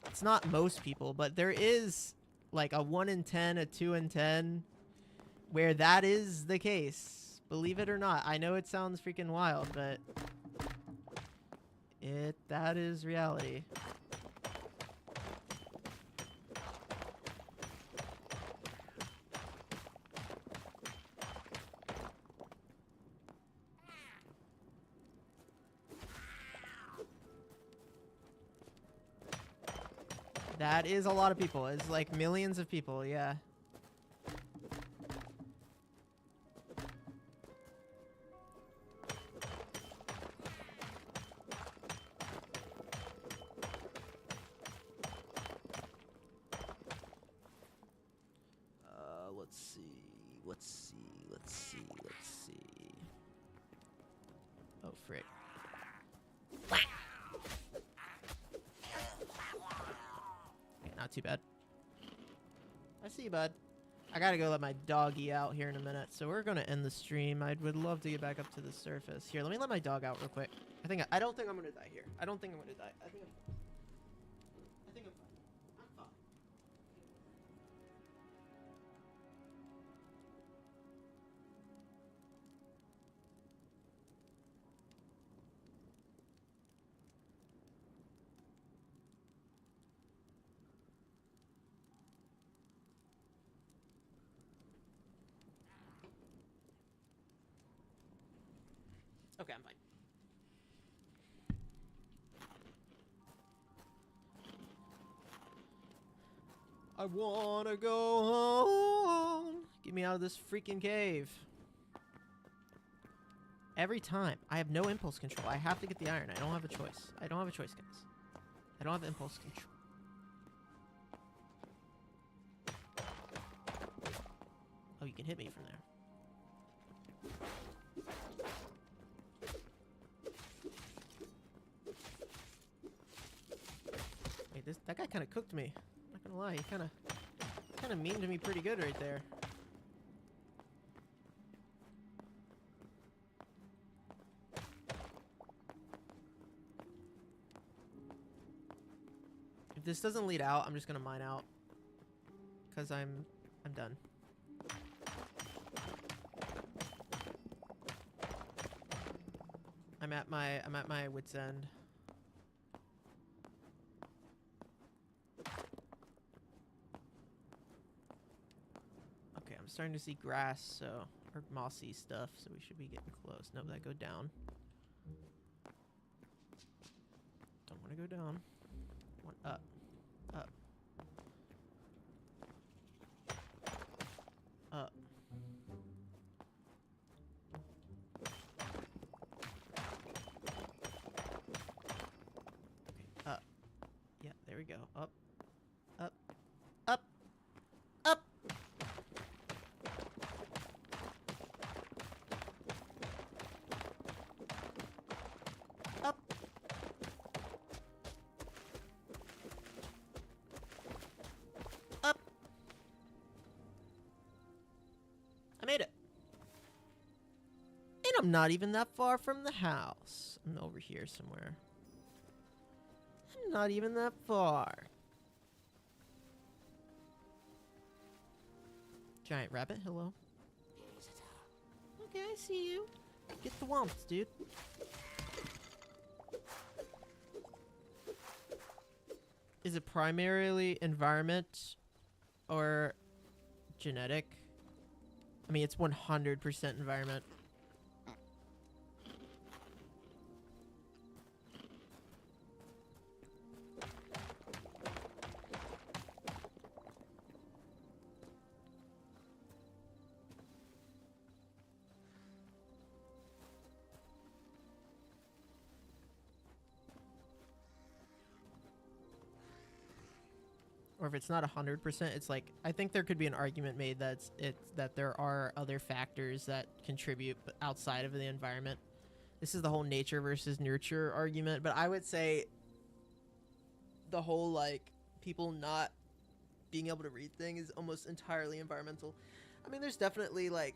It's not most people, but there is like a 1 in 10, a 2 in 10 where that is the case. Believe it or not. I know it sounds freaking wild, but that is reality. That is a lot of people. It's like millions of people, yeah. Let's see. Oh, frick. Not too bad. I see you, bud. I gotta go let my doggy out here in a minute, so we're gonna end the stream. I would love to get back up to the surface. Here, let me let my dog out real quick. I don't think I'm gonna die here. I don't think I'm gonna die. I think I'm fine. I'm fine. Okay, I'm fine. I wanna go home. Get me out of this freaking cave. Every time. I have no impulse control. I have to get the iron. I don't have a choice. I don't have a choice, guys. I don't have impulse control. Oh, you can hit me from there. Wait, that guy kind of cooked me. I'm not gonna lie, he kind of mean to me pretty good right there. If this doesn't lead out, I'm just gonna mine out, cause I'm done. I'm at my wit's end. Okay, I'm starting to see grass, so or mossy stuff, so we should be getting close. No, that go down. Don't want to go down. One up, up, up. Yeah, there we go. Up, up, up, up. Up. Up. I made it. And I'm not even that far from the house. I'm over here somewhere. Not even that far. Giant rabbit, hello. Okay, I see you. Get the wumps, dude. Is it primarily environment or genetic? I mean, it's 100% environment. Or if it's not 100%, it's like, I think there could be an argument made that that there are other factors that contribute outside of the environment. This is the whole nature versus nurture argument, but I would say the whole like people not being able to read thing is almost entirely environmental. I mean, there's definitely like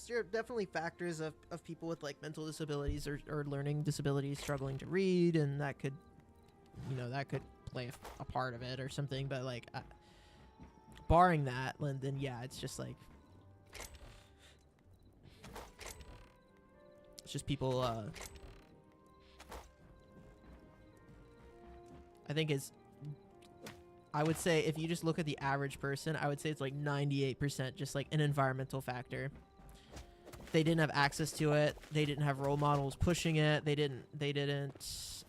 there are definitely factors of people with like mental disabilities or learning disabilities struggling to read, and that could, you know, that could play a part of it or something, but like barring that, then yeah, it's just like it's just people I think I would say if you just look at the average person, I would say it's like 98% just like an environmental factor. They didn't have access to it. They didn't have role models pushing it. They didn't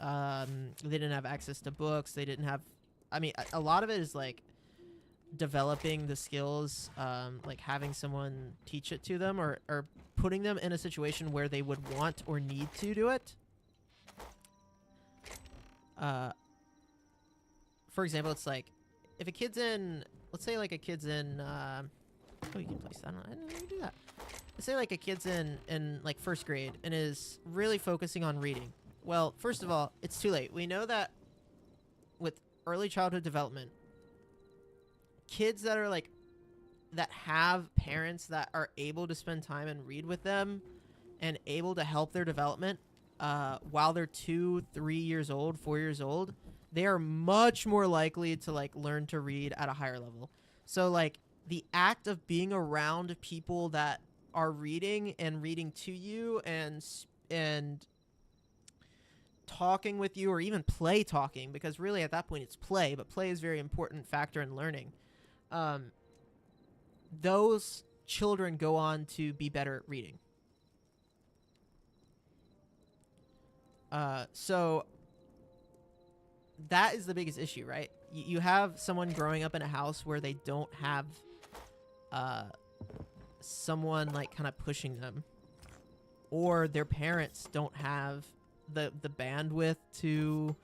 have access to books. They didn't have, I mean, a lot of it is like developing the skills, like having someone teach it to them or putting them in a situation where they would want or need to do it. For example, it's like if a kid's in, let's say like a kid's in, oh, you can place that on, I didn't know you do that. Let's say like a kid's in like first grade and is really focusing on reading. Well, first of all, it's too late. We know that with early childhood development, kids that are like, that have parents that are able to spend time and read with them and able to help their development while they're 2, 3 years old, 4 years old, they are much more likely to like learn to read at a higher level. So like the act of being around people that are reading and reading to you and talking with you, or even play talking, because really at that point it's play, but play is a very important factor in learning. Those children go on to be better at reading. So that is the biggest issue, right? You have someone growing up in a house where they don't have someone like kind of pushing them. or their parents don't have the bandwidth to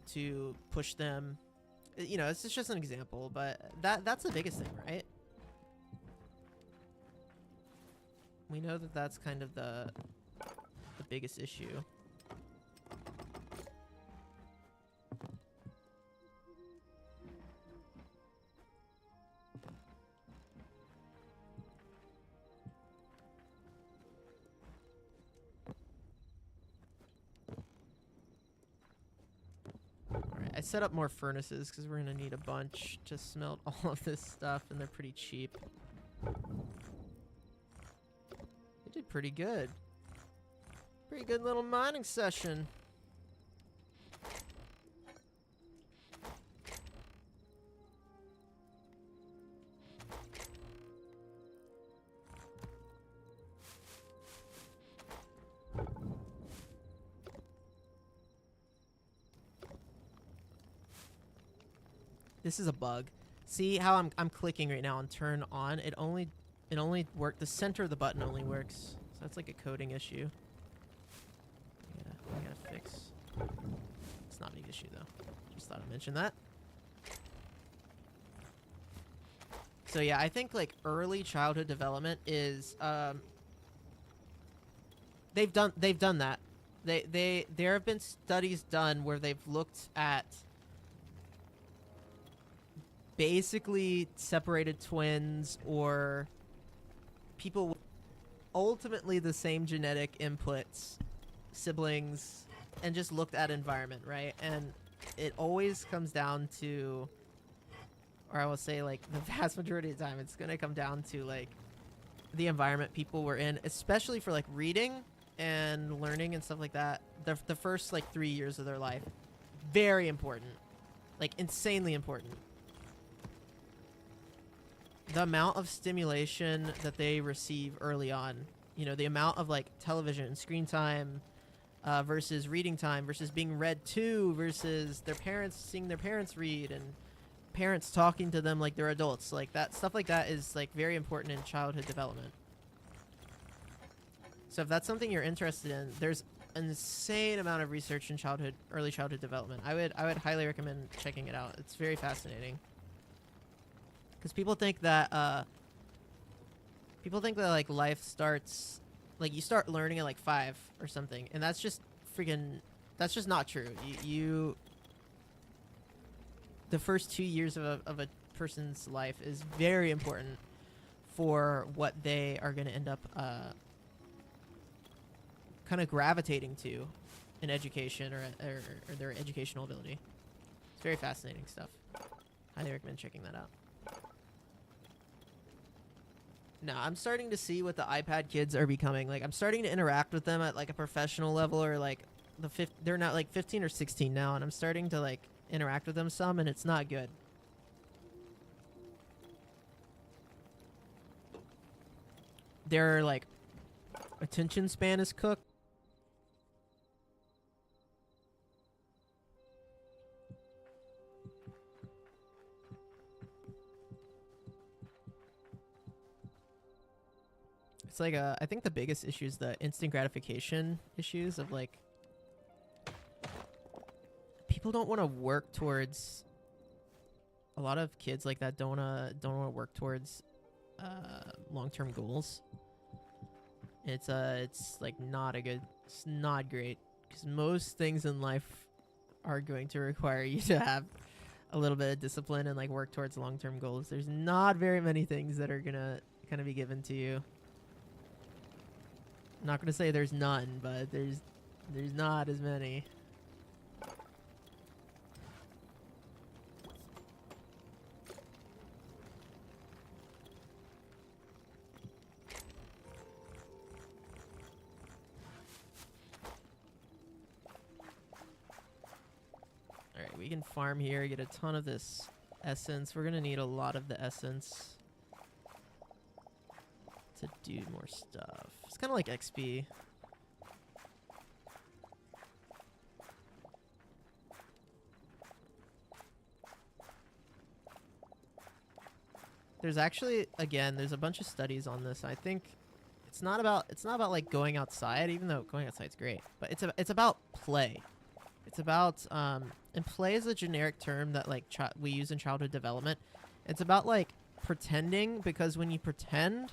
to push them. You know, it's just an example, but that's the biggest thing, right? We know that that's kind of the biggest issue. Alright, I set up more furnaces because we're going to need a bunch to smelt all of this stuff, and they're pretty cheap. We did pretty good. Pretty good little mining session. This is a bug. See how I'm clicking right now on turn on? It only worked. The center of the button only works. So that's like a coding issue. I gotta fix. It's not a big issue though. Just thought I'd mention that. So yeah, I think like early childhood development is they've done that. There have been studies done where they've looked at basically separated twins or people with ultimately the same genetic inputs, siblings, and just looked at environment, right? And it always comes down to, or I will say like the vast majority of the time, it's going to come down to like the environment people were in, especially for like reading and learning and stuff like that. The first like 3 years of their life, very important, like insanely important. The amount of stimulation that they receive early on, you know, the amount of like television and screen time versus reading time versus being read to versus their parents seeing their parents read and parents talking to them like they're adults, like that stuff like that is like very important in childhood development. So if that's something you're interested in, there's an insane amount of research in early childhood development. I would highly recommend checking it out. It's very fascinating. Because people think that like life starts, like you start learning at like 5 or something, and that's just not true. The first 2 years of a person's life is very important for what they are going to end up kind of gravitating to in education or their educational ability. It's very fascinating stuff. Highly recommend checking that out. No, I'm starting to see what the iPad kids are becoming. Like, I'm starting to interact with them at like a professional level, or like they're not like 15 or 16 now, and I'm starting to like interact with them some, and it's not good. Their like attention span is cooked. It's like I think the biggest issue is the instant gratification issues of like people don't want to work towards. A lot of kids like that don't want to work towards long-term goals. It's like it's not great, because most things in life are going to require you to have a little bit of discipline and like work towards long-term goals. There's not very many things that are gonna kind of be given to you. I'm not gonna say there's none, but there's not as many. Alright, we can farm here, get a ton of this essence. We're gonna need a lot of the essence to do more stuff. It's kind of like XP. There's actually, again, there's a bunch of studies on this. I think it's not about like going outside, even though going outside's great, but it's about play. It's about and play is a generic term that like we use in childhood development. It's about like pretending, because when you pretend,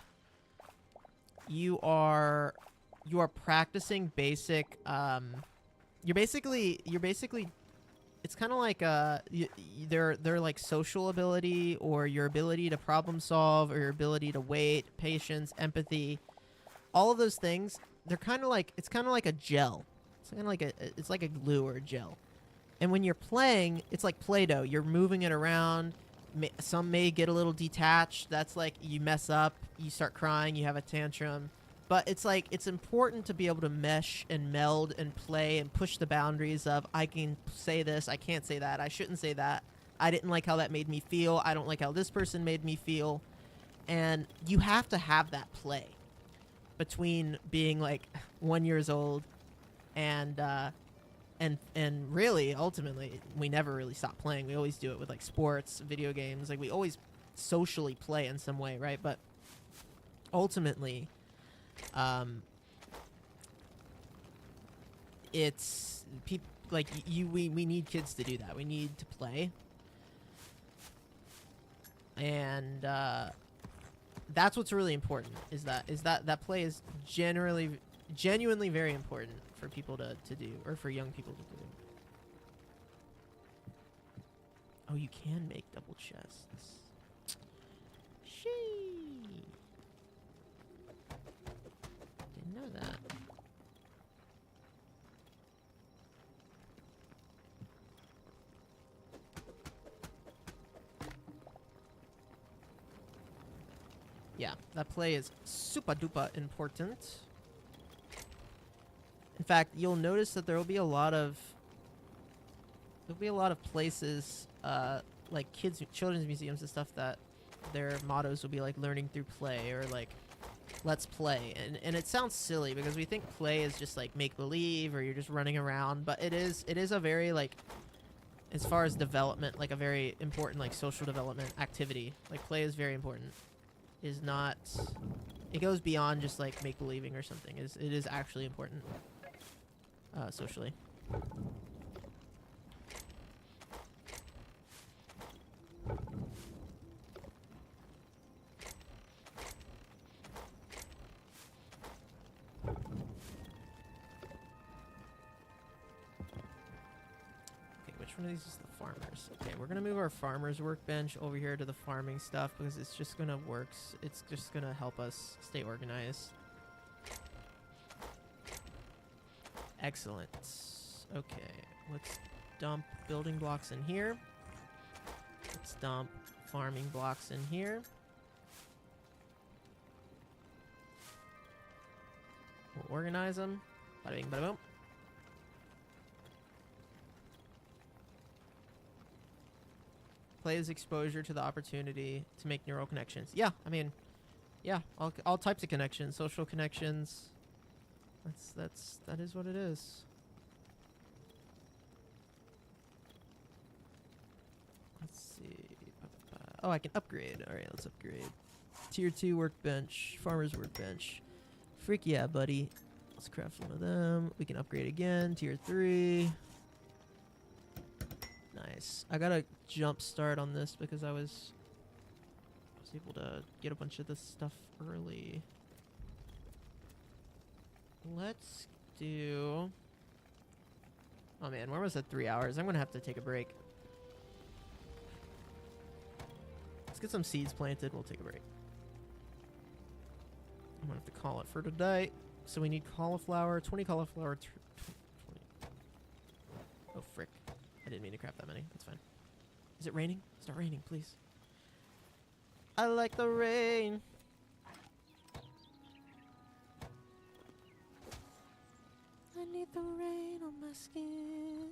you are practicing basic you're basically it's kind of like they're like social ability, or your ability to problem solve, or your ability to wait, patience, empathy, all of those things. They're kind of like, it's kind of like a gel. It's kind of like it's like a glue or a gel. And when you're playing, it's like Play-Doh. You're moving it around. Some may get a little detached. That's like you mess up, you start crying, you have a tantrum. But it's like, it's important to be able to mesh and meld and play and push the boundaries of, I can say this, I can't say that, I shouldn't say that. I didn't like how that made me feel. I don't like how this person made me feel. And you have to have that play between being like 1 year old and really, ultimately, we never really stop playing. We always do it with like sports, video games. Like we always socially play in some way, right? But ultimately, it's people like we need kids to do that. We need to play, and that's what's really important. Is that play is genuinely very important for people to do, or for young people to do. Oh, you can make double chests. Shee. Didn't know that. Yeah, that play is super duper important. In fact, you'll notice that there will be a lot of places, like children's museums and stuff, that their mottos will be like learning through play, or like let's play. And it sounds silly because we think play is just like make believe, or you're just running around, but it is a very, like, as far as development, like a very important like social development activity. Like play is very important. Is not, it goes beyond just like make believing or something. It is actually important socially. Which one of these is the farmers? Okay, we're gonna move our farmers workbench over here to the farming stuff, because it's just gonna work. It's just gonna help us stay organized. Excellent. Okay, let's dump building blocks in here. Let's dump farming blocks in here. We'll organize them. Bada bing, bada boom. Plays exposure to the opportunity to make neural connections. Yeah, I mean, yeah, all types of connections, social connections. That is what it is. Let's see. Oh, I can upgrade. All right, let's upgrade. Tier 2 workbench, farmer's workbench. Freak yeah, buddy. Let's craft one of them. We can upgrade again. Tier 3. Nice. I got a jump start on this because I was able to get a bunch of this stuff early. Let's do... Oh man, we're almost at 3 hours. I'm gonna have to take a break. Let's get some seeds planted. We'll take a break. I'm gonna have to call it for today. So we need cauliflower, 20 cauliflower, 20. Oh frick. I didn't mean to craft that many. That's fine. Is it raining? Start raining, please. I like the rain. I need the rain on my skin.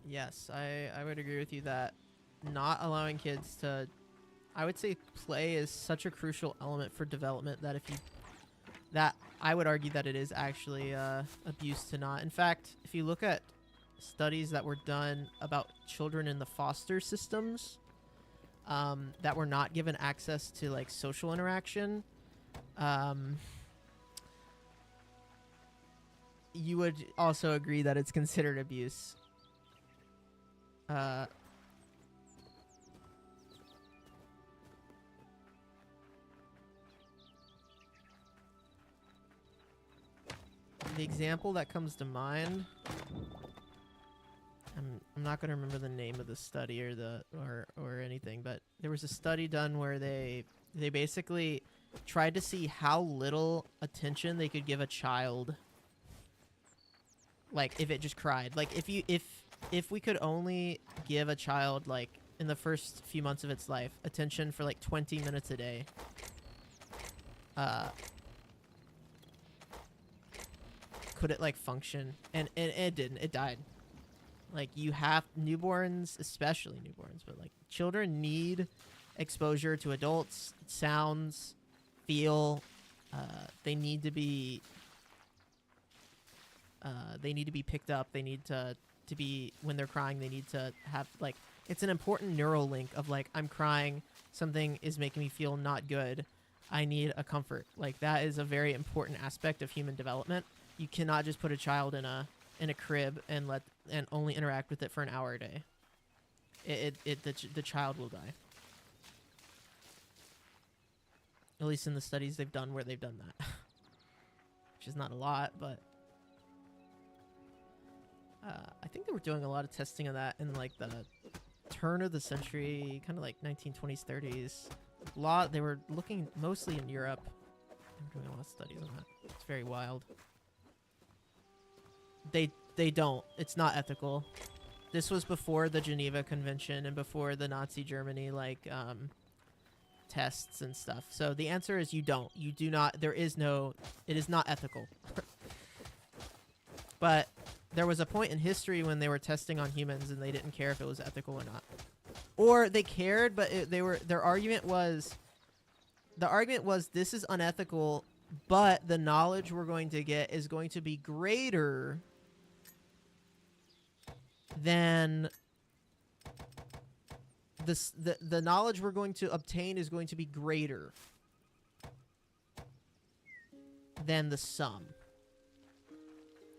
Yes, I would agree with you that not allowing kids to, I would say play is such a crucial element for development that I would argue that it is actually abuse to not. In fact, if you look at studies that were done about children in the foster systems that were not given access to like social interaction, you would also agree that it's considered abuse. The example that comes to mind, I'm not going to remember the name of the study or anything, but there was a study done where they basically tried to see how little attention they could give a child, like if it just cried. Like if we could only give a child, like in the first few months of its life, attention for like 20 minutes a day, could it like function? And it didn't. It died. Like you have newborns, especially newborns, but like children need exposure to adults, sounds, feel. They need to be picked up. They need to be, when they're crying, they need to have, like, it's an important neural link of like, I'm crying, something is making me feel not good, I need a comfort. Like that is a very important aspect of human development. You cannot just put a child in a crib and only interact with it for an hour a day. The child will die. At least in the studies they've done where they've done that. Which is not a lot, but I think they were doing a lot of testing of that in like the turn of the century, kind of like 1920s, 30s. They were looking mostly in Europe. They were doing a lot of studies on that. It's very wild. They don't. It's not ethical. This was before the Geneva Convention and before the Nazi Germany, like, tests and stuff. So the answer is you don't. You do not. It is not ethical. But there was a point in history when they were testing on humans and they didn't care if it was ethical or not. Or they cared, but their argument was this is unethical, but the knowledge we're going to get is going to be greater than the knowledge we're going to obtain is going to be greater than the sum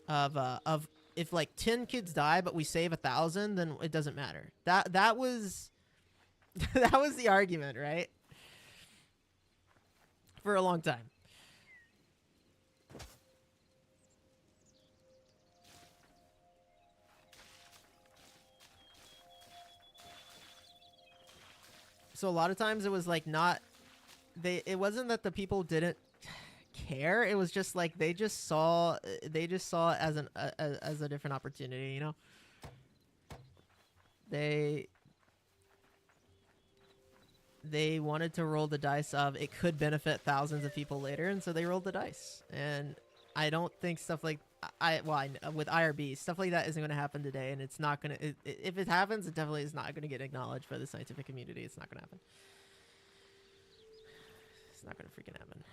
of if like 10 kids die but we save 1,000, then it doesn't matter. That was that was the argument, right? For a long time. So a lot of times it was like it wasn't that the people didn't care. It was just like they just saw it as as a different opportunity, you know? They wanted to roll the dice of it could benefit thousands of people later, and so they rolled the dice. And I don't think stuff like with IRB, stuff like that isn't going to happen today, and it's not going to. If it happens, it definitely is not going to get acknowledged by the scientific community. It's not going to happen. It's not going to freaking happen.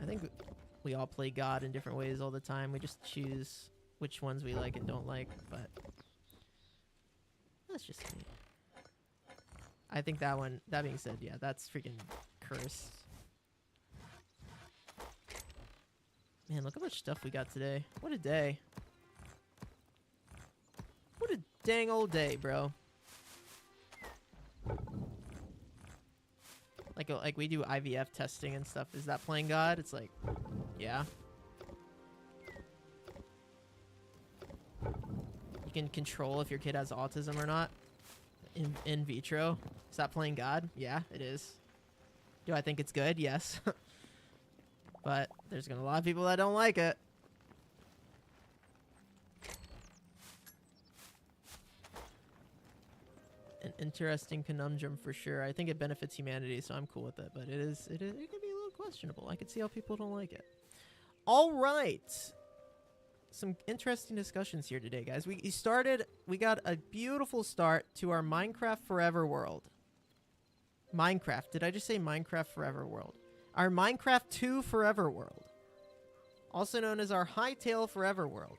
I think we all play God in different ways all the time. We just choose which ones we like and don't like, but that's just me. I think that one, that being said, yeah, that's freaking cursed. Man, look how much stuff we got today. What a day. What a dang old day, bro. Like we do IVF testing and stuff. Is that playing God? It's like, yeah. You can control if your kid has autism or not. In vitro. Is that playing God? Yeah, it is. Do I think it's good? Yes. But there's gonna be a lot of people that don't like it. An interesting conundrum for sure. I think it benefits humanity, so I'm cool with it. But it can be a little questionable. I can see how people don't like it. All right. some interesting discussions here today, guys. We got a beautiful start to our Minecraft Forever world. Minecraft. Did I just say Minecraft Forever world? Our Minecraft 2 Forever world. Also known as our Hytale Forever world.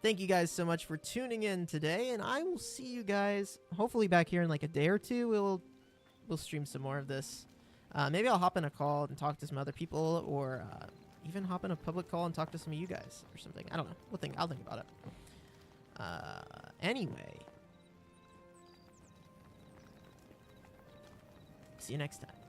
Thank you guys so much for tuning in today, and I will see you guys hopefully back here in like a day or two. We'll stream some more of this. Maybe I'll hop in a call and talk to some other people, or even hop in a public call and talk to some of you guys or something. I don't know. I'll think about it. Anyway. See you next time.